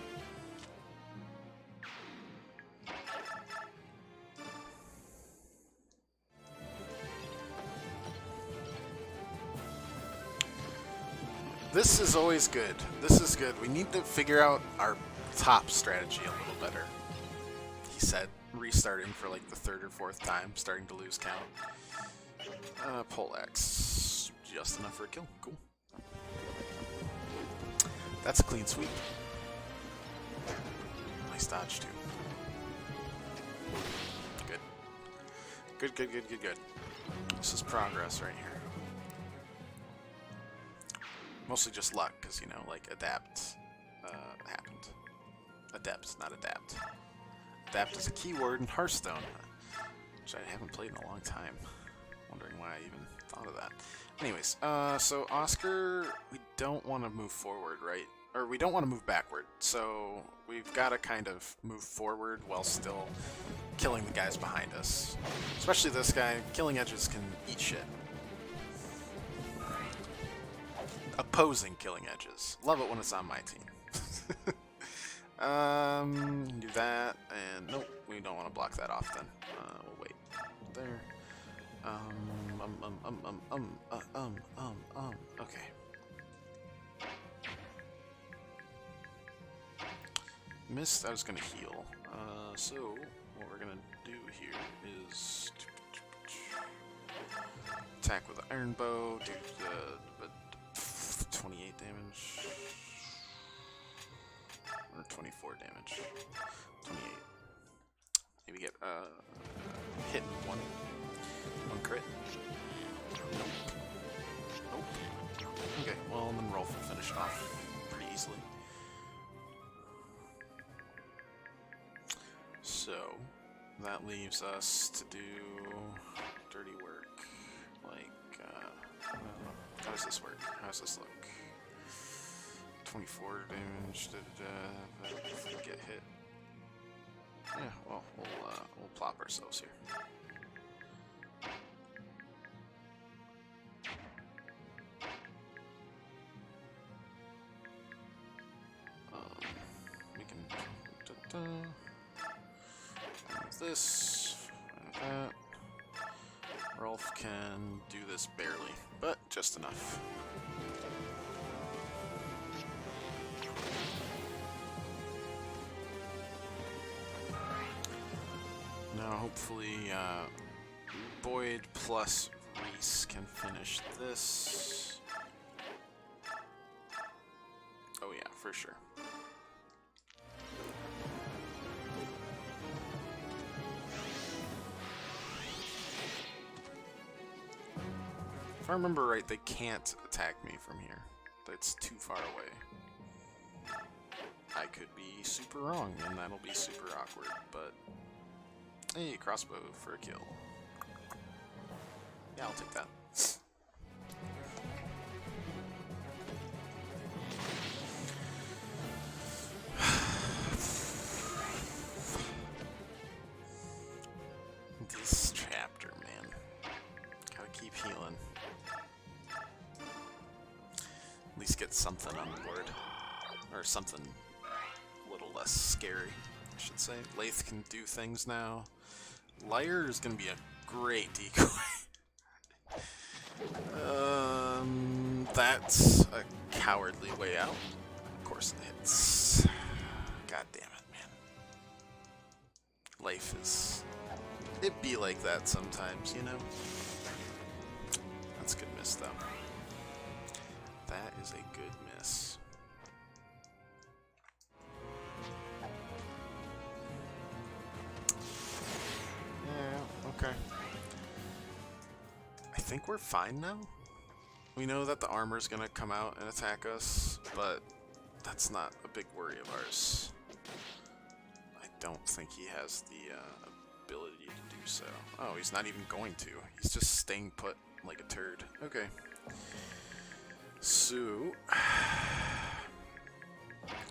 This is always good. This is good. We need to figure out our top strategy a little better. He said, restarting for like the 3rd or 4th time, starting to lose count. Poleaxe, just enough for a kill. Cool. That's a clean sweep. Nice dodge too. Good. Good, good, good, good, good. This is progress right here. Mostly just luck, because, you know, like, adapt happened. Adept, not adapt. Adapt is a keyword in Hearthstone, which I haven't played in a long time. Wondering why I even thought of that. Anyways, so Oscar, we don't want to move forward, right? Or we don't want to move backward, so we've got to kind of move forward while still killing the guys behind us. Especially this guy. Killing edges can eat shit. Opposing killing edges. Love it when it's on my team. Do that, and nope, we don't want to block that off then. We'll wait. There. Okay. Missed, I was gonna heal. So, what we're gonna do here is attack with the iron bow, do the 28 damage. Or 24 damage. 28. Maybe get hit in one crit. Nope. Nope. Okay, well, and then Rolf will finish it off pretty easily. So that leaves us to do dirty work. Like, how does this work? How does this look? 24 damage. If we get hit. Yeah, well, we'll plop ourselves here. We can this, that. Rolf can do this barely, but just enough. Now, hopefully, Boyd plus Reese can finish this. Oh yeah, for sure. If I remember right, they can't attack me from here. That's too far away. I could be super wrong, and that'll be super awkward, but... Hey, crossbow for a kill. Yeah, I'll take that. This chapter, man. Gotta keep healing. At least get something on the board. Or something a little less scary. I should say. Lathe can do things now. Liar is going to be a great decoy. That's a cowardly way out. Of course it hits. God damn it, man. Life is... It be like that sometimes, you know? That's a good miss, though. That is a good miss. Yeah, okay. I think we're fine now. We know that the armor's gonna come out and attack us, but that's not a big worry of ours. I don't think he has the ability to do so. Oh, he's not even going to. He's just staying put like a turd. Okay. So...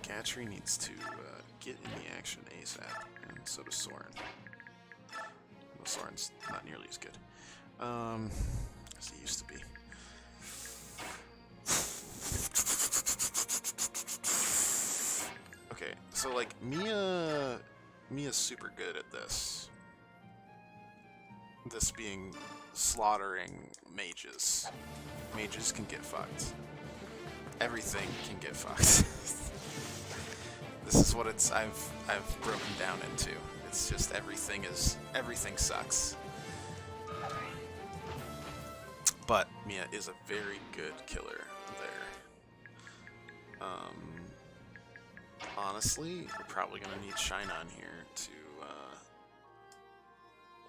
Gatry needs to get in the action ASAP, and so does Soren. Well, Soren's not nearly as good as he used to be. Okay, so like Mia's super good at this. This being slaughtering mages. Mages can get fucked. Everything can get fucked. This is what I've broken down into. It's just everything sucks. But Mia is a very good killer there. Honestly, we're probably gonna need Shinon here to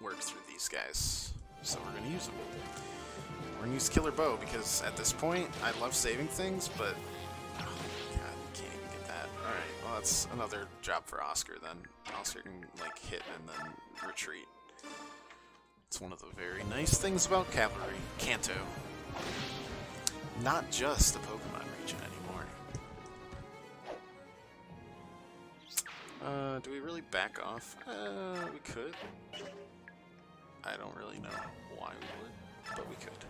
work through these guys. So we're gonna use them. We're gonna use Killer Bow because at this point I love saving things, but oh god, can't even get that. Alright, well that's another job for Oscar then. Oscar can like hit and then retreat. It's one of the very nice things about cavalry. Kanto. Not just a Pokemon region anymore. Do we really back off? We could. I don't really know why we would, but we could.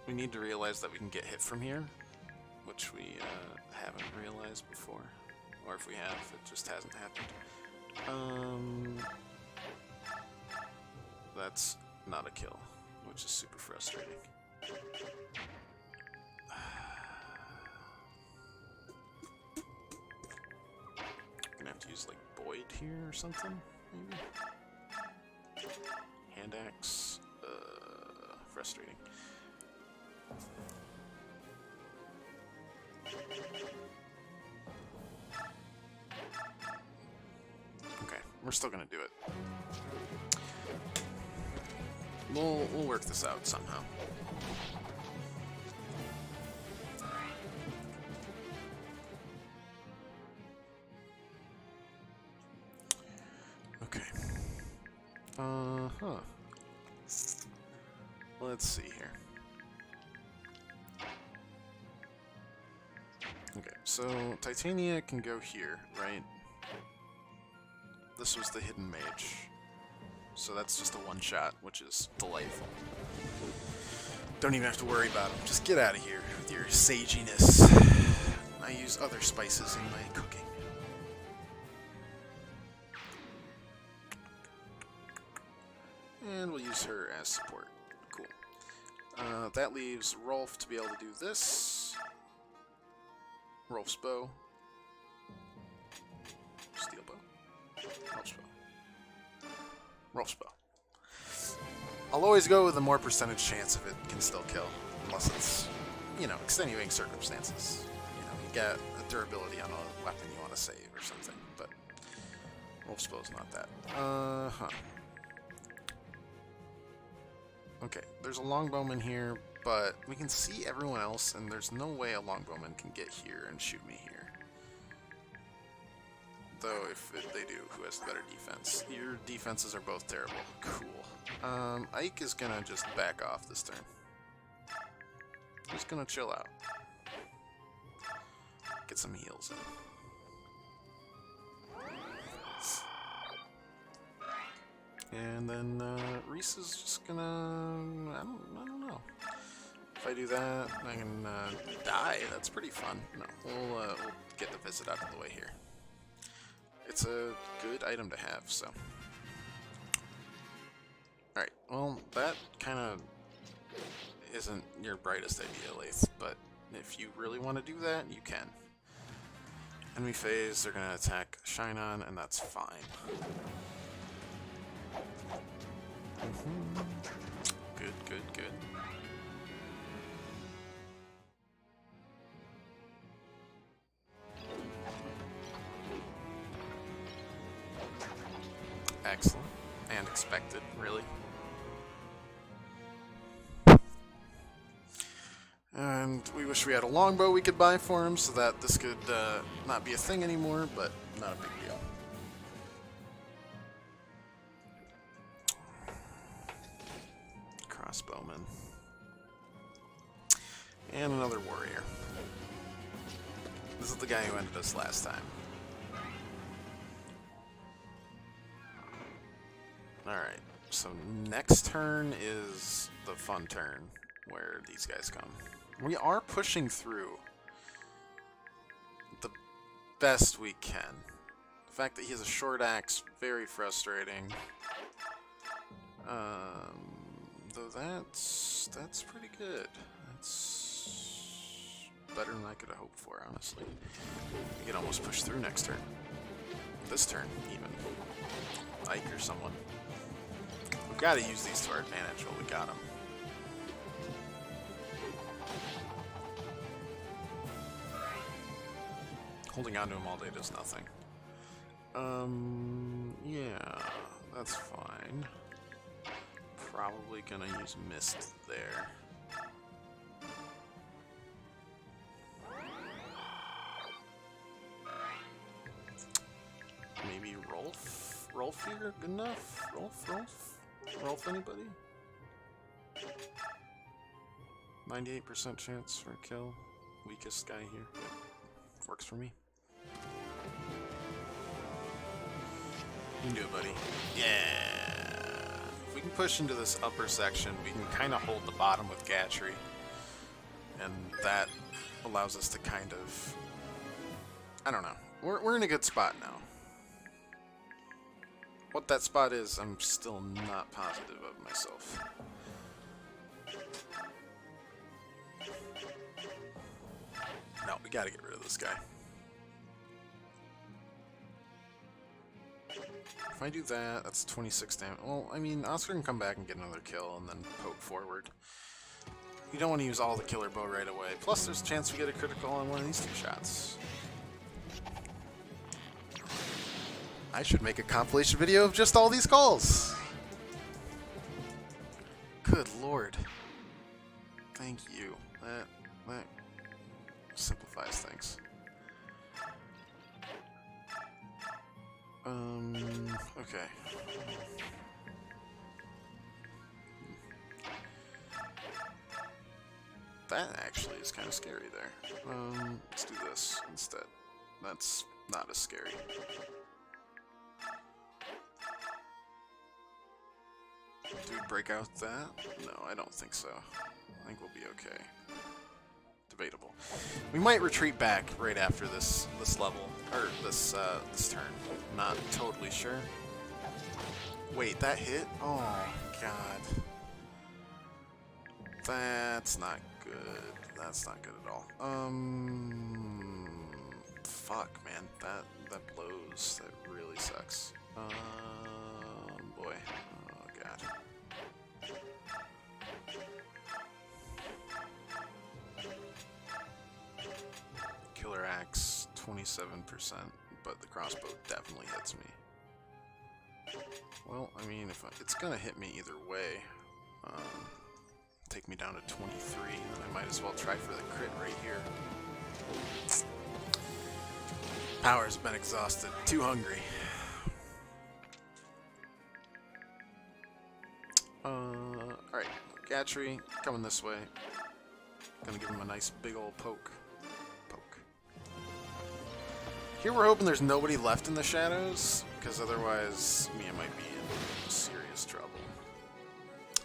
We need to realize that we can get hit from here, which we haven't realized before. Or if we have, it just hasn't happened. That's not a kill, which is super frustrating. Gonna have to use like Boyd here or something, maybe? Hand axe, frustrating. Okay, we're still gonna do it. We'll work this out somehow. Okay. Let's see here. Okay, so Titania can go here, right? This was the hidden mage. So that's just a one-shot, which is delightful. Don't even have to worry about him. Just get out of here with your saginess. I use other spices in my cooking. And we'll use her as support. Cool. That leaves Rolf to be able to do this. Rolf's bow. Steel bow. Rolf's bow. Rolf's bow. I'll always go with a more percentage chance of it can still kill. Unless it's, you know, extenuating circumstances. You know, you get a durability on a weapon you want to save or something. But Rolf's bow's not that. Okay, there's a longbowman here, but we can see everyone else, and there's no way a longbowman can get here and shoot me here. Though, if they do, who has the better defense? Your defenses are both terrible. Cool. Ike is gonna just back off this turn. Just gonna chill out. Get some heals in. And then Reese is just gonna... I don't know. If I do that, I can die. That's pretty fun. No, we'll get the visit out of the way here. It's a good item to have, so. Alright, well, that kind of isn't your brightest idea, Lathe, but if you really want to do that, you can. Enemy phase, they're going to attack Shinon, and that's fine. Good, good, good. Excellent. And expected, really. And we wish we had a longbow we could buy for him so that this could not be a thing anymore, but not a big deal. Crossbowman. And another warrior. This is the guy who ended us last time. Alright, so next turn is the fun turn where these guys come. We are pushing through the best we can. The fact that he has a short axe, very frustrating. Though that's pretty good. That's better than I could have hoped for, honestly. We can almost push through next turn. This turn, even. Ike or someone. We've got to use these to our advantage while we got them. Holding on to him all day does nothing. Yeah, that's fine. Probably gonna use Mist there. Maybe Rolf? Rolf here? Good enough? Rolf anybody? 98% chance for a kill. Weakest guy here. Good. Works for me. You can do it, buddy. Yeah! If we can push into this upper section, we can kind of hold the bottom with Gatry. And that allows us to kind of... I don't know. We're in a good spot now. What that spot is, I'm still not positive of myself. No, we gotta get rid of this guy. If I do that, that's 26 damage. Well, I mean, Oscar can come back and get another kill and then poke forward. You don't want to use all the killer bow right away. Plus, there's a chance we get a critical on one of these two shots. I should make a compilation video of just all these calls. Good lord. Thank you. That simplifies things. Okay. That actually is kind of scary there. Let's do this instead. That's not as scary. Do we break out that? No, I don't think so. I think we'll be okay. Debatable. We might retreat back right after this level, or this turn. Not totally sure. Wait, that hit? Oh god. That's not good. That's not good at all. Fuck, man. That blows. That really sucks. Boy. Oh god. Killer axe, 27%, but the crossbow definitely hits me. Well, I mean, if it's gonna hit me either way. Take me down to 23, then I might as well try for the crit right here. Power's been exhausted. Too hungry. Alright. Gatry, coming this way. Gonna give him a nice big old poke. Here we're hoping there's nobody left in the shadows, because otherwise Mia might be in serious trouble.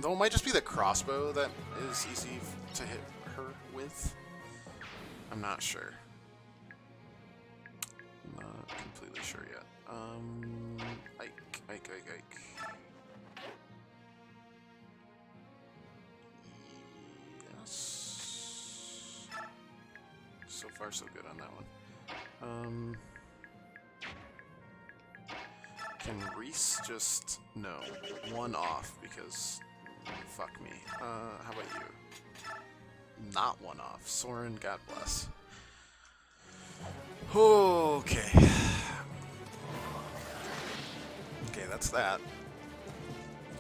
Though it might just be the crossbow that is easy to hit her with. I'm not sure. Not completely sure yet. Ike. Yes. So far, so good on that one. Can Reese just... No. One off, because... Fuck me. How about you? Not one off. Soren, God bless. Okay. Okay, that's that.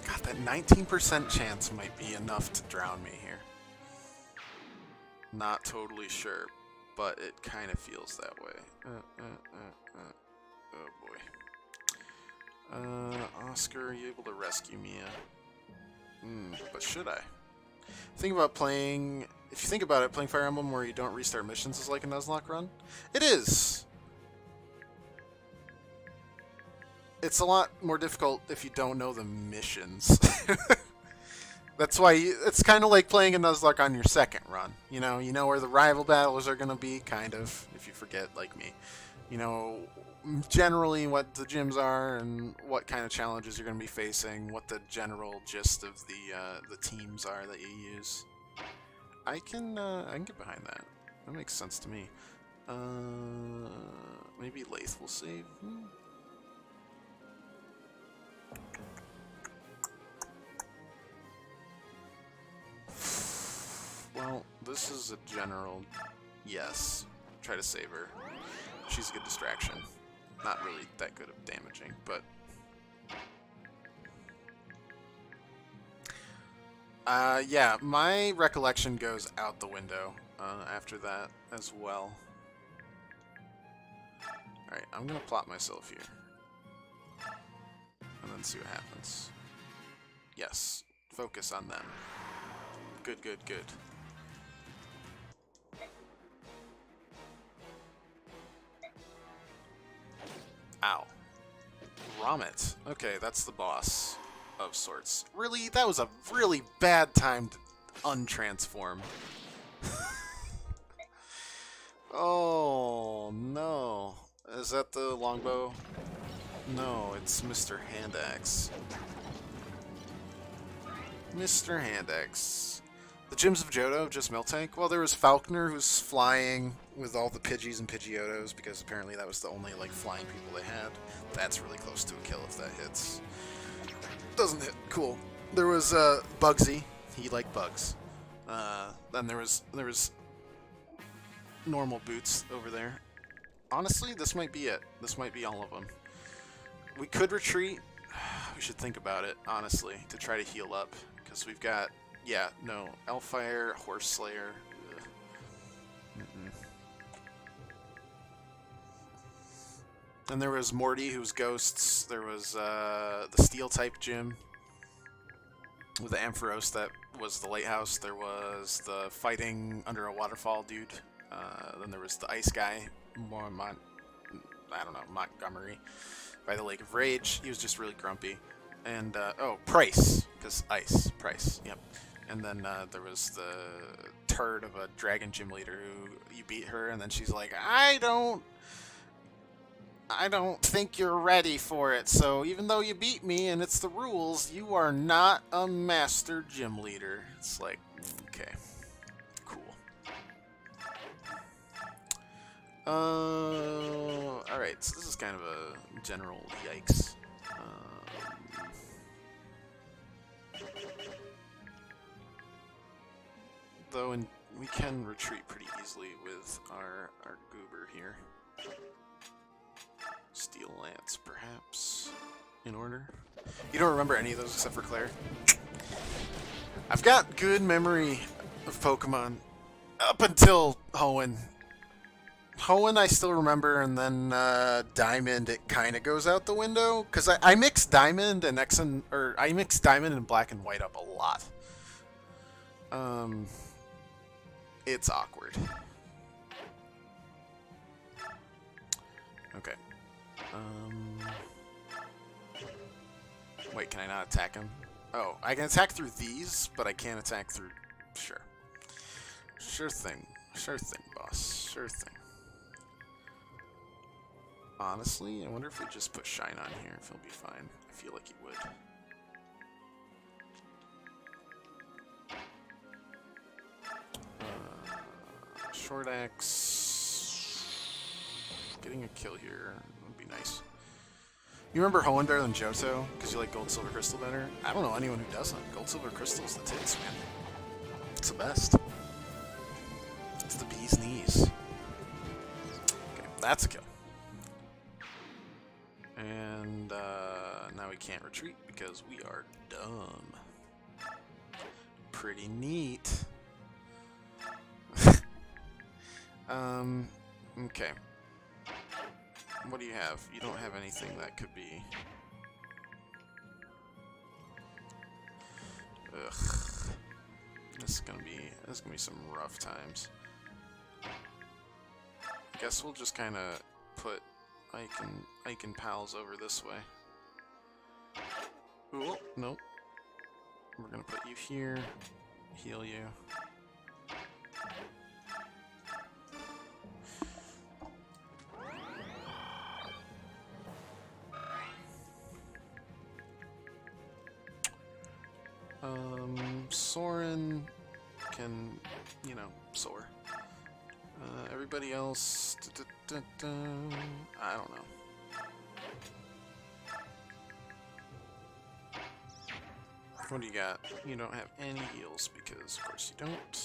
God, that 19% chance might be enough to drown me here. Not totally sure, but it kind of feels that way. Oh boy. Oscar, are you able to rescue Mia? But should I? Think about playing... If you think about it, playing Fire Emblem where you don't restart missions is like a Nuzlocke run. It is! It's a lot more difficult if you don't know the missions. That's why it's kind of like playing a Nuzlocke on your second run. You know where the rival battles are going to be, kind of, if you forget, like me. You know generally what the gyms are and what kind of challenges you're going to be facing, what the general gist of the teams are that you use. I can get behind that. That makes sense to me. Maybe Lathe will save. Well, this is a general yes. Try to save her. She's a good distraction. Not really that good of damaging, but... yeah, my recollection goes out the window after that as well. Alright, I'm gonna plot myself here. And then see what happens. Yes, focus on them. Good. Ow. Romit. Okay, that's the boss of sorts. Really? That was a really bad time to untransform. Oh, no. Is that the longbow? No, it's Mr. Handaxe. Mr. Handaxe. The gyms of Johto, just Miltank? Well, there was Falconer, who's flying with all the Pidgeys and Pidgeotos, because apparently that was the only, like, flying people they had. That's really close to a kill if that hits. Doesn't hit. Cool. There was, Bugsy. He liked bugs. Then there was normal Boots over there. Honestly, this might be it. This might be all of them. We could retreat. We should think about it, honestly, to try to heal up, because we've got... Yeah, no. Elfire, Horse Slayer. And there was Morty, who's Ghosts. There was the Steel-type gym with the Ampharos that was the Lighthouse. There was the Fighting Under a Waterfall dude. Then there was the Ice guy, Montgomery, by the Lake of Rage. He was just really grumpy. And, Price, because Ice. Price, yep. And then there was the turd of a dragon gym leader who you beat her, and then she's like, I don't think you're ready for it, so even though you beat me and it's the rules, you are not a master gym leader. It's like, okay, cool. Alright, so this is kind of a general yikes. Though we can retreat pretty easily with our goober here. Steel Lance, perhaps, in order. You don't remember any of those except for Claire? I've got good memory of Pokemon up until Hoenn. Hoenn I still remember, and then Diamond, it kind of goes out the window, because I mix Diamond and I mix Diamond and Black and White up a lot. It's awkward. Okay. Wait, can I not attack him? Oh, I can attack through these, but I can't attack through... Sure. Sure thing. Sure thing, boss. Sure thing. Honestly, I wonder if we just put Shinon here, if he'll be fine. I feel like he would. Short axe. Getting a kill here would be nice. You remember Hoenn better than Johto? Because you like Gold Silver Crystal better? I don't know anyone who doesn't. Gold Silver Crystal's the tits, man. It's the best. It's the bee's knees. Okay, that's a kill. And now we can't retreat because we are dumb. Pretty neat. Okay. What do you have? You don't have anything that could be... Ugh. This is gonna be some rough times. I guess we'll just kind of put Ike and pals over this way. Ooh, nope. We're gonna put you here, heal you. Soren can, you know, soar. Everybody else, I don't know. What do you got? You don't have any heals because, of course, you don't.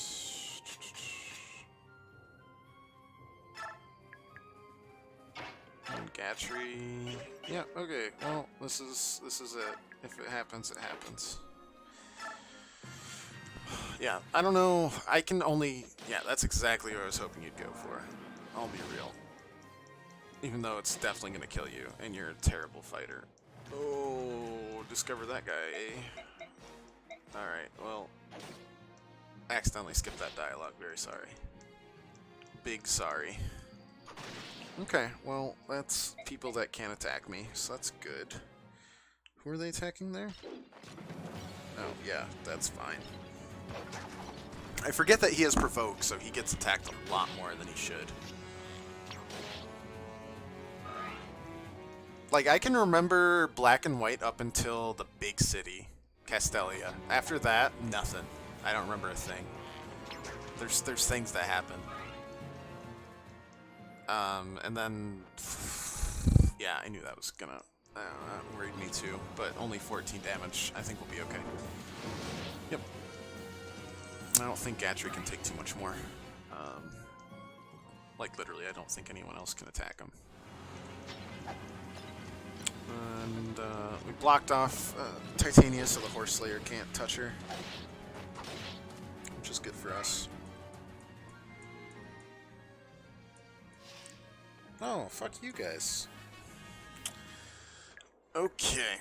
And Gatry. Yeah. Okay. Well, this is it. If it happens, it happens. Yeah, I don't know. I can only... Yeah, that's exactly what I was hoping you'd go for. I'll be real. Even though it's definitely going to kill you, and you're a terrible fighter. Oh, discover that guy, eh? Alright, well... I accidentally skipped that dialogue. Very sorry. Big sorry. Okay, well, that's people that can't attack me, so that's good. Who are they attacking there? Oh, yeah, that's fine. I forget that he has Provoke, so he gets attacked a lot more than he should. Like, I can remember Black and White up until the big city, Castelia. After that, nothing. I don't remember a thing. There's things that happen. And then... Yeah, I knew that was gonna... worried me too, but only 14 damage. I think we'll be okay. Yep. I don't think Gatry can take too much more. Like, literally, I don't think anyone else can attack him. And, we blocked off Titania so the Horse Slayer can't touch her. Which is good for us. Oh, fuck you guys. Okay.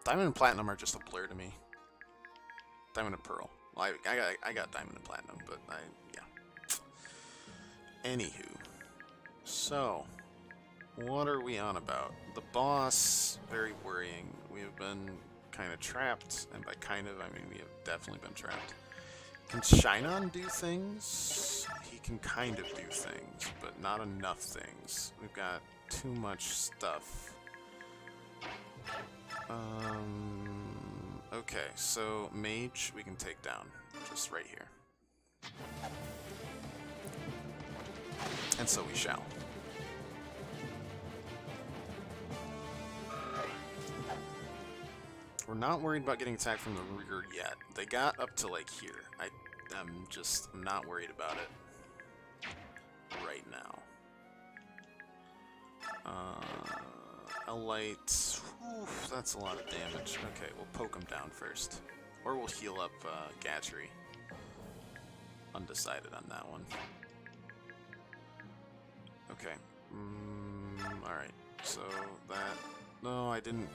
Diamond and Platinum are just a blur to me. Diamond and Pearl. Well, I got Diamond and Platinum, but yeah. Anywho. So, what are we on about? The boss, very worrying. We have been kind of trapped, and by kind of, I mean we have definitely been trapped. Can Shinon do things? He can kind of do things, but not enough things. We've got too much stuff. Okay, so Mage we can take down, just right here. And so we shall. We're not worried about getting attacked from the rear yet. They got up to like here. I'm not worried about it right now. A light. Oof, that's a lot of damage. Okay, we'll poke him down first. Or we'll heal up Gatry. Undecided on that one. Okay. Alright. So that... No, I didn't...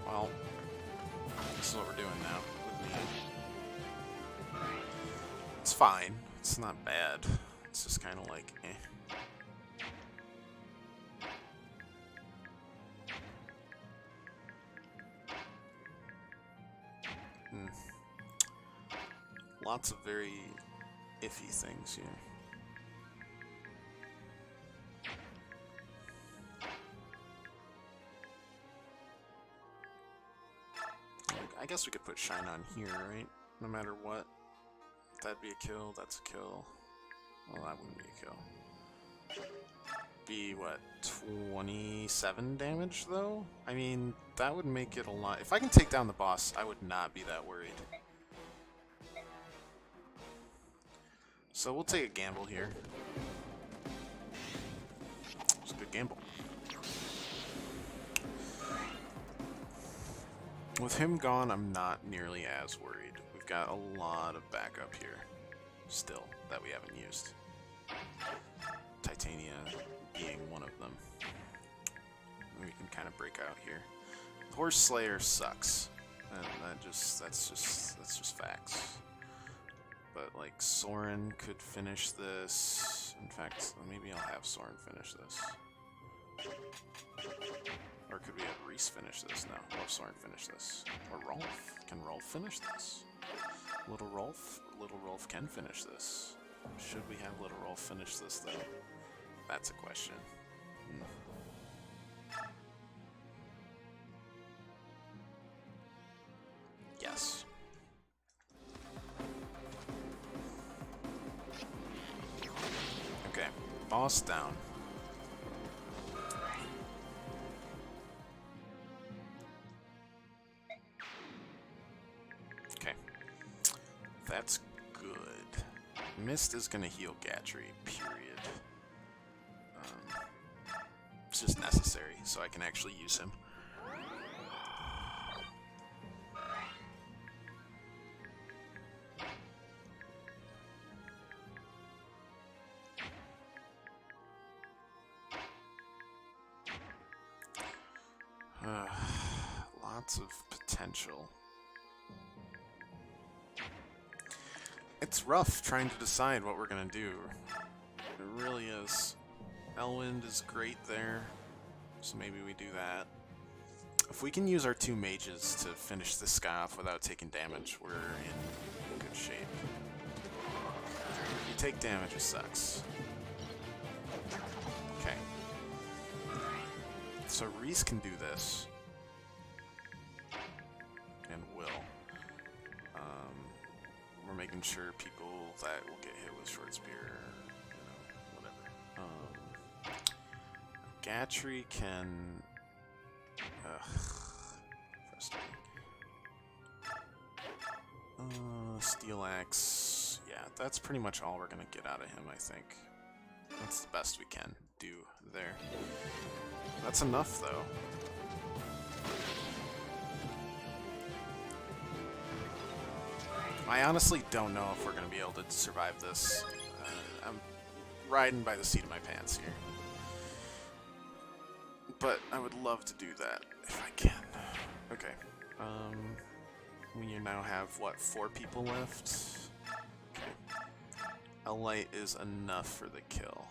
well... This is what we're doing now with me. It's fine. It's not bad. It's just kind of like, eh. Lots of very iffy things here. I guess we could put Shinon here, right? No matter what. That'd be a kill, that's a kill. Well, that wouldn't be a kill. Be, what, 27 damage, though? I mean, that would make it a lot. If I can take down the boss, I would not be that worried. So we'll take a gamble here. It's a good gamble. With him gone, I'm not nearly as worried. We've got a lot of backup here, still, that we haven't used. Titania being one of them. We can kind of break out here. Horse Slayer sucks, and that's just facts. But like Soren could finish this. In fact, maybe I'll have Soren finish this. Or could we have Reese finish this? No, we'll have Soren finish this. Or Rolf. Can Rolf finish this? Little Rolf can finish this. Should we have Little Rolf finish this though? That's a question. Yes. Okay, boss down. Okay, that's good. Mist is gonna heal Gatry, period. It's just necessary, so I can actually use him. Lots of potential. It's rough trying to decide what we're gonna do. It really is. Elwind is great there, so maybe we do that. If we can use our two mages to finish this guy off without taking damage, we're in good shape. If you take damage, it sucks. Okay. So Reese can do this. And will. We're making sure people that will get hit with short spear, whatever. Gatry can... frustrating. Steel Axe... Yeah, that's pretty much all we're gonna get out of him, I think. That's the best we can do there. That's enough, though. I honestly don't know if we're going to be able to survive this. I'm riding by the seat of my pants here. But I would love to do that if I can. Okay. We now have, what, 4 people left? Okay. A light is enough for the kill.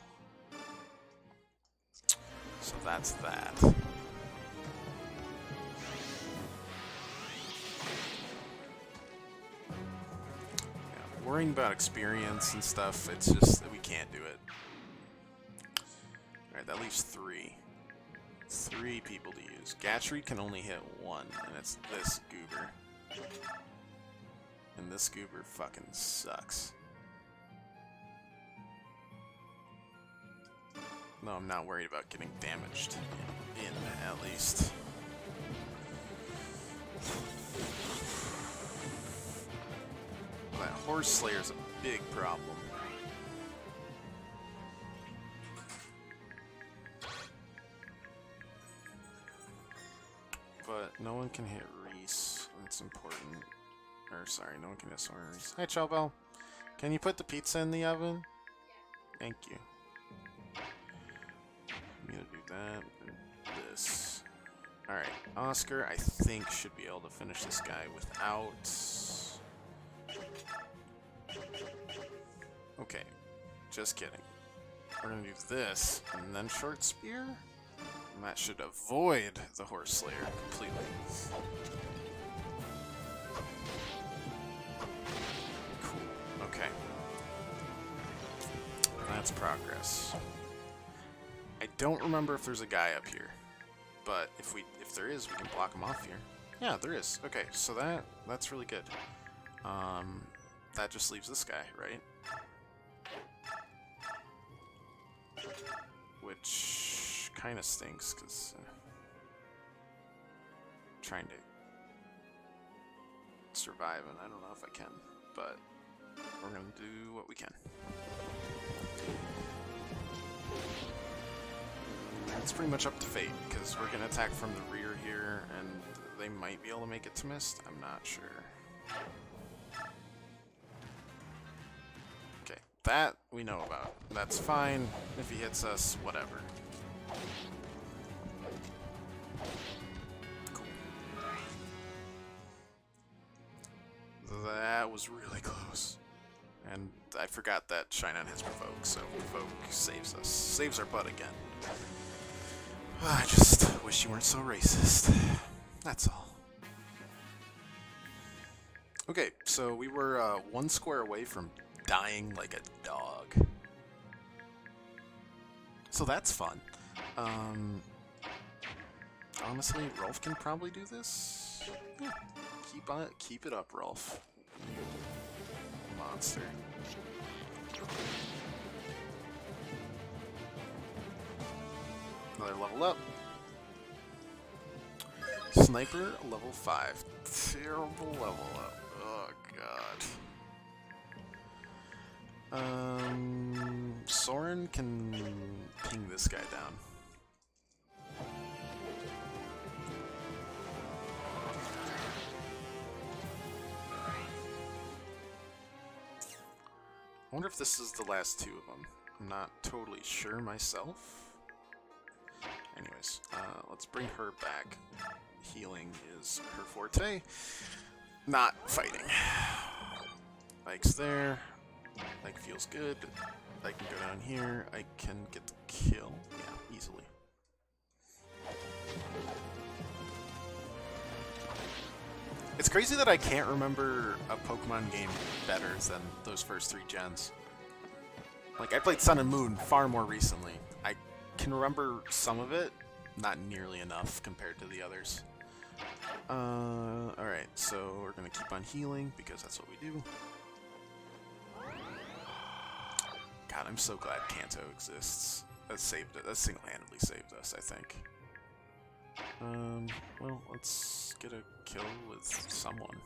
So that's that. Worrying about experience and stuff, it's just that we can't do it. Alright, that leaves 3. 3 people to use. Gatry can only hit 1, and it's this goober. And this goober fucking sucks. No, I'm not worried about getting damaged. In at least. That Horse Slayer's a big problem. But no one can hit Reese. That's important. Or sorry, no one can hit Soren Reese. Hi, Chowbell. Can you put the pizza in the oven? Thank you. I'm gonna do that and this. Alright, Oscar, I think, should be able to finish this guy without... Okay, just kidding. We're gonna do this, and then short spear? And that should avoid the Horse Slayer completely. Cool. That's progress. I don't remember if there's a guy up here, but if there is, we can block him off here. Yeah, there is. Okay, so that's really good. That just leaves this guy, right? Which kind of stinks, because trying to survive, and I don't know if I can, but we're going to do what we can. It's pretty much up to fate, because we're going to attack from the rear here, and they might be able to make it to mist. I'm not sure. Okay, that we know about. That's fine. If he hits us, whatever. Cool. That was really close. And I forgot that Shinon has Provoke, so Provoke saves us. Saves our butt again. I just wish you weren't so racist. That's all. Okay, so we were one square away from dying like a dog. So that's fun. Honestly, Rolf can probably do this. Yeah. Keep it up, Rolf. Monster. Another level up. Sniper, level 5. Terrible level up. Oh, God. Soren can ping this guy down. I wonder if this is the last two of them. I'm not totally sure myself. Anyways, let's bring her back. Healing is her forte. Not fighting. Ike's there. Ike feels good. I can go down here. I can get the kill. Yeah, easily. It's crazy that I can't remember a Pokemon game better than those first 3 gens. Like, I played Sun and Moon far more recently. I can remember some of it, not nearly enough compared to the others. Alright, so we're gonna keep on healing, because that's what we do. God, I'm so glad Kanto exists. That saved it. That single-handedly saved us, I think. Well, let's get a kill with someone.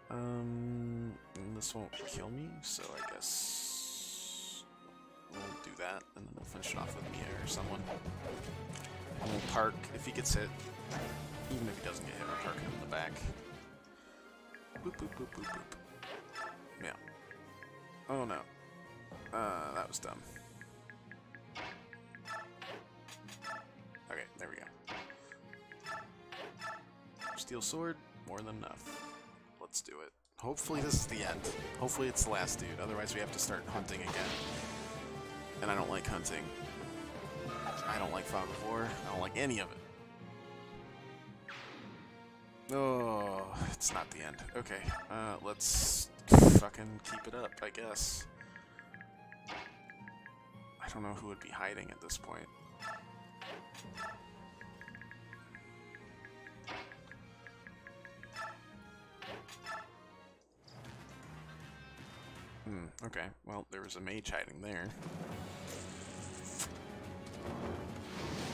And this won't kill me, so I guess we'll do that, and then we'll finish it off with Mia or someone. And we'll park if he gets hit. Even if he doesn't get hit, we'll park him in the back. Boop, boop, boop, boop, boop. Yeah. Oh no. That was dumb. Okay, there we go. Steel sword, more than enough. Let's do it. Hopefully this is the end. Hopefully it's the last dude, otherwise we have to start hunting again. And I don't like hunting. I don't like Fog of War. I don't like any of it. Oh, it's not the end. Okay, let's fucking keep it up, I guess. I don't know who would be hiding at this point. Okay. Well, there was a mage hiding there.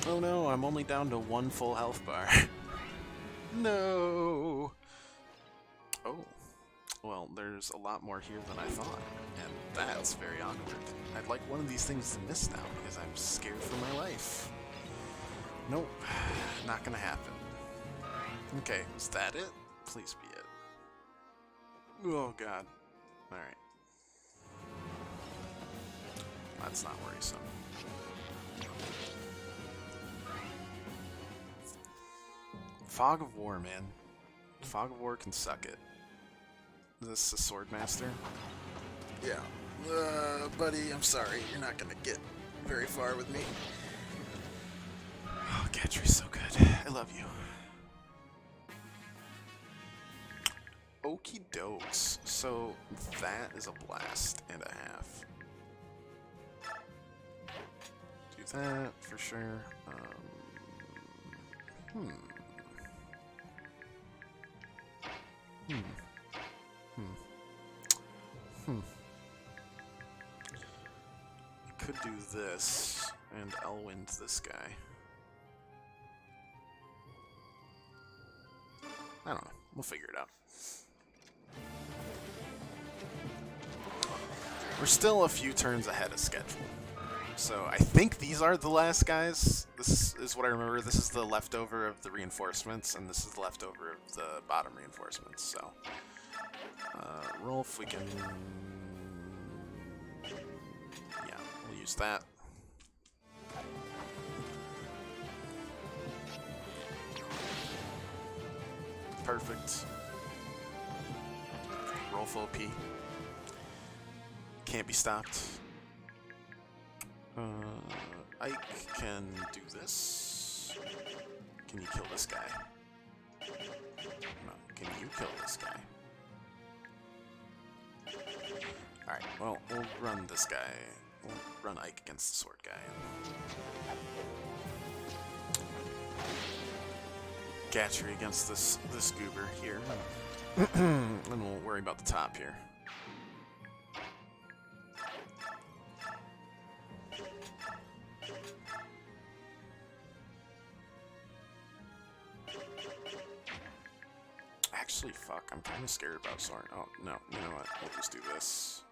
Oh no, I'm only down to 1 full health bar. No! Oh. Well, there's a lot more here than I thought, and that's very awkward. I'd like one of these things to miss now, because I'm scared for my life. Nope. Not gonna happen. Okay, is that it? Please be it. Oh god. Alright. That's not worrisome. Fog of War, man. Fog of War can suck it. Is this a Swordmaster? Yeah. Buddy, I'm sorry. You're not gonna get very far with me. Oh, Gatry's so good. I love you. Okie dokes. So, that is a blast and a half. that for sure. Hmm. Hmm. Hmm. Hmm. Could do this, and Elwind this guy. I don't know. We'll figure it out. We're still a few turns ahead of schedule. So I think these are the last guys. This is what I remember. This is the leftover of the reinforcements, and this is the leftover of the bottom reinforcements. So, Rolf, we can... Yeah, we'll use that. Perfect. Rolf OP. Can't be stopped. Ike can do this. Can you kill this guy? No. Can you kill this guy? Alright, well, we'll run this guy. We'll run Ike against the sword guy. Gatchery against this goober here. Then we'll worry about the top here. Actually, fuck, I'm kind of scared about Soren. Oh, no, you know what? We'll just do this.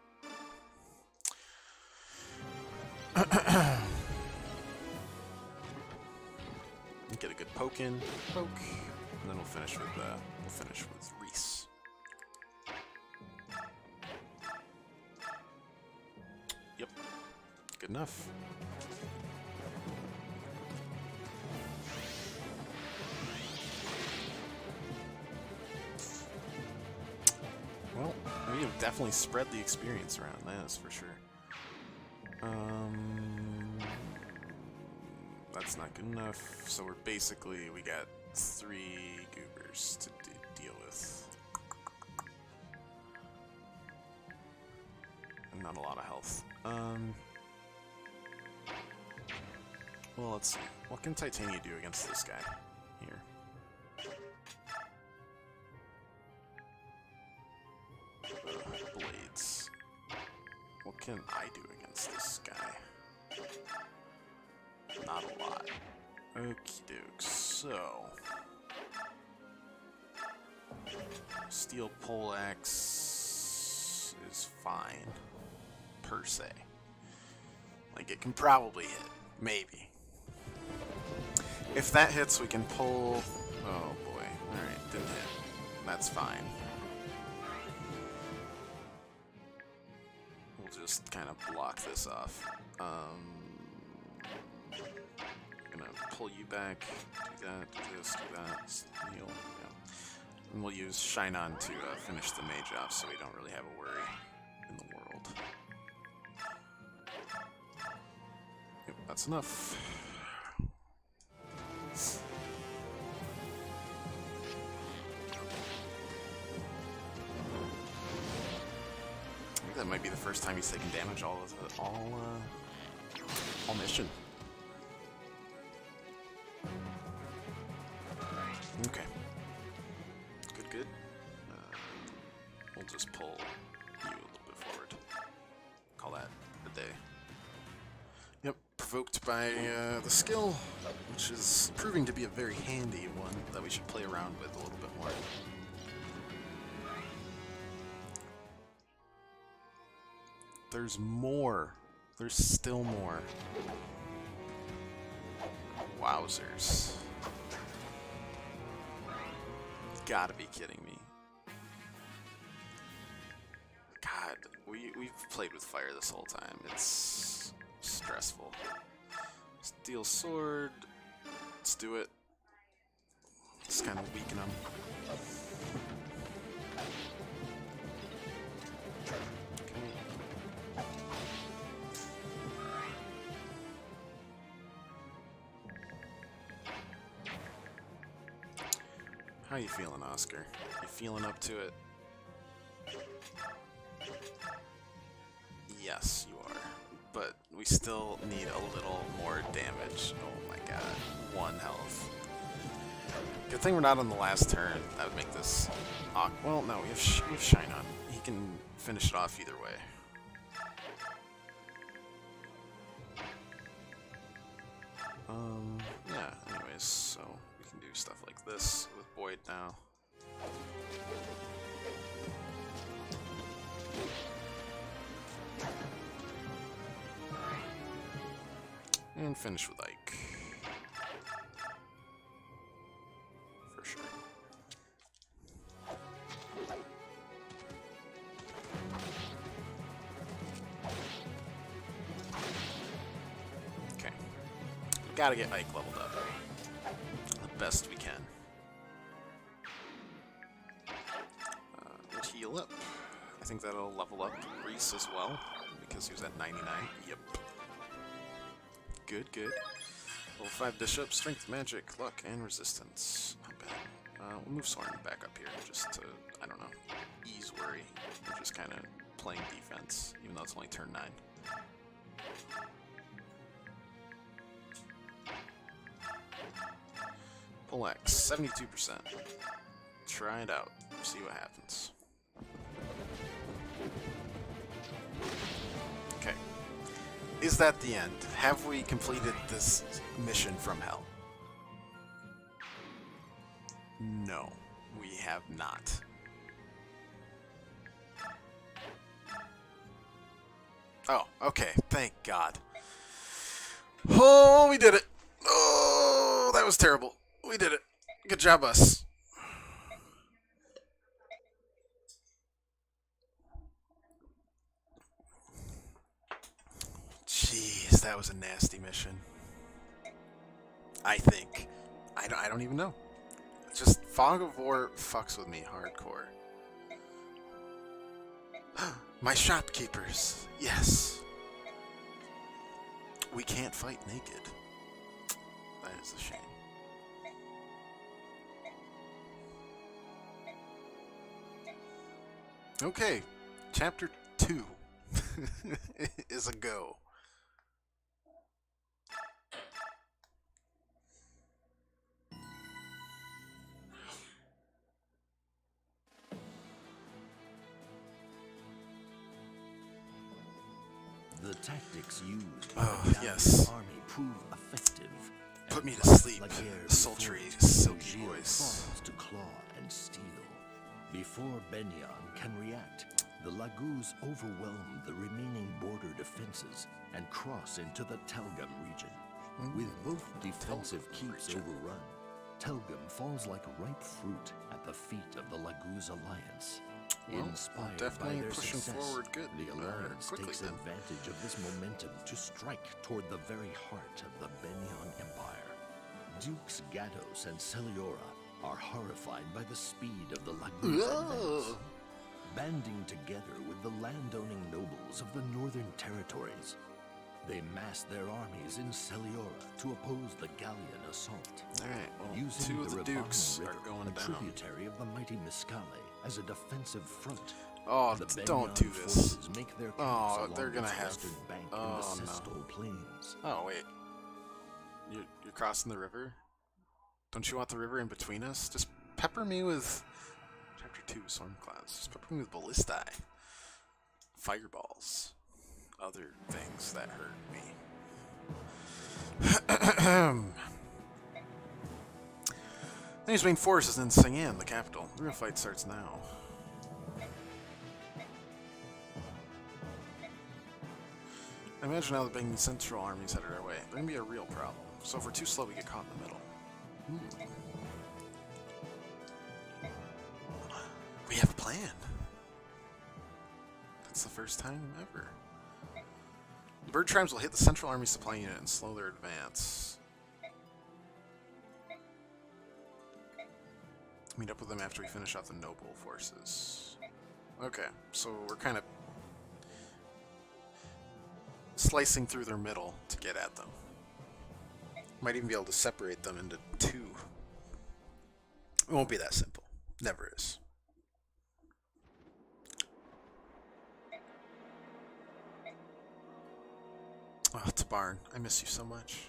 Get a good poke in, poke, and then we'll finish with Reese. Yep, good enough. Well, we have definitely spread the experience around, that is for sure. That's not good enough, so we're basically, we got 3 goobers to deal with. And not a lot of health. Well, let's see. What can Titania do against this guy here? Blades. What can I do against this guy? Not a lot. Okie doke. So, steel poleaxe is fine, per se. Like, it can probably hit. Maybe. If that hits, we can pull... Oh boy. Alright, didn't hit. That's fine. We'll just kind of block this off. Gonna pull you back, do that, do this, do that, heal, yeah. And we'll use Shinon to finish the mage off so we don't really have a worry in the world. Yep, that's enough. I think that might be the first time he's taken damage all mission. Okay. Good. We'll just pull you a little bit forward. Call that a day. Yep, provoked by the skill, which is proving to be a very handy one that we should play around with a little bit more. There's more. There's still more. Wowzers. Gotta be kidding me. God, we've played with fire this whole time. It's stressful. Steel sword. Let's do it. Just kind of weaken them. How you feeling, Oscar? You feeling up to it? Yes, you are. But we still need a little more damage. Oh my god. 1 health. Good thing we're not on the last turn. That would make this... well, no, we have Shinon. He can finish it off either way. Yeah, anyways, so we can do stuff like this with Boyd now. And finish with Ike. For sure. Okay. We gotta get Ike leveled up. The best we can. Heal up. I think that'll level up Reese as well, because he was at 99. Yep. Good, good. Level 5 Bishop, Strength, Magic, Luck, and Resistance. Not bad. We'll move Soren back up here just to, I don't know, ease worry. We're just kind of playing defense, even though it's only turn 9. Pull X, 72%. Try it out. See what happens. Okay. Is that the end? Have we completed this mission from hell? No, we have not. Oh, okay. Thank God. Oh, we did it. Oh, that was terrible. We did it. Good job, us. Jeez, that was a nasty mission. I think. I don't even know. Just Fog of War fucks with me hardcore. My shopkeepers. Yes. We can't fight naked. That is a shame. Okay, chapter 2 is a go. The tactics used by Oh, the Gallian yes. army prove effective. Put me to Like sleep, Laguerre sultry, before it, silky Gilles voice. falls to claw and steal. Before Benyon can react, the Lagus overwhelm the remaining border defenses and cross into the Telgum region. With both defensive keeps overrun, Telgum falls like ripe fruit at the feet of the Lagus alliance. Well, Inspired definitely by their pushing success, forward good. the alliance Quickly takes then. advantage of this momentum to strike toward the very heart of the Benyon Empire. Dukes Gatos and Celiora are horrified by the speed of the Lagus advance. Ugh. Banding together with the landowning nobles of the northern territories, they mass their armies in Celiora to oppose the Gallian assault. Alright, well, Using 2 of the Ravana Dukes River, are going a down. tributary of the mighty Miscale, as a defensive front. Oh, The don't Benyon do this. forces make their Oh, camps along they're gonna its have- western bank in oh, the no. Cestal Plains. Oh, wait. You're crossing the river? Don't you want the river in between us? Just pepper me with... Chapter 2, Storm Clouds. Just pepper me with ballistae. Fireballs. Other things that hurt me. Enemy's main force is in Singan, the capital. The real fight starts now. I imagine now the big central armies headed our way. They're gonna be a real problem. So if we're too slow, we get caught in the middle. We have a plan. That's the first time ever. The bird tribes will hit the central army supply unit and slow their advance. Meet up with them after we finish off the noble forces. Okay, so we're kind of slicing through their middle to get at them. Might even be able to separate them into 2. It won't be that simple. Never is. Oh, it's a barn. I miss you so much.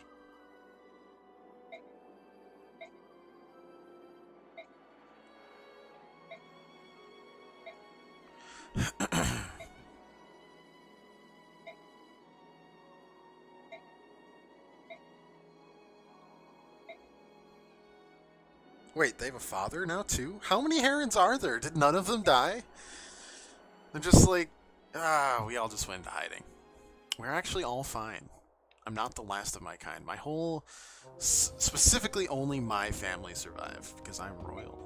Wait, they have a father now too? How many herons are there? Did none of them die? They're just like, we all just went into hiding. We're actually all fine. I'm not the last of my kind. My whole, specifically only my family survived because I'm royal.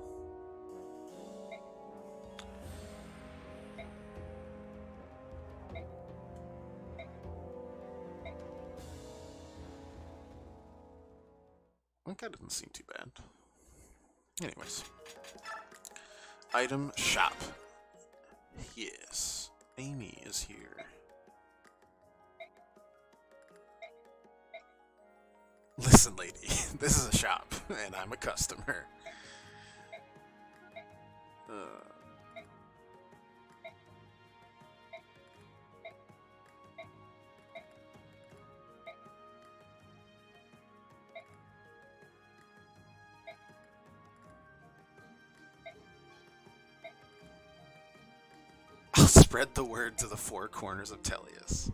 Okay, doesn't seem too bad. Anyways. Item shop. Yes. Amy is here. Listen, lady, this is a shop, and I'm a customer. I'll spread the word to the four corners of Tellius.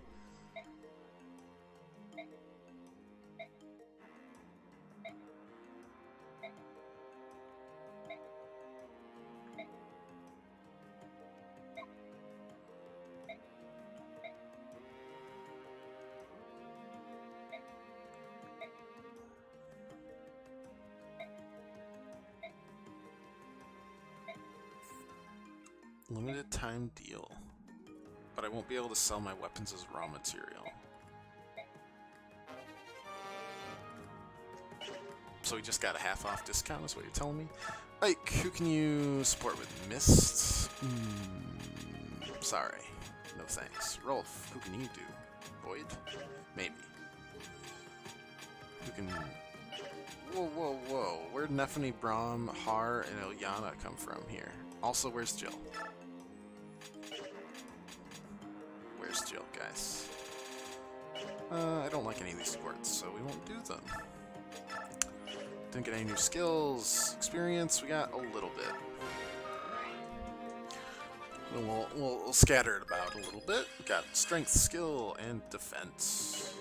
Limited time deal. But I won't be able to sell my weapons as raw material. So we just got a half off discount is what you're telling me? Ike, who can you support with Mist? Sorry. No thanks. Rolf, who can you do? Void? Maybe. Who can... Whoa, whoa, whoa. Where'd Nephany, Braum, Har, and Ilyana come from here? Also, where's Jill? Where's Jill, guys? I don't like any of these sports, so we won't do them. Didn't get any new skills, experience. We got a little bit. We'll scatter it about a little bit. We got strength, skill, and defense.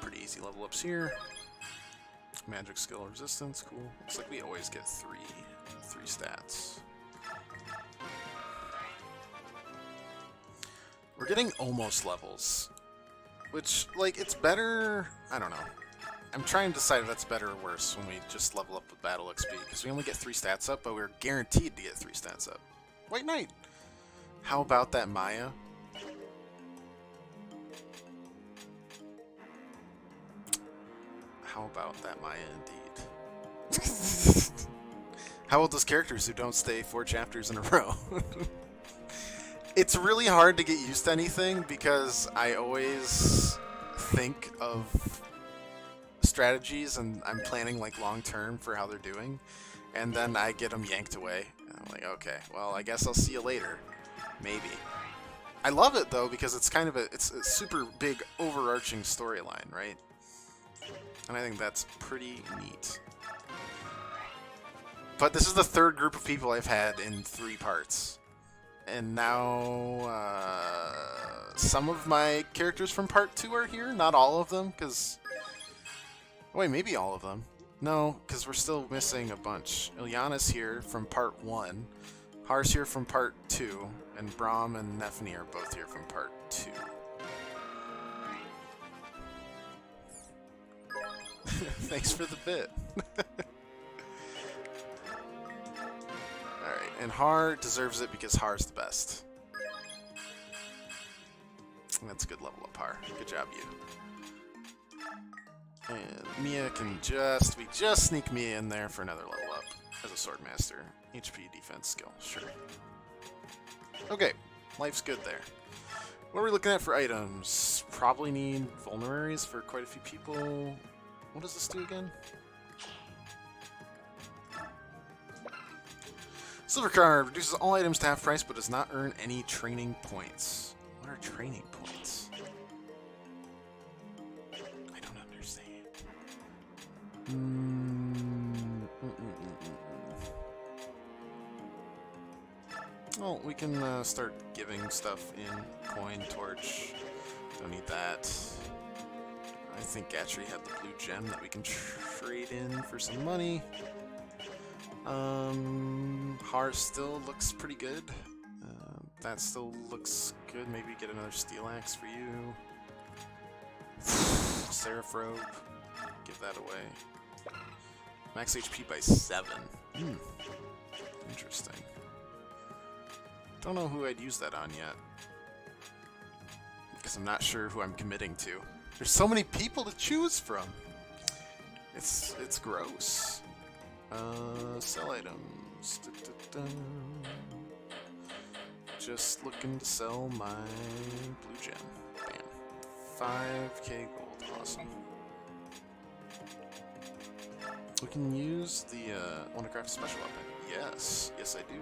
Pretty easy level ups here. Magic skill resistance, cool. Looks like we always get three stats. We're getting almost levels, which, like, it's better. I don't know. I'm trying to decide if that's better or worse when we just level up with battle XP, because we only get 3 stats up, but we're guaranteed to get 3 stats up. White Knight! How about that Maya? How about that Maya indeed? How about those characters who don't stay 4 chapters in a row? It's really hard to get used to anything because I always think of strategies and I'm planning like long term for how they're doing, and then I get them yanked away. And I'm like, okay, well, I guess I'll see you later. Maybe. I love it though because it's kind of it's a super big overarching storyline, right? And I think that's pretty neat. But this is the 3rd group of people I've had in 3 parts. And now, some of my characters from Part 2 are here. Not all of them, because... Wait, maybe all of them. No, because we're still missing a bunch. Ilyana's here from Part 1. Har's here from Part 2. And Braum and Nephany are both here from Part 2. Thanks for the bit. Alright, and Har deserves it because Har's the best. That's a good level up, Har. Good job, you. And Mia can we just sneak Mia in there for another level up as a sword master. HP defense skill, sure. Okay, life's good there. What are we looking at for items? Probably need vulneraries for quite a few people. What does this do again? Silver card reduces all items to half price, but does not earn any training points. What are training points? I don't understand. Well, we can start giving stuff in coin torch. Don't need that. I think Gatry had the blue gem that we can trade in for some money. Har still looks pretty good. That still looks good. Maybe get another steel axe for you. Seraph robe. Give that away. Max HP by 7. Interesting. Don't know who I'd use that on yet. Because I'm not sure who I'm committing to. There's so many people to choose from. It's gross. Sell items. Just looking to sell my blue gem. Bam. 5k gold. Awesome. We can use the, want to craft a special weapon? Yes. Yes, I do. I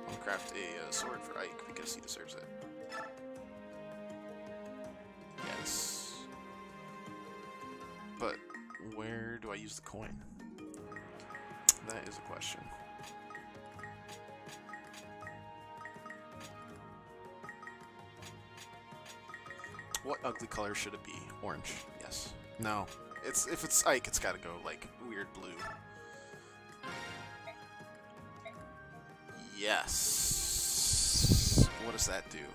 want to craft a sword for Ike because he deserves it. Yes. But where do I use the coin? That is a question. What ugly color should it be? Orange. Yes. No. If it's Ike, it's gotta go like weird blue. Yes. What does that do?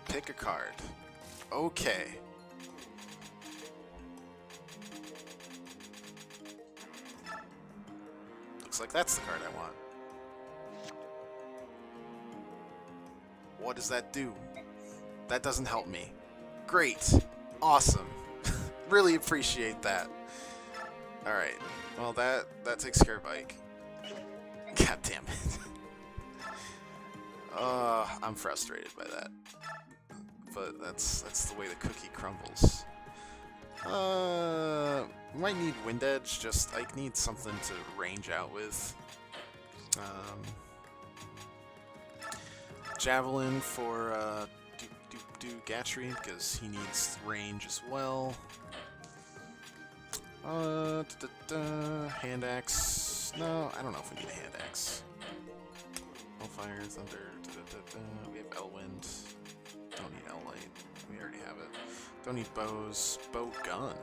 Pick a card. Okay. Looks like that's the card I want. What does that do? That doesn't help me. Great. Awesome. Really appreciate that. Alright. Well, that takes care of Ike. God damn it. I'm frustrated by that. But that's the way the cookie crumbles. Might need Wind Edge, just Ike needs something to range out with. Javelin for Gatry, because he needs range as well. Hand axe. No, I don't know if we need a hand axe. Hellfire, Thunder. We have Elwind. Don't need L-Light. We already have it. Don't need bows. Bow gun.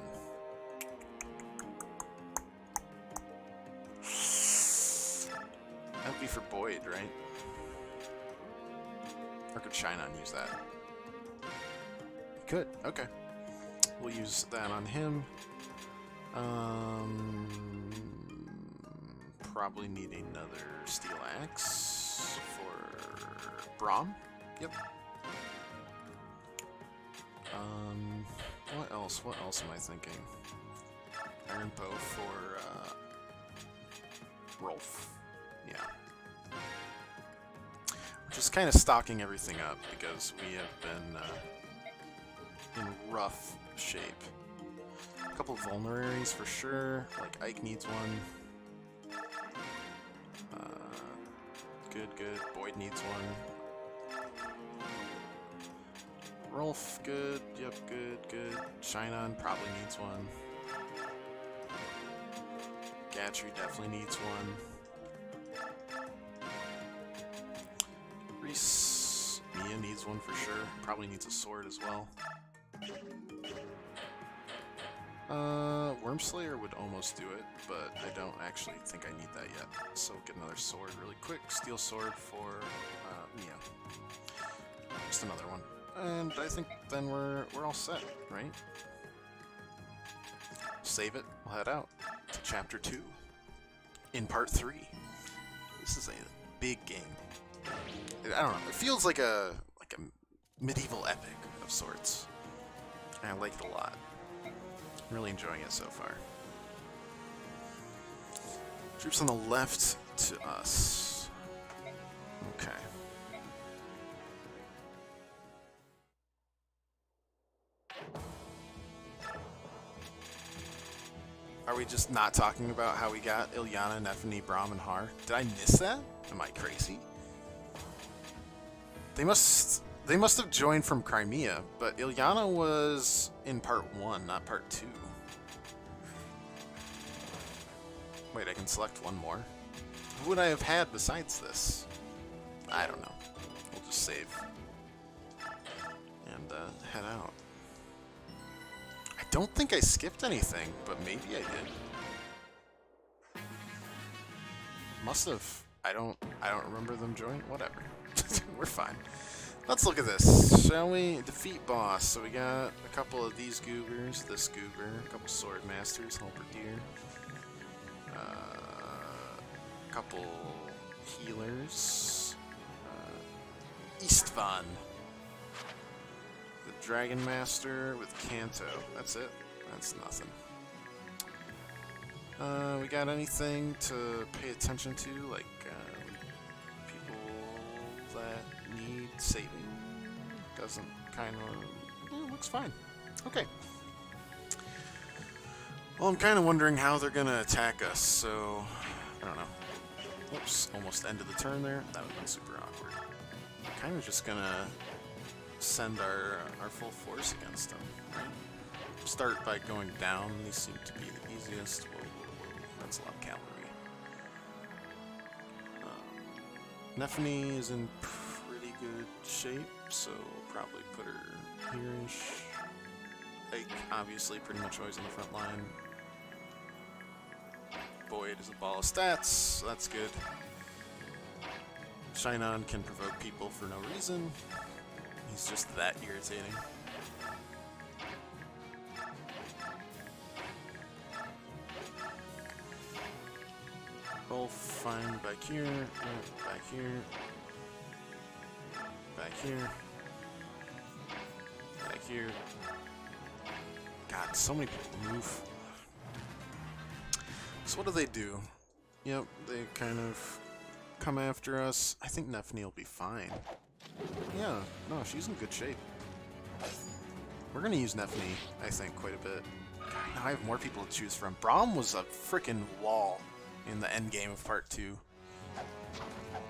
That'd be for Boyd, right? Or could Shinon use that? Could. Okay. We'll use that on him. Probably need another steel axe for Braum. Yep. What else? What else am I thinking? Iron bow for Rolf. Yeah. We're just kind of stocking everything up because we have been in rough shape. A couple of vulneraries for sure. Like Ike needs one. Good. Boyd needs one. Rolf, good. Yep, good. Shinon probably needs one. Gatry definitely needs one. Reese, Mia needs one for sure. Probably needs a sword as well. Wormslayer would almost do it, but I don't actually think I need that yet. So get another sword really quick. Steel sword for Mia. Just another one. And I think then we're all set, right? Save it. We'll head out to Chapter 2 in Part 3. This is a big game. I don't know. It feels like a medieval epic of sorts. And I like it a lot. I'm really enjoying it so far. Troops on the left to us. Okay. Are we just not talking about how we got Ilyana, Nephany, Braum, and Har? Did I miss that? Am I crazy? They must have joined from Crimea, but Ilyana was in part 1, not part 2. Wait, I can select one more. Who would I have had besides this? I don't know. We'll just save. And head out. I don't think I skipped anything, but maybe I did. Must have. I don't remember them joining. Whatever. We're fine. Let's look at this, shall we? Defeat boss. So we got a couple of these goobers, this goober, a couple sword masters, halberdier, a couple healers, Istvan, the dragon master with Kanto. That's it. That's nothing. We got anything to pay attention to, like people that need saving? Doesn't kind of... looks fine. Okay. Well, I'm kind of wondering how they're going to attack us, so... I don't know. Whoops, almost ended the turn there. That would have been super awkward. Kind of just going to send our full force against them, right? Start by going down. These seem to be the easiest. Whoa, whoa, whoa. That's a lot of cavalry. Nephany is in pretty good shape, so probably put her here-ish. Like, obviously, pretty much always in the front line. Boyd is a ball of stats, so that's good. Shinon can provoke people for no reason. He's just that irritating. Roll fine back here, back here, back here, back here. God, so many people to move. So what do? Yep, they kind of come after us. I think Nephany will be fine. Yeah, no, she's in good shape. We're gonna use Nephany, I think, quite a bit. God, now I have more people to choose from. Braum was a freaking wall in the end game of part 2. I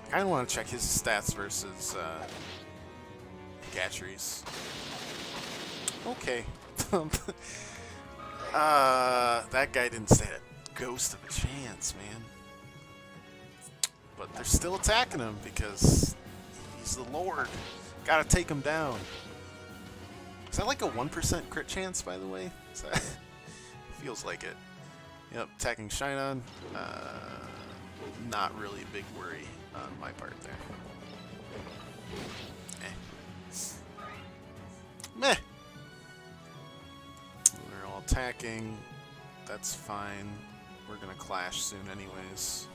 kind of want to check his stats versus Gatchery's. Okay. That guy didn't stand a ghost of a chance, man. But they're still attacking him because he's the Lord. Gotta take him down. Is that like a 1% crit chance, by the way? Is that feels like it. Yep, attacking Shinon. Not really a big worry on my part there. Meh. We're all attacking. That's fine. We're gonna clash soon anyways.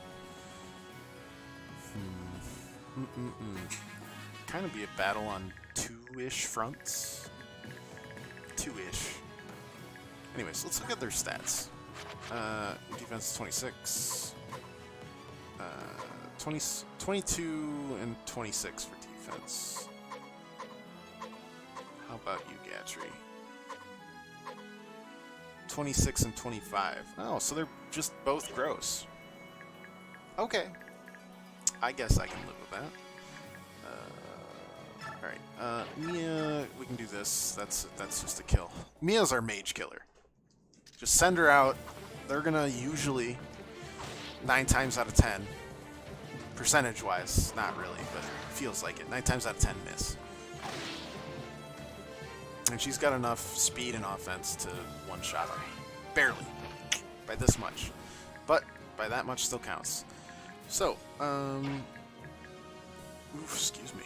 Kind of be a battle on 2-ish fronts. 2-ish. Anyways, let's look at their stats. Defense 26. 22 and 26 for defense. How about you, Gatchery? 26 and 25. Oh, so they're just both gross. Okay. I guess I can live with that. Alright, Mia, we can do this. That's just a kill. Mia's our mage killer. Just send her out. They're gonna usually, 9 times out of 10, percentage-wise, not really, but feels like it, 9 times out of 10 miss. And she's got enough speed and offense to one-shot her. Barely. By this much. But by that much still counts. So, excuse me.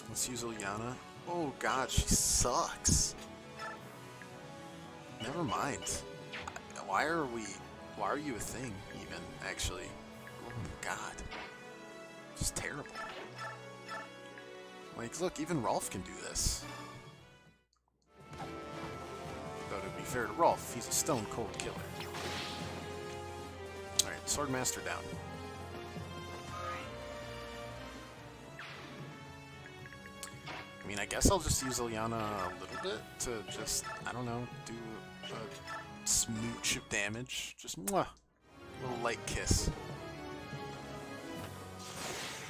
Let's use Ilyana. Oh god, she sucks. Never mind. Why are you a thing, even, actually? Oh my god. Just terrible. Like, look, even Rolf can do this. Though, to be fair to Rolf, he's a stone-cold killer. Alright, Swordmaster down. I mean, I guess I'll just use Ilyana a little bit to just, I don't know, do a smooch of damage. Just mwah. A little light kiss.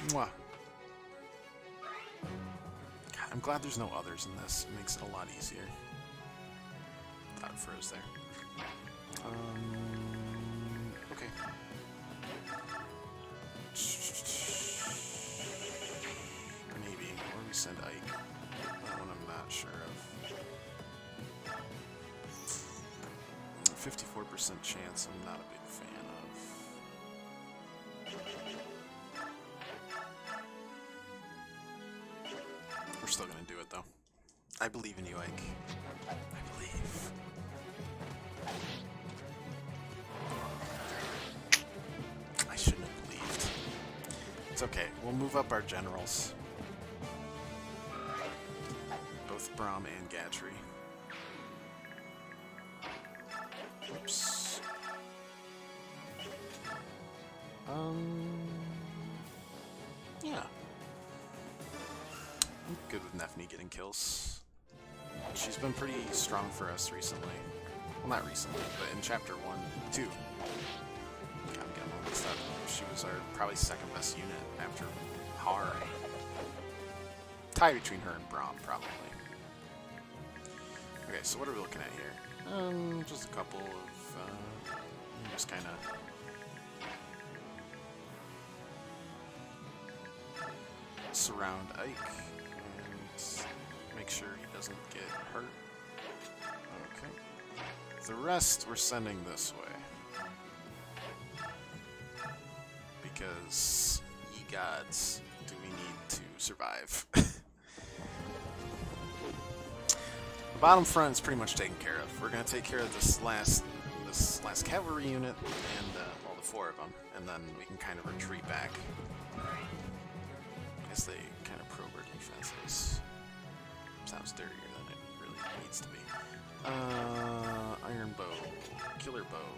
Mwah. God, I'm glad there's no others in this. It makes it a lot easier. Thought it froze there. Okay. Maybe. Or we send Ike. That one I'm not sure of. 54% chance I'm not a big fan of. We're still gonna do it though. I believe in you, Ike. I believe. I shouldn't have believed. It's okay. We'll move up our generals. Both Braum and Gatry. Oops. Yeah. I'm good with Nefni getting kills. She's been pretty strong for us recently. Well, not recently, but in Chapter 1, 2. God, I'm getting all mixed up. She was our probably second best unit after Har. Tie between her and Braum, probably. Okay, so what are we looking at here? Just a couple of, just kind of surround Ike and make sure he doesn't get hurt. Okay. The rest we're sending this way. Because, ye gods, do we need to survive? The bottom front is pretty much taken care of. We're going to take care of this last cavalry unit and all the 4 of them, and then we can kind of retreat back as they kind of probe our defenses. Sounds dirtier than it really needs to be. Iron bow, killer bow,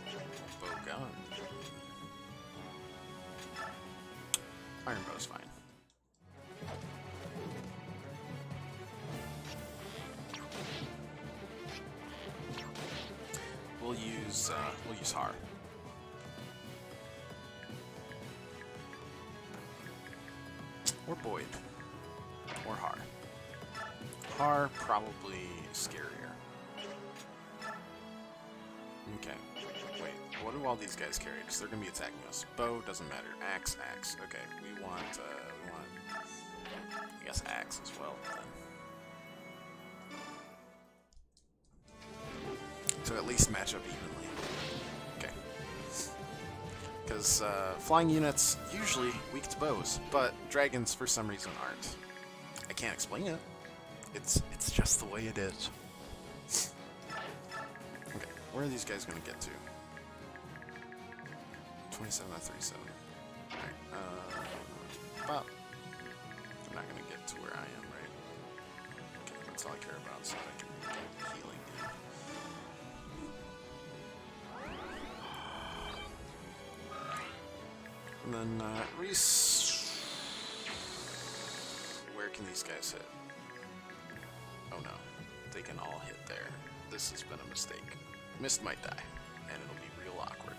bow gun. Iron bow's fine. We'll use Har. Or Boyd. Or Har. Har probably scarier. Okay. Wait, what do all these guys carry? Because they're gonna be attacking us. Bow doesn't matter. Axe. Okay, we want I guess axe as well. Then. To at least match up evenly. Okay. Because flying units usually weak to bows, but dragons for some reason aren't. I can't explain it. It's just the way it is. Okay, where are these guys gonna get to? 27 out of 37. Alright, well, they're not gonna get to where I am, right? Okay, that's all I care about, so I can get healing in. And then, Reese... Where can these guys hit? Oh no, they can all hit there. This has been a mistake. Mist might die, and it'll be real awkward.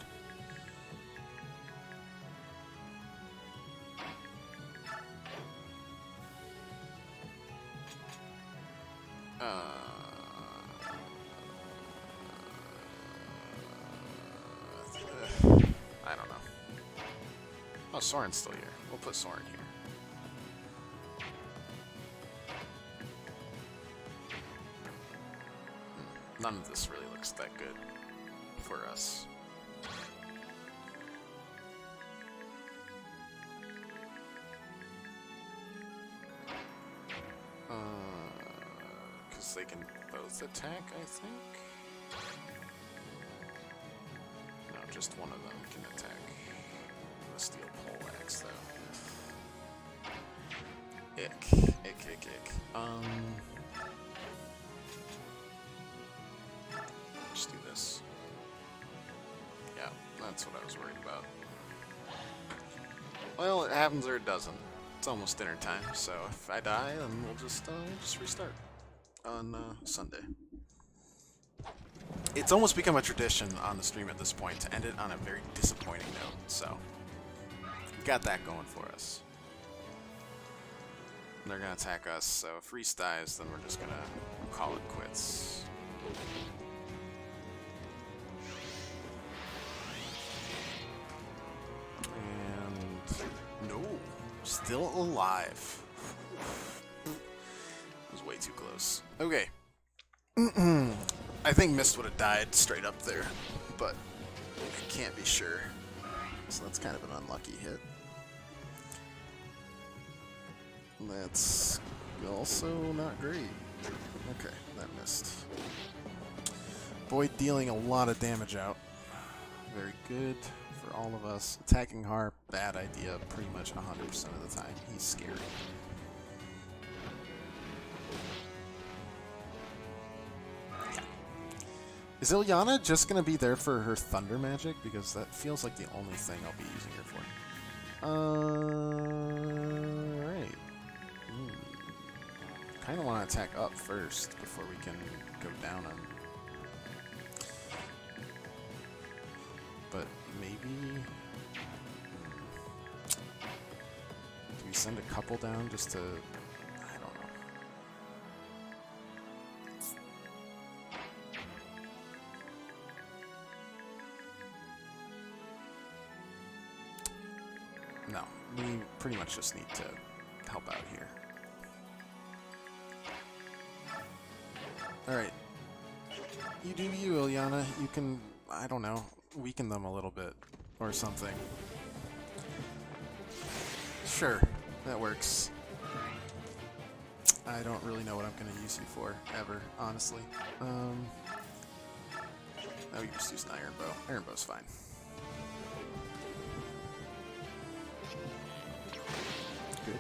I don't know. Oh, Soren's still here. We'll put Soren here. None of this really looks that good for us. Because they can both attack, I think? No, just one of them can attack. The steel pole axe, though. Ick. Just do this. Yeah, that's what I was worried about. Well, it happens or it doesn't. It's almost dinner time, so if I die, then we'll just restart on Sunday. It's almost become a tradition on the stream at this point to end it on a very disappointing note, so we got that going for us. They're gonna attack us, so if Reese dies, then we're just gonna call it quits. And no, still alive. It was way too close. Okay. I think Mist would have died straight up there, but I can't be sure. So that's kind of an unlucky hit. That's also not great. Okay, that missed. Void dealing a lot of damage out. Very good for all of us. Attacking Har, bad idea pretty much 100% of the time. He's scary. Is Ilyana just going to be there for her thunder magic? Because that feels like the only thing I'll be using her for. Alright. Kind of want to attack up first before we can go down on. But maybe. Do we send a couple down just to. I don't know. No, we pretty much just need to help out here. Alright. You do you, Ilyana. You can, I don't know, weaken them a little bit or something. Sure, that works. I don't really know what I'm going to use you for, ever, honestly. Oh, you just used an iron bow. Iron bow's fine. Good.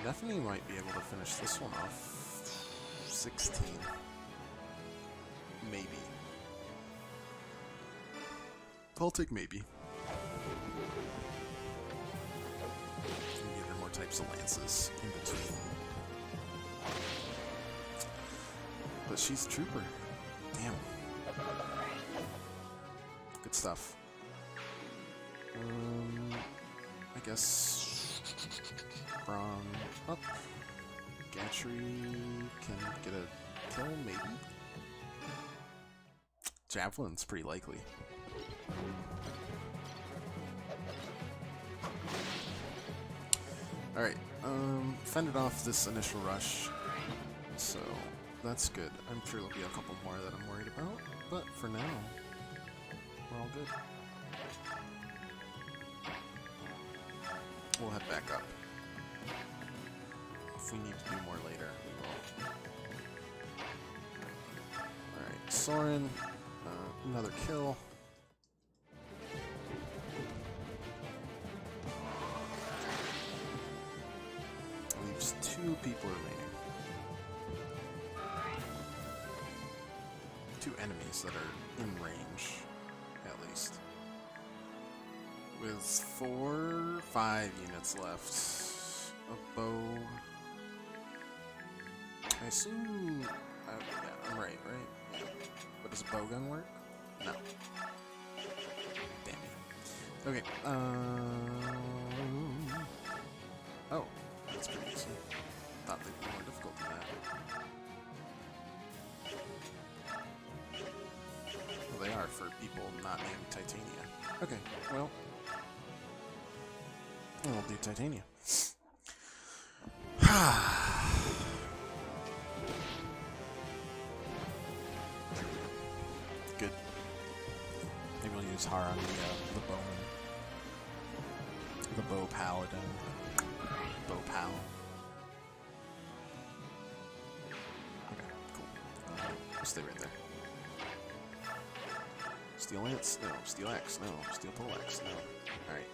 Definitely might be able to finish this one off. 16. Maybe. I'll take maybe. Give her more types of lances in between. But she's a trooper. Damn. Good stuff. I guess from up. Gatry can get a kill, maybe? Javelin's pretty likely. Alright, fended off this initial rush, so that's good. I'm sure there'll be a couple more that I'm worried about, but for now, we're all good. We'll head back up. If we need to do more later, we will. Alright, Soren, another kill. Leaves 2 people remaining. 2 enemies that are in range, at least. With 5 units left. A bow. I assume. Yeah, I'm right? Yeah. But does a bow gun work? No. Damn it. Okay. Oh, that's pretty easy. Thought they'd be more difficult than that. Well, they are for people not named Titania. Okay, well. We'll do Titania. Good. Maybe we'll use Har on the bowman. The bow paladin. Bow pal. Okay, cool. We'll stay right there. Steel Lance? No. Steel Axe? No. Steel Poleaxe? No. Alright.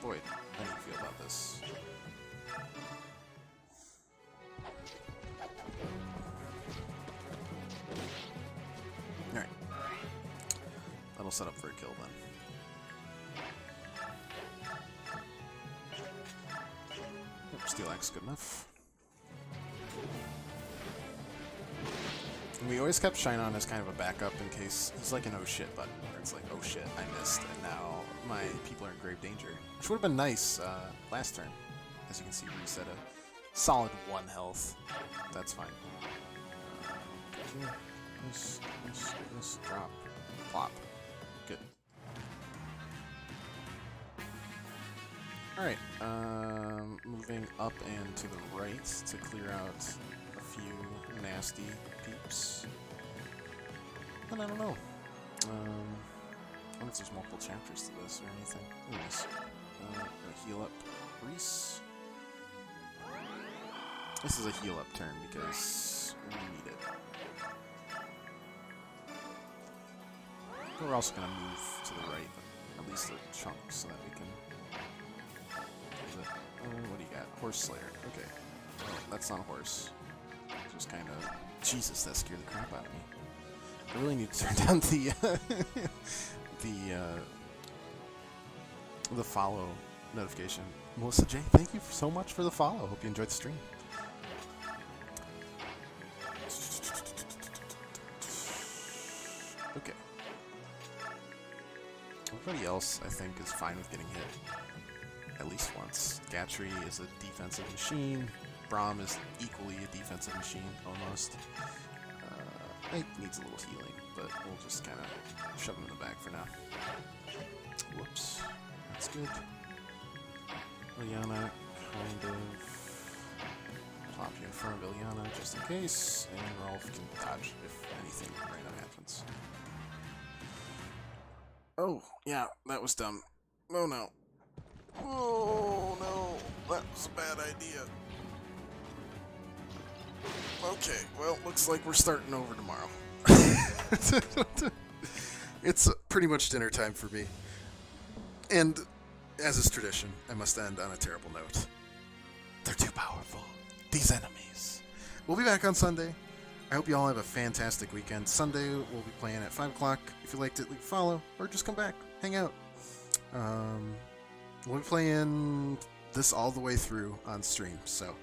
Boyd, how do you feel about this? Alright. That'll set up for a kill then. feel like it's good enough. And we always kept Shinon as kind of a backup in case he's like an oh shit button, where it's like, oh shit, I missed, and now my people are in grave danger. Which would have been nice last turn. As you can see, reset a solid 1 health. That's fine. This drop. Plop. Good. Alright, moving up and to the right to clear out a few nasty peeps. And I don't know. I don't know if there's multiple chapters to this or anything. Anyways, gonna heal up Reese. This is a heal up turn because we need it. But we're also gonna move to the right, at least a chunk, so that we can. What do you got? Horse Slayer. Okay. Oh, that's not a horse. Just kind of. Jesus, that scared the crap out of me. I really need to turn down the follow notification. Melissa J, thank you so much for the follow. Hope you enjoyed the stream. Okay. Everybody else, I think, is fine with getting hit at least once. Gatry is a defensive machine. Braum is equally a defensive machine, almost. It needs a little healing, but we'll just kind of shove him in the back for now. Whoops. That's good. Liliana, kind of plop you in front of Liliana just in case, and Rolf can dodge if anything random happens. Oh, yeah, that was dumb. Oh no. Oh no, that was a bad idea. Okay, well, looks like we're starting over tomorrow. It's pretty much dinner time for me. And, as is tradition, I must end on a terrible note. They're too powerful. These enemies. We'll be back on Sunday. I hope you all have a fantastic weekend. Sunday, we'll be playing at 5 o'clock. If you liked it, leave a follow, or just come back. Hang out. We'll be playing this all the way through on stream, so...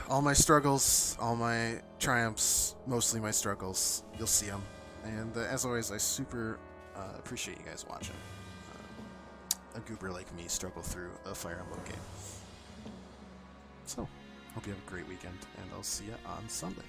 all my struggles, all my triumphs, mostly my struggles, you'll see them. And as always, I super appreciate you guys watching. A goober like me struggle through a Fire Emblem game. So, hope you have a great weekend, and I'll see you on Sunday.